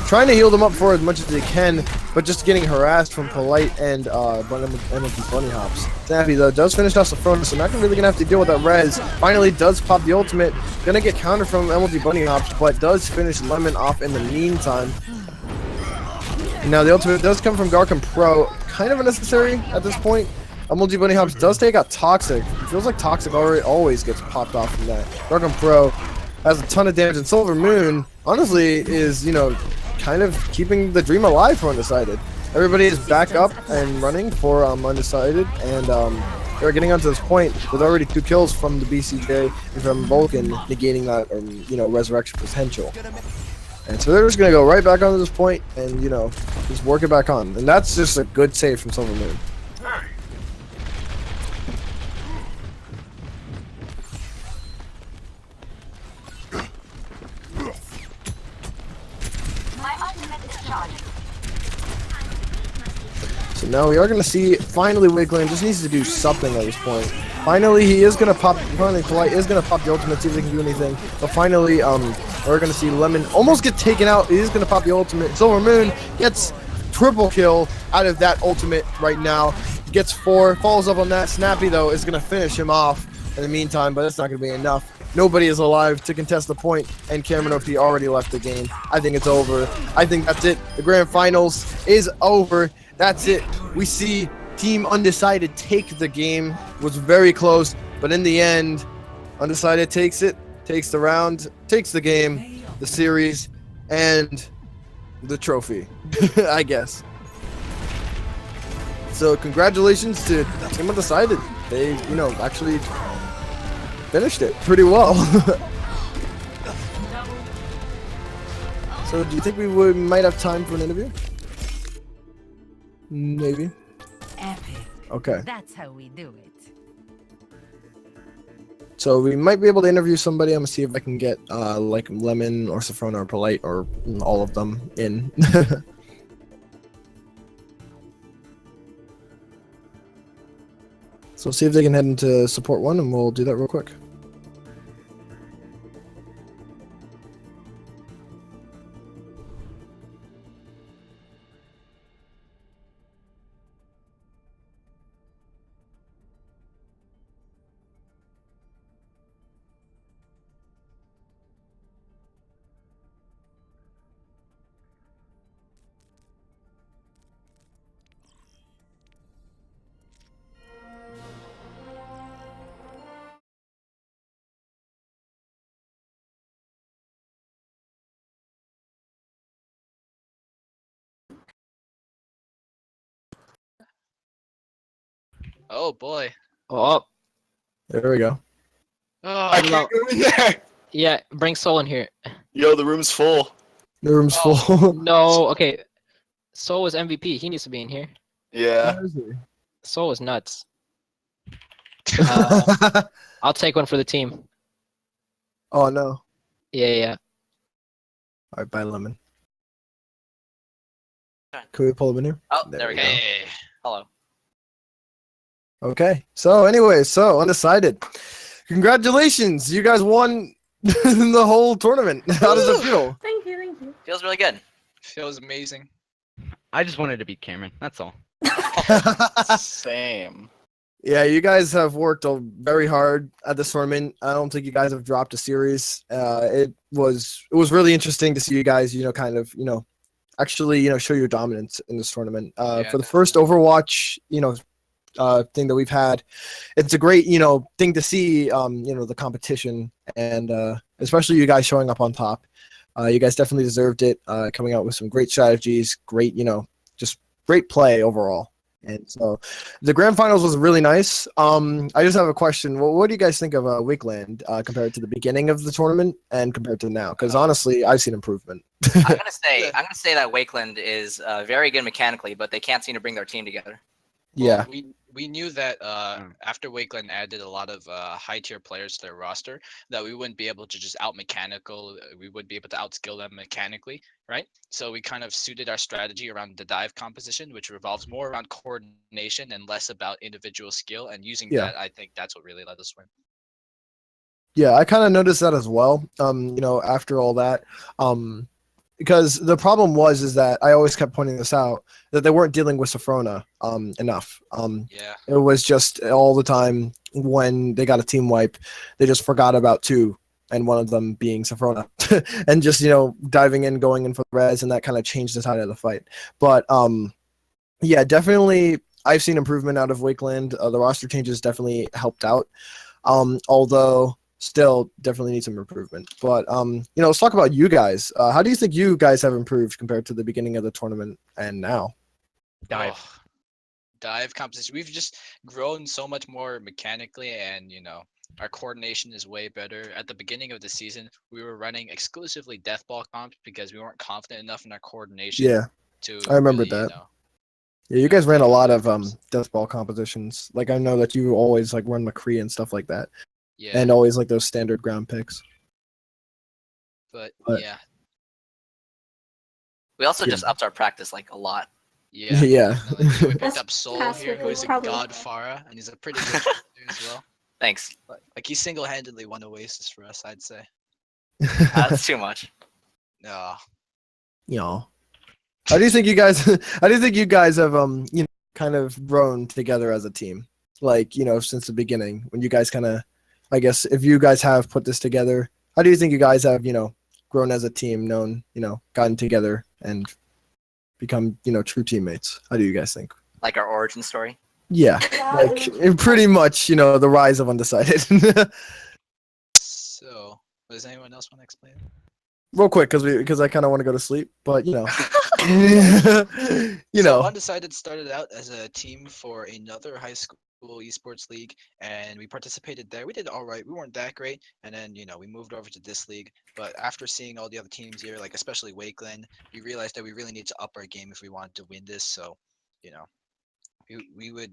trying to heal them up for as much as they can, but just getting harassed from Polite and MLP Bunny Hops. Snappy, though, does finish off Safrona, so not really going to have to deal with that res. Finally does pop the ultimate. Going to get countered from MLP Bunny Hops, but does finish Lemon off in the meantime. Now, the ultimate does come from Garcon Pro. Kind of unnecessary at this point. MLG Bunny Hops does take out Toxic. It feels like Toxic always gets popped off from that. Garcon Pro has a ton of damage, and Silver Moon, honestly, is, kind of keeping the dream alive for Undecided. Everybody is back up and running for Undecided, and they're getting onto this point with already 2 kills from the BCJ and from Vulcan, negating that, resurrection potential. And so they're just going to go right back onto this point and, just work it back on. And that's just a good save from Silver Moon. So now we are going to see, finally, Wakeland just needs to do something at this point. Finally, he is going to pop, Polite is going to pop the ultimate, see if they can do anything. But finally, we're going to see Lemon almost get taken out. He is going to pop the ultimate. Silver Moon gets triple kill out of that ultimate right now. Gets 4, follows up on that. Snappy, though, is going to finish him off in the meantime, but that's not going to be enough. Nobody is alive to contest the point, and Cameron OP already left the game. I think it's over. I think that's it. The grand finals is over. That's it. We see Team Undecided take the game. It was very close, but in the end, Undecided takes it, takes the round, takes the game, the series, and the trophy, I guess. So congratulations to Team Undecided. They, actually finished it pretty well. So do you think we might have time for an interview? Maybe. Epic. Okay. That's how we do it. So we might be able to interview somebody. I'm gonna see if I can get like Lemon or Safrona or Polite or all of them in. So see if they can head into support 1 and we'll do that real quick. Oh boy. Oh, There we go. Oh, I can't go in there. yeah, bring Soul in here. Yo, the room's full. The room's Oh. full. No, okay. Soul was MVP. He needs to be in here. Yeah. Where is he? Soul is nuts. I'll take one for the team. Oh no. Yeah. All right, bye, Lemon. Can we pull him in here? Oh, there we go. hey. Hello. Okay. So, anyways, Undecided. Congratulations, you guys won the whole tournament. How does it feel? Thank you. Feels really good. Feels amazing. I just wanted to beat Cameron. That's all. Same. Yeah, you guys have worked very hard at this tournament. I don't think you guys have dropped a series. It was really interesting to see you guys, actually, show your dominance in this tournament. For the first Overwatch, thing that we've had, it's a great, thing to see, the competition and especially you guys showing up on top. You guys definitely deserved it, coming out with some great strategies, great, just great play overall. And so the grand finals was really nice. I just have a question. What do you guys think of Wakeland compared to the beginning of the tournament and compared to now? Because honestly, I've seen improvement. I'm gonna say that Wakeland is very good mechanically, but they can't seem to bring their team together. Yeah. We knew that after Wakeland added a lot of high tier players to their roster, that we wouldn't be able to just out mechanical. We wouldn't be able to outskill them mechanically, right? So we kind of suited our strategy around the dive composition, which revolves more around coordination and less about individual skill. And using that, I think that's what really let us win. Yeah, I kind of noticed that as well. After all that, because the problem is that I always kept pointing this out, that they weren't dealing with Safrona enough. It was just all the time when they got a team wipe, they just forgot about 2, and one of them being Safrona, and just diving in, going in for the res, and that kind of changed the tide of the fight. But yeah, definitely I've seen improvement out of Wakeland. The roster changes definitely helped out, although still definitely need some improvement. But let's talk about you guys. How do you think you guys have improved compared to the beginning of the tournament and now? Dive composition. We've just grown so much more mechanically, and our coordination is way better. At the beginning of the season, we were running exclusively deathball comps because we weren't confident enough in our coordination. Yeah, I remember that. Yeah, you guys ran a lot of deathball compositions. Like I know that you always run McCree and stuff like that. Yeah. And always those standard ground picks. But yeah. We also just upped our practice a lot. Yeah. Yeah. We picked up Soul here, who's a god Farah, and he's a pretty good player as well. Thanks. He single-handedly won Oasis for us, I'd say. That's too much. No. Yeah. How do you think you guys have kind of grown together as a team? Since the beginning, when you guys kind of, I guess if you guys have put this together, how do you think you guys have, grown as a team, gotten together and become, true teammates? How do you guys think? Like our origin story? Yeah, pretty much, the rise of Undecided. So, does anyone else want to explain? real quick because I kind of want to go to sleep, but So Undecided started out as a team for another high school esports league, and we participated there. We did all right. We weren't that great, and then we moved over to this league. But after seeing all the other teams here, like especially Wakeland, we realized that we really need to up our game if we wanted to win this. So, you know, we would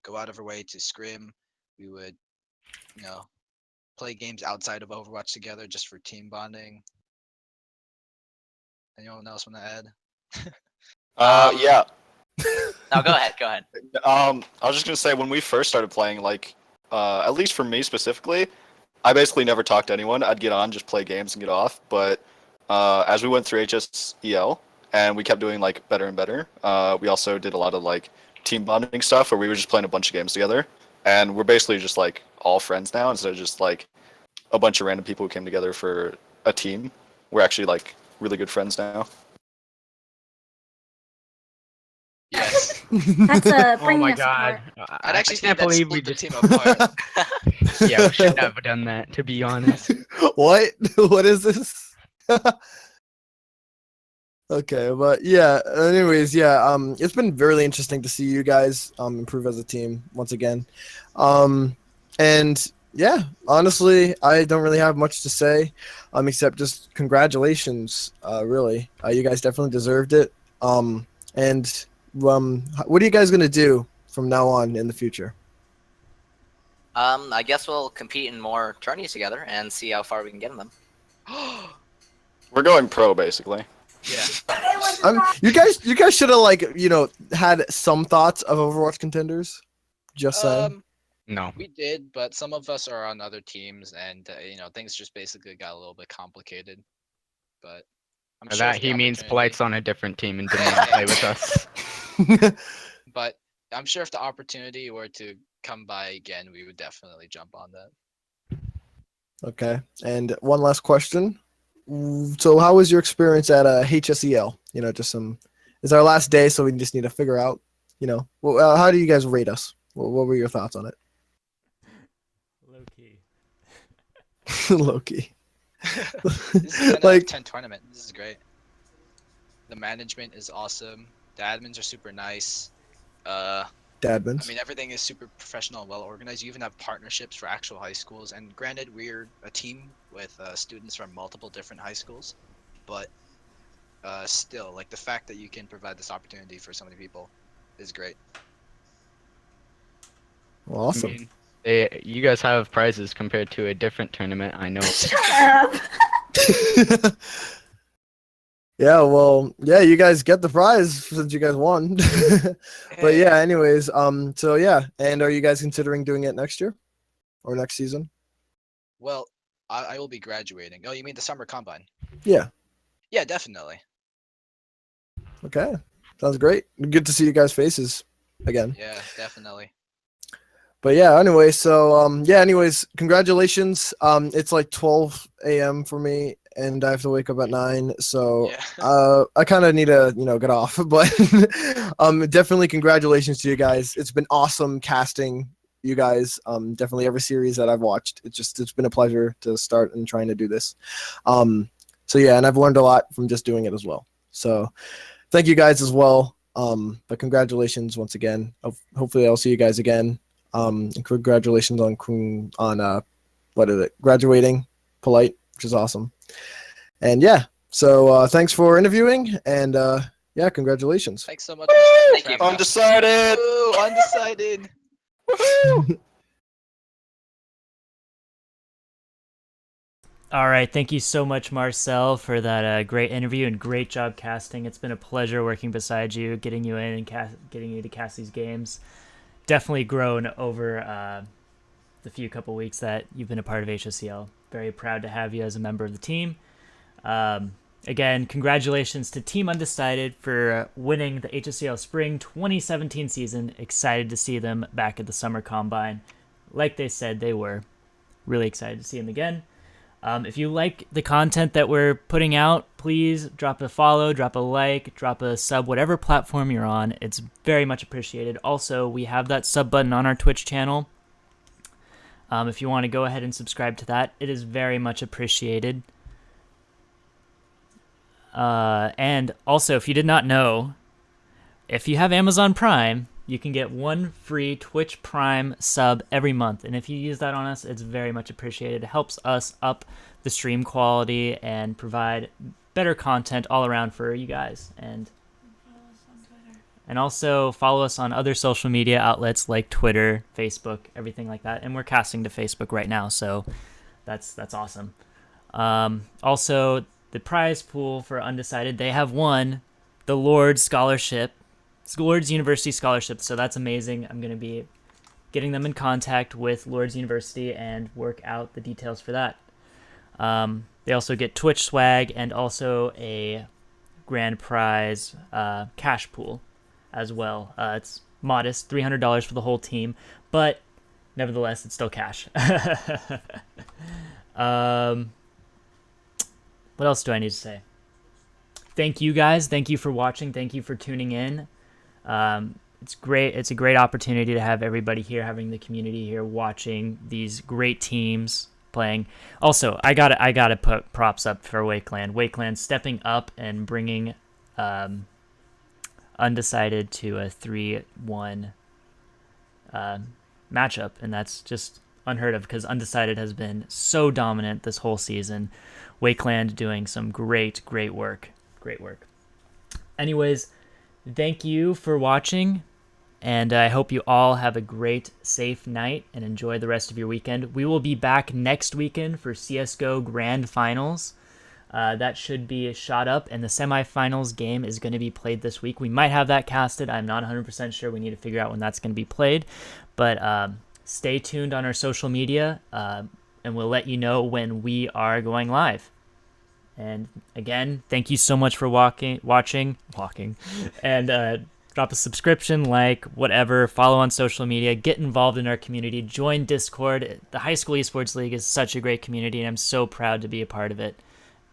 go out of our way to scrim. We would play games outside of Overwatch together just for team bonding. Anyone else want to add? Yeah. No, go ahead. Go ahead. I was just gonna say when we first started playing, like, at least for me specifically, I basically never talked to anyone. I'd get on, just play games and get off. But as we went through HSEL and we kept doing like better and better, we also did a lot of like team bonding stuff where we were just playing a bunch of games together, and we're basically just like all friends now instead of just like a bunch of random people who came together for a team. We're actually like really good friends now. Yes. That's a Oh bringing my us god. apart. I'd actually can't say that believe we split the just team apart. Yeah, we shouldn't have done that, to be honest. What? What is this? Okay, but yeah. Anyways, yeah. It's been really interesting to see you guys improve as a team once again, and yeah. Honestly, I don't really have much to say, except just congratulations. Really, you guys definitely deserved it. And what are you guys gonna do from now on in the future? I guess we'll compete in more tourneys together and see how far we can get in them. We're going pro basically. Yeah. You guys should have like had some thoughts of Overwatch contenders. Just saying. No. We did, but some of us are on other teams, and things just basically got a little bit complicated. But I'm By sure that if the he means opportunity- Polite's on a different team and didn't want to play with us. But I'm sure if the opportunity were to come by again, we would definitely jump on that. Okay. And one last question. So, how was your experience at HSEL? Just some. It's our last day, so we just need to figure out. How do you guys rate us? What were your thoughts on it? Low key. Low key. This is 10 out of 10 tournament. This is great. The management is awesome. The admins are super nice. Admins. I mean, everything is super professional and well organized. You even have partnerships for actual high schools. And granted, we're a team with students from multiple different high schools, but still, like the fact that you can provide this opportunity for so many people is great. Well, awesome. I mean, you guys have prizes compared to a different tournament, I know. Yeah, well, yeah, you guys get the prize since you guys won. But yeah, anyways, so yeah, and are you guys considering doing it next year or next season? Well, I will be graduating. Oh, you mean the summer combine? Yeah. Yeah, definitely. Okay, sounds great. Good to see you guys' faces again. Yeah, definitely. But yeah, anyway, so anyways, congratulations. It's like 12 a.m. for me, and I have to wake up at 9, so I kind of need to get off. But definitely congratulations to you guys. It's been awesome casting you guys. Definitely every series that I've watched. It's been a pleasure to start and trying to do this. So yeah, and I've learned a lot from just doing it as well. So thank you guys as well. But congratulations once again. Hopefully I'll see you guys again. And congratulations on graduating Polite, which is awesome. And yeah, so thanks for interviewing, and yeah, congratulations. Thanks so much. Thank you. Undecided. Woo, undecided. All right, thank you so much, Marcel, for that great interview and great job casting. It's been a pleasure working beside you, getting you in and getting you to cast these games. Definitely grown over the few couple weeks that you've been a part of HSEL. Very proud to have you as a member of the team. Again, congratulations to Team Undecided for winning the HSEL Spring 2017 season. Excited to see them back at the Summer Combine. Like they said, they were. Really excited to see them again. If you like the content that we're putting out, please drop a follow, drop a like, drop a sub, whatever platform you're on. It's very much appreciated. Also, we have that sub button on our Twitch channel. If you want to go ahead and subscribe to that, it is very much appreciated. And also, if you did not know, if you have Amazon Prime, you can get one free Twitch Prime sub every month. And if you use that on us, it's very much appreciated. It helps us up the stream quality and provide better content all around for you guys. And also follow us on other social media outlets like Twitter, Facebook, everything like that. And we're casting to Facebook right now, so that's awesome. Also, the prize pool for Undecided, they have won the Lord's Scholarship, Lord's University Scholarship, so that's amazing. I'm going to be getting them in contact with Lord's University and work out the details for that. They also get Twitch swag and also a grand prize cash pool as well. It's modest, $300 for the whole team, but nevertheless, it's still cash. What else do I need to say? Thank you guys. Thank you for watching. Thank you for tuning in. It's great. It's a great opportunity to have everybody here, having the community here watching these great teams playing. Also, I gotta put props up for Wakeland. Wakeland stepping up and bringing Undecided to a 3-1 matchup, and that's just unheard of because Undecided has been so dominant this whole season. Wakeland doing some great work. Anyways, thank you for watching, and I hope you all have a great, safe night and enjoy the rest of your weekend. We will be back next weekend for CSGO Grand Finals. That should be shot up, and the semifinals game is going to be played this week. We might have that casted. I'm not 100% sure. We need to figure out when that's going to be played, but stay tuned on our social media, and we'll let you know when we are going live. And again, thank you so much for watching, and drop a subscription, like, whatever, follow on social media, get involved in our community, join Discord. The High School Esports League is such a great community, and I'm so proud to be a part of it.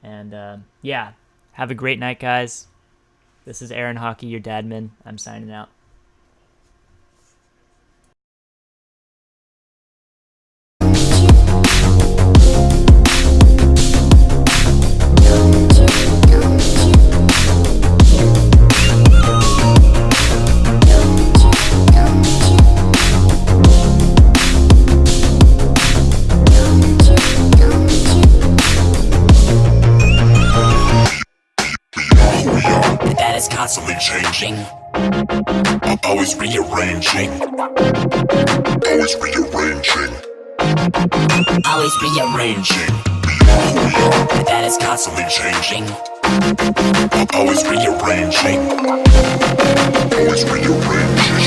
And yeah, have a great night, guys. This is Aaron Hockey, your dadman. I'm signing out. It's constantly changing, always rearranging, always rearranging, always rearranging. That is constantly changing, always rearranging, always rearranging.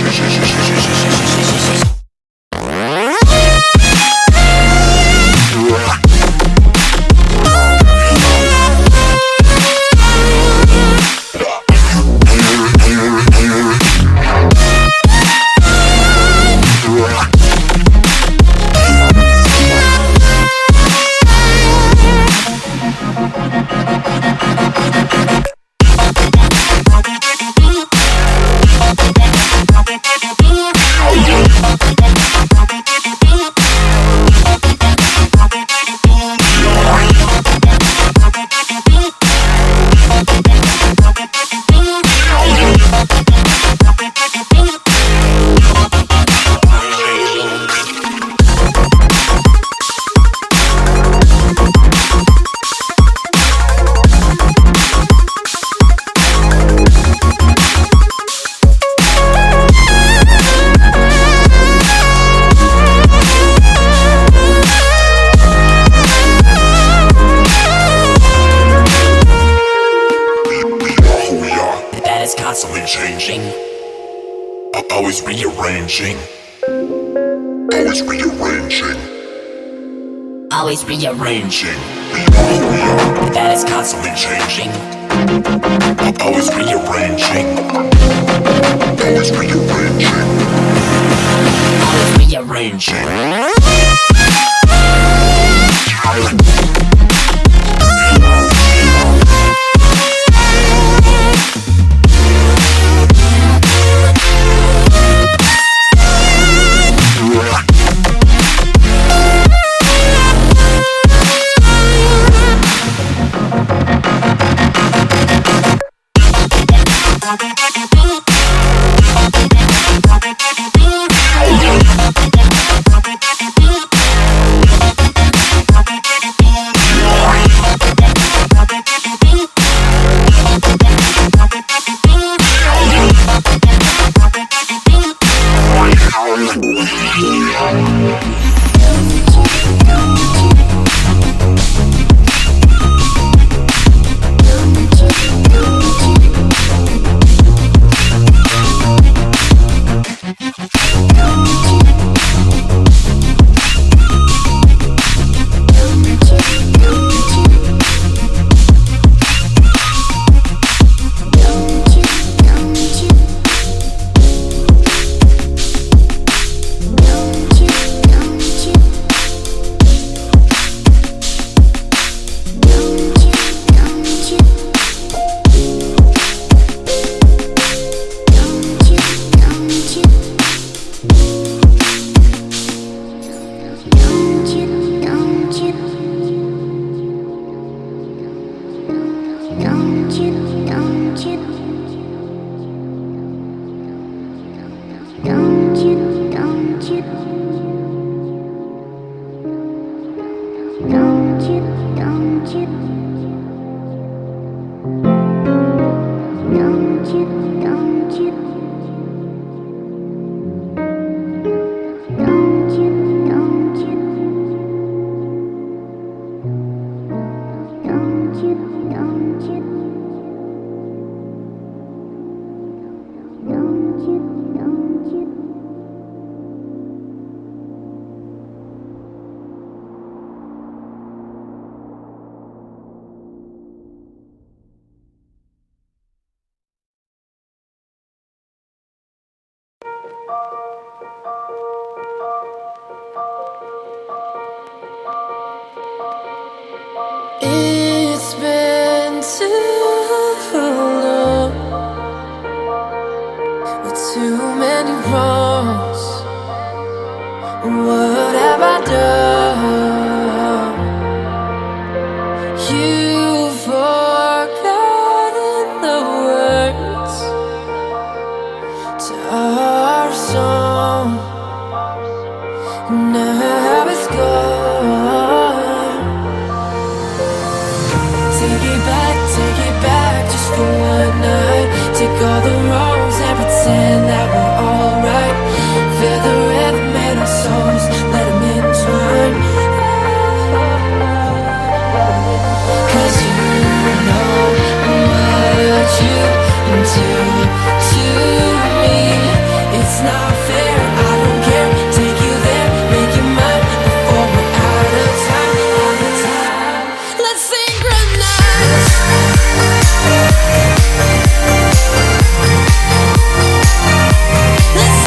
Constantly changing, always rearranging, always rearranging, always rearranging. That is constantly changing, always rearranging, always rearranging, always rearranging. It's been too long with too many wrongs. What have I done? You've forgotten the words to our song. Now it's gone. Take it back, just for one night. Take all the wrongs and pretend that we're alright. Feel the rhythm in our souls, let them entwine. 'Cause you know what you do to me. It's not fair, I don't care. Take you there, make you mine before we're out of time. Let's synchronize. Let's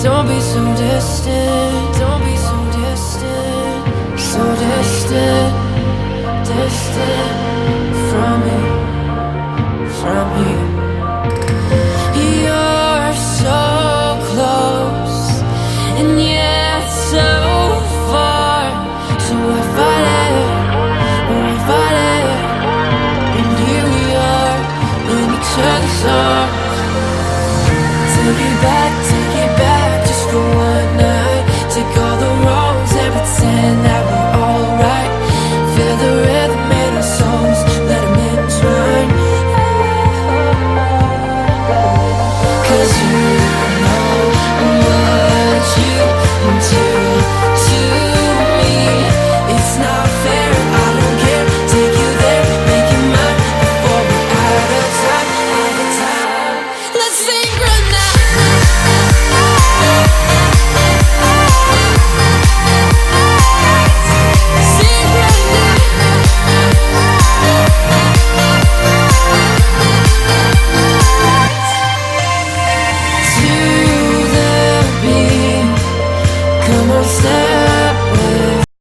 Don't be so distant. Don't be so distant. So distant, distant from me, from me. You're so close and yet so far. So I fight it, I fight it. And here we are in each other's arms. Take it back, just for one night. Take all the wrongs and pretend that we're alright. Feel the rhythm in our souls, let them entwine. 'Cause you know what you do to me. It's not fair, I don't care. Take you there, make you mine before we're out of time. Let's synchronize. Come on, stay.